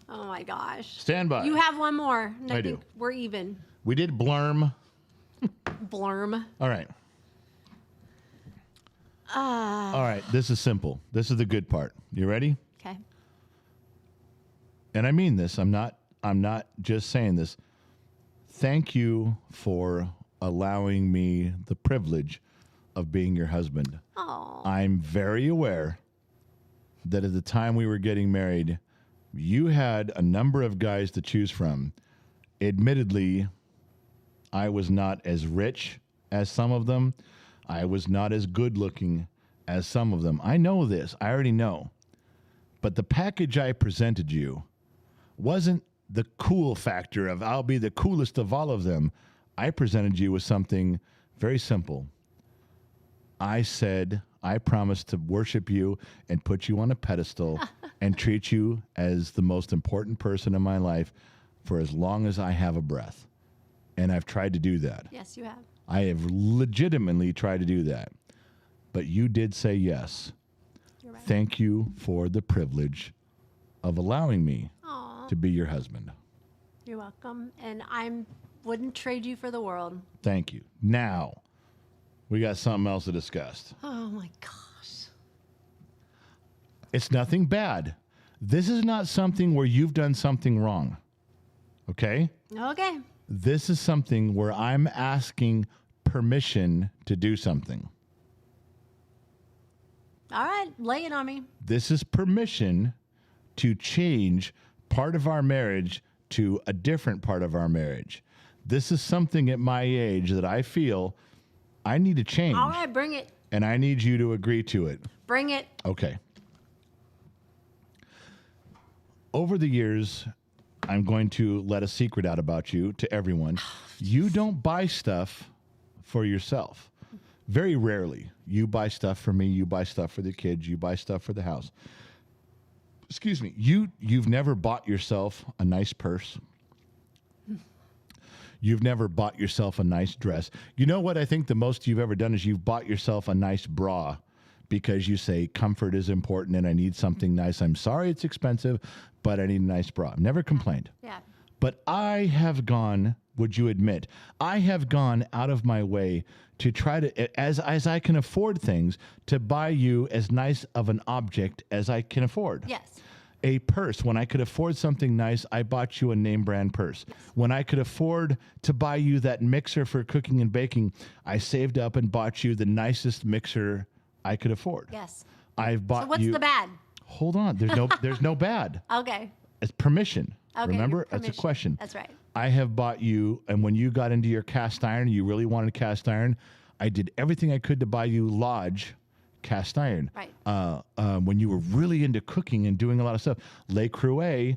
Oh my gosh. Stand by. You have one more. And I do. think we're even. We did blurm. Blurm. All right. All right. This is simple. This is the good part. You ready? Okay. And I mean this. I'm not just saying this. Thank you for allowing me the privilege of being your husband. Oh. I'm very aware that at the time we were getting married, you had a number of guys to choose from. Admittedly, I was not as rich as some of them. I was not as good looking as some of them. I know this. I already know. But the package I presented you wasn't the cool factor of I'll be the coolest of all of them. I presented you with something very simple. I said I promise to worship you and put you on a pedestal and treat you as the most important person in my life for as long as I have a breath. And I've tried to do that. Yes, you have. I have legitimately tried to do that. But you did say yes. You're right. Thank you for the privilege of allowing me Aw, to be your husband. you're welcome. And I wouldn't trade you for the world. Thank you. Now, we got something else to discuss. Oh my gosh. It's nothing bad. This is not something where you've done something wrong. Okay? Okay. This is something where I'm asking permission to do something. All right. Lay it on me. This is permission to change part of our marriage to a different part of our marriage. This is something at my age that I feel I need to change. All right. Bring it. And I need you to agree to it. Bring it. Okay. Over the years, I'm going to let a secret out about you to everyone. You don't buy stuff for yourself. Very rarely. You buy stuff for me. You buy stuff for the kids. You buy stuff for the house. Excuse me. You've never bought yourself a nice purse. You've never bought yourself a nice dress. You know what I think the most you've ever done is you've bought yourself a nice bra because you say comfort is important and I need something nice. I'm sorry it's expensive, but I need a nice bra. I've never complained. Yeah. But I have gone, would you admit, I have gone out of my way to try to, as I can afford things, to buy you as nice of an object as I can afford. Yes. A purse. When I could afford something nice, I bought you a name brand purse. Yes. When I could afford to buy you that mixer for cooking and baking, I saved up and bought you the nicest mixer I could afford. Yes. I've bought So what's you. the bad? Hold on. There's no bad. Okay. It's permission. Okay. Remember? That's a permission. question. That's right. I have bought you, and when you got into your cast iron, you really wanted cast iron, I did everything I could to buy you Lodge cast iron. Right. When you were really into cooking and doing a lot of stuff, Le Creuset,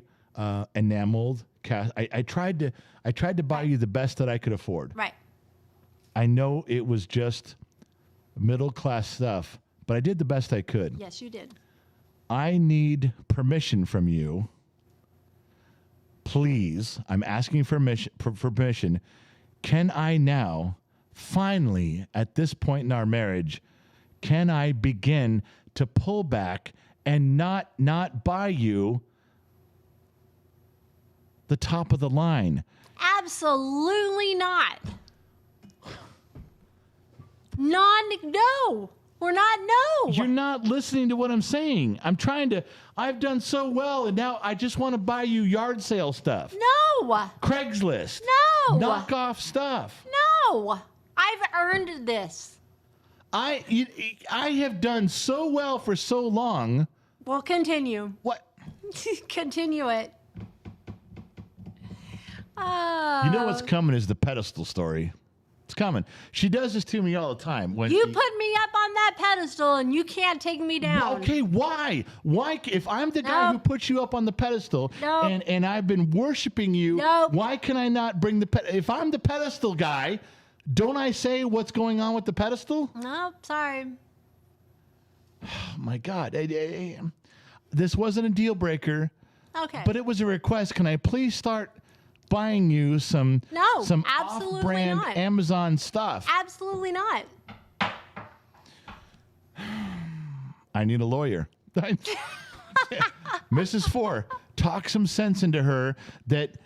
enameled cast. I tried to buy you the best that I could afford. Right. I know it was just middle class stuff, but I did the best I could. Yes, you did. I need permission from you. Please, I'm asking for permission. Can I now, finally, at this point in our marriage, can I begin to pull back and not buy you the top of the line? Absolutely not. No. We're not. No. You're not listening to what I'm saying. I've done so well, and now I just want to buy you yard sale stuff. No. Craigslist. No. Knockoff stuff. No. I've earned this. I have done so well for so long. Well, continue. What? Continue it. You know what's coming is the pedestal story. It's coming. She does this to me all the time. When You put me up on that pedestal and you can't take me down. Okay, why? Why? If I'm the guy who puts you up on the pedestal and I've been worshiping you, why can I not bring if I'm the pedestal guy, don't I say what's going on with the pedestal? No, sorry. Oh my God. This wasn't a deal breaker. Okay. But it was a request. Can I please start buying you some absolutely off-brand not. Amazon stuff? Absolutely not. I need a lawyer. Mrs. Four, talk some sense into her that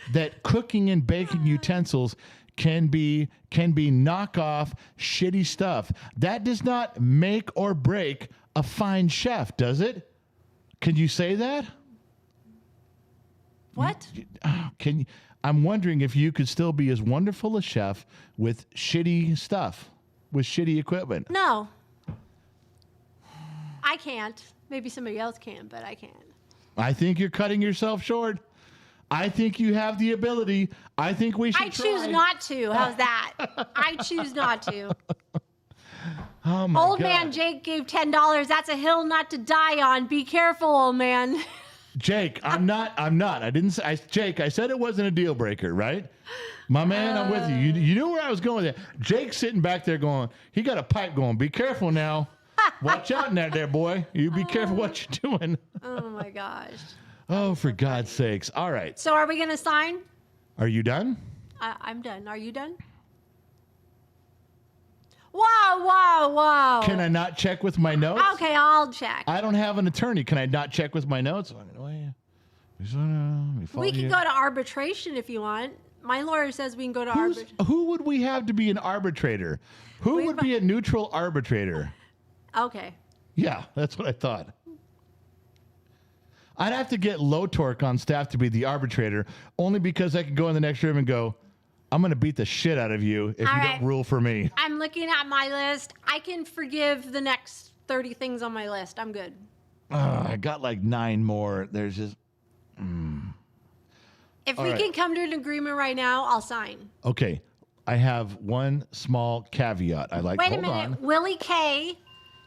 cooking and baking utensils can be knockoff shitty stuff. That does not make or break a fine chef, does it? Can you say that? What? Can you? I'm wondering if you could still be as wonderful a chef with shitty stuff, with shitty equipment. No. I can't. Maybe somebody else can, but I can't. I think you're cutting yourself short. I think you have the ability. I think we should I choose not to. How's that? I choose not to. Oh my Old God. man Jake gave $10. That's a hill not to die on. Be careful, old man. Jake, I'm not. I didn't say. Jake, I said it wasn't a deal breaker, right? My man, I'm with you. You knew where I was going with it. Jake's sitting back there going, he got a pipe going. Be careful now. Watch out in there, boy. You be careful what you're doing. Oh my gosh. Oh, for God's sakes. All right. So are we going to sign? Are you done? I'm done. Are you done? Whoa. Can I not check with my notes? Okay, I'll check. I don't have an attorney. Can I not check with my notes? We can go to arbitration if you want. My lawyer says we can go to arbitration. Who would we have to be an arbitrator? Who would be a neutral arbitrator? Okay. Yeah, that's what I thought. I'd have to get Low Torque on staff to be the arbitrator, only because I could go in the next room and go, I'm going to beat the shit out of you if you don't rule for me. I'm looking at my list. I can forgive the next 30 things on my list. I'm good. I got like 9 more. There's just... If we can come to an agreement right now, I'll sign. Okay. I have one small caveat. Wait a minute. Willie K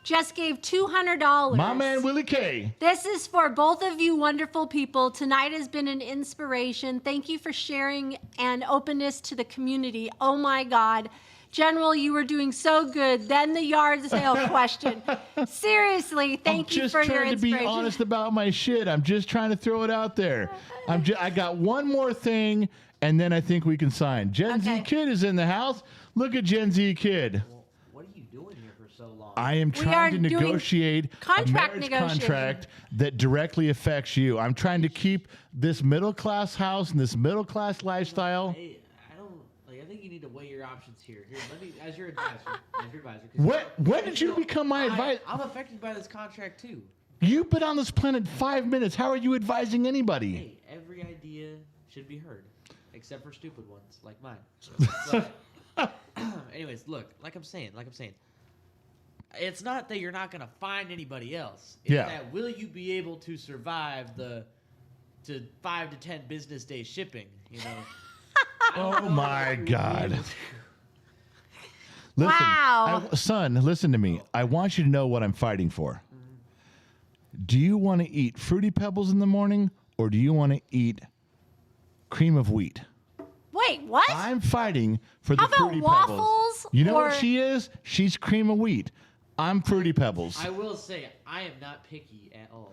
just gave $200. My man, Willie K. This is for both of you wonderful people. Tonight has been an inspiration. Thank you for sharing and openness to the community. Oh my God. General, you were doing so good. Then the yard sale question. Seriously, thank you for your inspiration. I'm just trying to be honest about my shit. I'm just trying to throw it out there. I got one more thing, and then I think we can sign. Gen Z Kid is in the house. Look at Gen Z Kid. Well, what are you doing here for so long? I am trying to negotiate a marriage contract that directly affects you. I'm trying to keep this middle-class house and this middle-class lifestyle. Hey, I think you need to weigh your options here. Here, let me, as your advisor. When did you become my advisor? I'm affected by this contract too. You've been on this planet 5 minutes. How are you advising anybody? Hey, every idea should be heard, except for stupid ones like mine. But, anyways, look, like I'm saying, it's not that you're not gonna find anybody else. It's that will you be able to survive the 5 to 10 business day shipping? You know. Oh my God. Listen, Wow. Son, listen to me. I want you to know what I'm fighting for. Do you want to eat Fruity Pebbles in the morning, or do you want to eat cream of wheat? Wait, what? I'm fighting for the How about Fruity waffles, Pebbles. You know or- what she is? She's cream of wheat. I'm Fruity Pebbles. I will say I am not picky at all.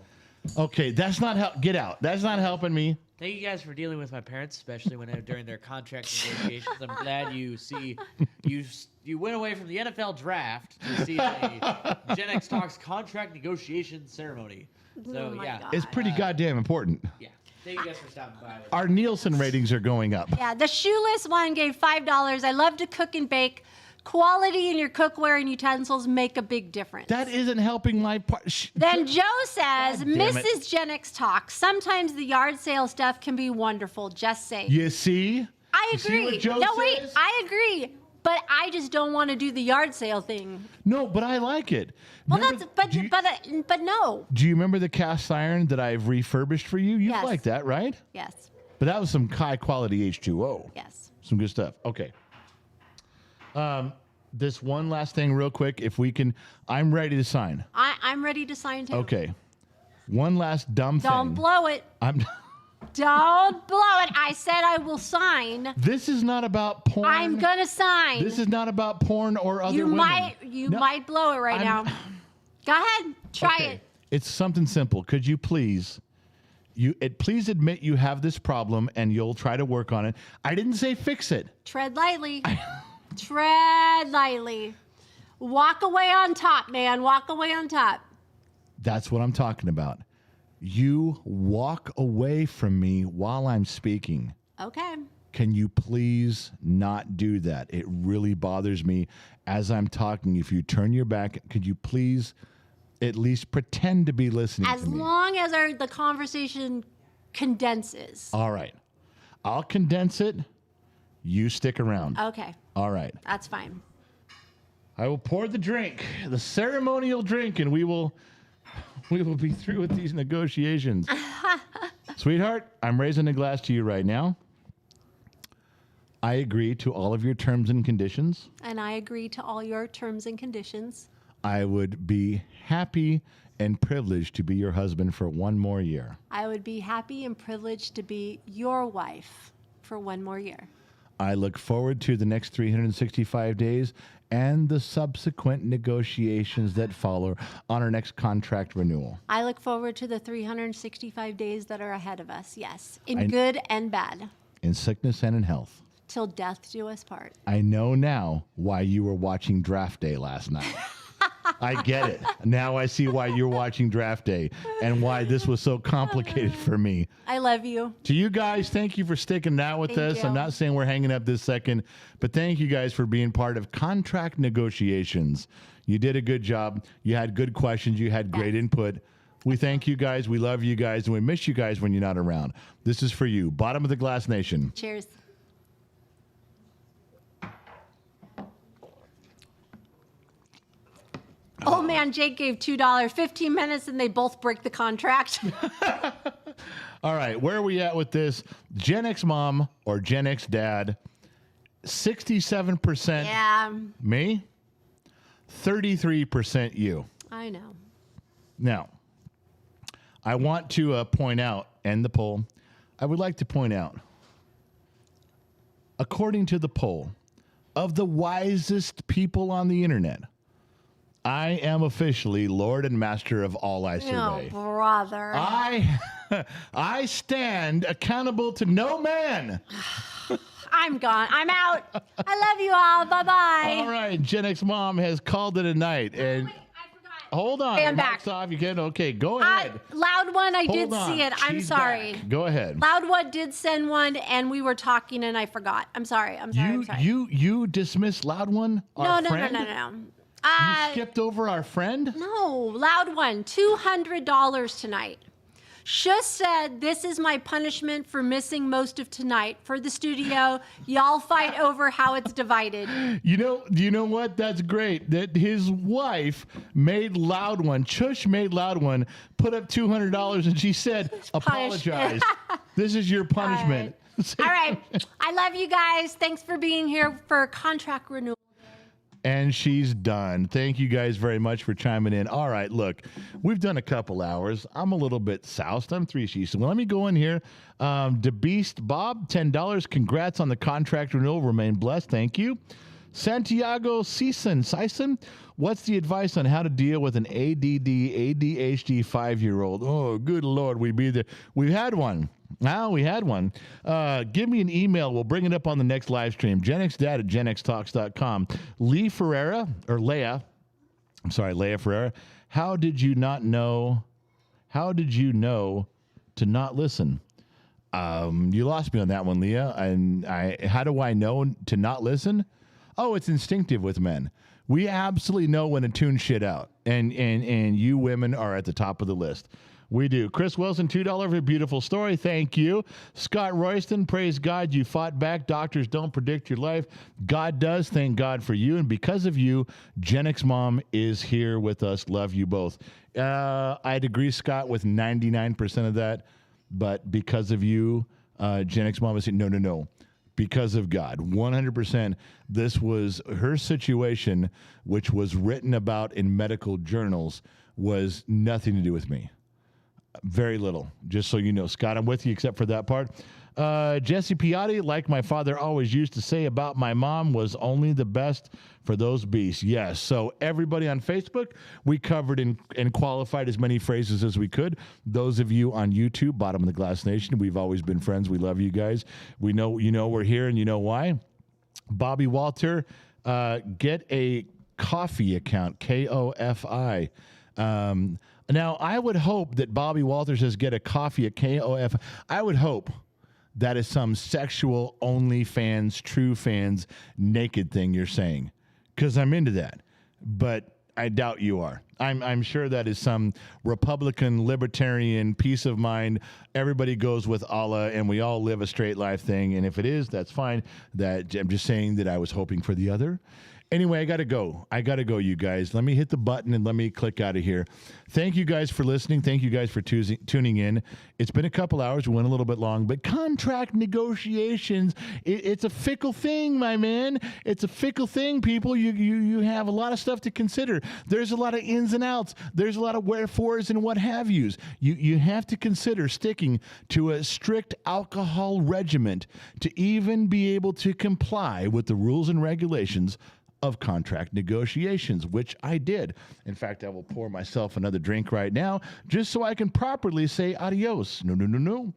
Okay, that's not help. Get out. That's not helping me. Thank you guys for dealing with my parents, especially during their contract negotiations. I'm glad you went away from the NFL draft to see a Gen X Talks contract negotiation ceremony. So God. It's pretty goddamn important. Yeah. Thank you guys for stopping by. Our Nielsen ratings are going up. Yeah, the shoeless one gave $5. I love to cook and bake. Quality in your cookware and utensils make a big difference. That isn't helping my part. Then Joe says, God damn it. Mrs. Gen X talks. Sometimes the yard sale stuff can be wonderful. Just saying. You see? I You see agree. what Joe No, wait, says? I agree. But I just don't want to do the yard sale thing. No, but I like it. Well, Remember- but no. Do you remember the cast iron that I've refurbished for you? You Yes. like that, right? Yes. But that was some high quality H2O. Yes. Some good stuff. Okay. This one last thing real quick, if we can. I'm ready to sign. I'm ready to sign too. Okay. One last dumb thing. Don't blow it. Don't blow it. I said I will sign. This is not about porn. I'm going to sign. This is not about porn or other You women. might blow it right now. Go ahead. Try it. It's something simple. Could you please admit you have this problem and you'll try to work on it. I didn't say fix it. Tread lightly. Tread lightly. Walk away on top, man. Walk away on top. That's what I'm talking about. You walk away from me while I'm speaking. Okay. Can you please not do that? It really bothers me as I'm talking. If you turn your back, could you please at least pretend to be listening As to me? long as the conversation condenses. All right. I'll condense it. You stick around. Okay. All right. That's fine. I will pour the drink, the ceremonial drink, and we will be through with these negotiations. Sweetheart, I'm raising a glass to you right now. I agree to all of your terms and conditions. And I agree to all your terms and conditions. I would be happy and privileged to be your husband for one more year. I would be happy and privileged to be your wife for one more year. I look forward to the next 365 days and the subsequent negotiations that follow on our next contract renewal. I look forward to the 365 days that are ahead of us. Yes, in good and bad, In sickness and in health. till death do us part. I know now why you were watching Draft Day last night. I get it. Now I see why you're watching Draft Day and why this was so complicated for me. I love you. To you guys, thank you for sticking it out with Thank us. you. I'm not saying we're hanging up this second, but thank you guys for being part of contract negotiations. You did a good job. You had good questions. You had great input. We thank you guys. We love you guys. And we miss you guys when you're not around. This is for you. Bottom of the Glass Nation. Cheers. Oh man, Jake gave $2, 15 minutes, and they both break the contract. All right, where are we at with this? Gen X mom or Gen X dad? 67% Yeah, me, 33% you. I know. Now, I want to point out, and the poll, I would like to point out, according to the poll, of the wisest people on the internet, I am officially Lord and Master of all I Oh, survey. brother. I stand accountable to no man. I'm gone. I'm out. I love you all. Bye-bye. All right, Gen X mom has called it a night, and Wait, I forgot. hold on, Okay, I'm your back. mic's off. You can okay, go ahead. Loud one, I did Hold on. see it. I'm She's sorry. back. Go ahead. Loud one did send one, and we were talking, and I forgot. I'm sorry. I'm sorry. You dismissed Loud One, our No. friend? You skipped over our friend? No, Loud one, $200 tonight. Just said, this is my punishment for missing most of tonight. For the studio, y'all fight over how it's divided. You know what? That's great. That his wife made Loud One, Chush made Loud One, put up $200, and she said, apologize. This is your punishment. All right. I love you guys. Thanks for being here for contract renewal. And she's done. Thank you guys very much for chiming in. All right, look, we've done a couple hours. I'm a little bit soused. I'm 3 sheets. Well, let me go in here. DeBeast Bob, $10. Congrats on the contract renewal. Remain blessed. Thank you. Santiago Sison, what's the advice on how to deal with an ADD, ADHD 5-year-old? Oh, good Lord, we've had one. Now we had one. Give me an email. We'll bring it up on the next live stream. GenXDad@GenXTalks.com. Leah Ferreira, how did you know to not listen? You lost me on that one, Leah. And how do I know to not listen? Oh, it's instinctive with men. We absolutely know when to tune shit out. And you women are at the top of the list. We do. Chris Wilson, $2 for a beautiful story. Thank you. Scott Royston, praise God you fought back. Doctors don't predict your life. God does. Thank God for you. And because of you, Gen X Mom is here with us. Love you both. I'd agree, Scott, with 99% of that. But because of you, Gen X Mom is saying, no. Because of God, 100%. This was her situation, which was written about in medical journals, was nothing to do with me. Very little, just so you know. Scott, I'm with you except for that part. Jesse Piatti, like my father always used to say about my mom, was only the best for those beasts. Yes, so everybody on Facebook, we covered and qualified as many phrases as we could. Those of you on YouTube, Bottom of the Glass Nation, we've always been friends. We love you guys. We know we're here, and you know why. Bobby Walter, get a coffee account, KOFI. Now, I would hope that Bobby Walters says get a coffee at KOF. I would hope that is some sexual OnlyFans, true fans, naked thing you're saying, because I'm into that. But I doubt you are. I'm sure that is some Republican, libertarian, peace of mind. Everybody goes with Allah, and we all live a straight life thing. And if it is, that's fine. That I'm just saying that I was hoping for the other. Anyway, I got to go, you guys. Let me hit the button and let me click out of here. Thank you guys for listening. Thank you guys for tuning in. It's been a couple hours. We went a little bit long, but contract negotiations, it's a fickle thing, my man. It's a fickle thing, people. You have a lot of stuff to consider. There's a lot of ins and outs. There's a lot of wherefores and what have yous. You have to consider sticking to a strict alcohol regiment to even be able to comply with the rules and regulations of contract negotiations, which I did. In fact, I will pour myself another drink right now just so I can properly say adios. No.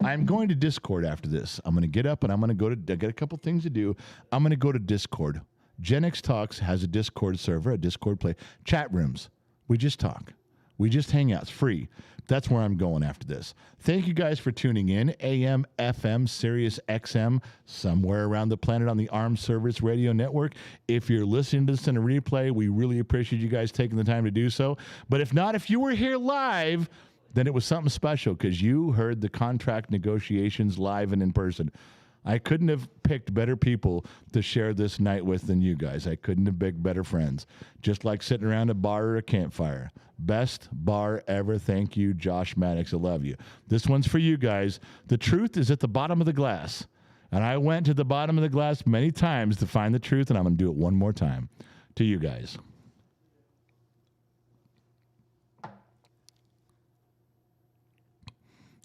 I'm going to Discord after this. I'm going to get up and I'm going to I got a couple things to do. I'm going to go to Discord. Gen X Talks has a Discord server, a Discord play, chat rooms. We just talk. We just hang out. It's free. That's where I'm going after this. Thank you guys for tuning in. AM, FM, Sirius XM, somewhere around the planet on the Armed Service Radio Network. If you're listening to this in a replay, we really appreciate you guys taking the time to do so. But if not, if you were here live, then it was something special because you heard the contract negotiations live and in person. I couldn't have picked better people to share this night with than you guys. I couldn't have picked better friends. Just like sitting around a bar or a campfire. Best bar ever. Thank you, Josh Maddox. I love you. This one's for you guys. The truth is at the bottom of the glass. And I went to the bottom of the glass many times to find the truth, and I'm going to do it one more time. To you guys.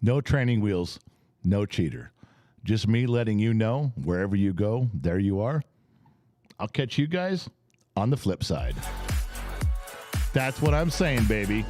No training wheels. No cheater. Just me letting you know, wherever you go, there you are. I'll catch you guys on the flip side. That's what I'm saying, baby.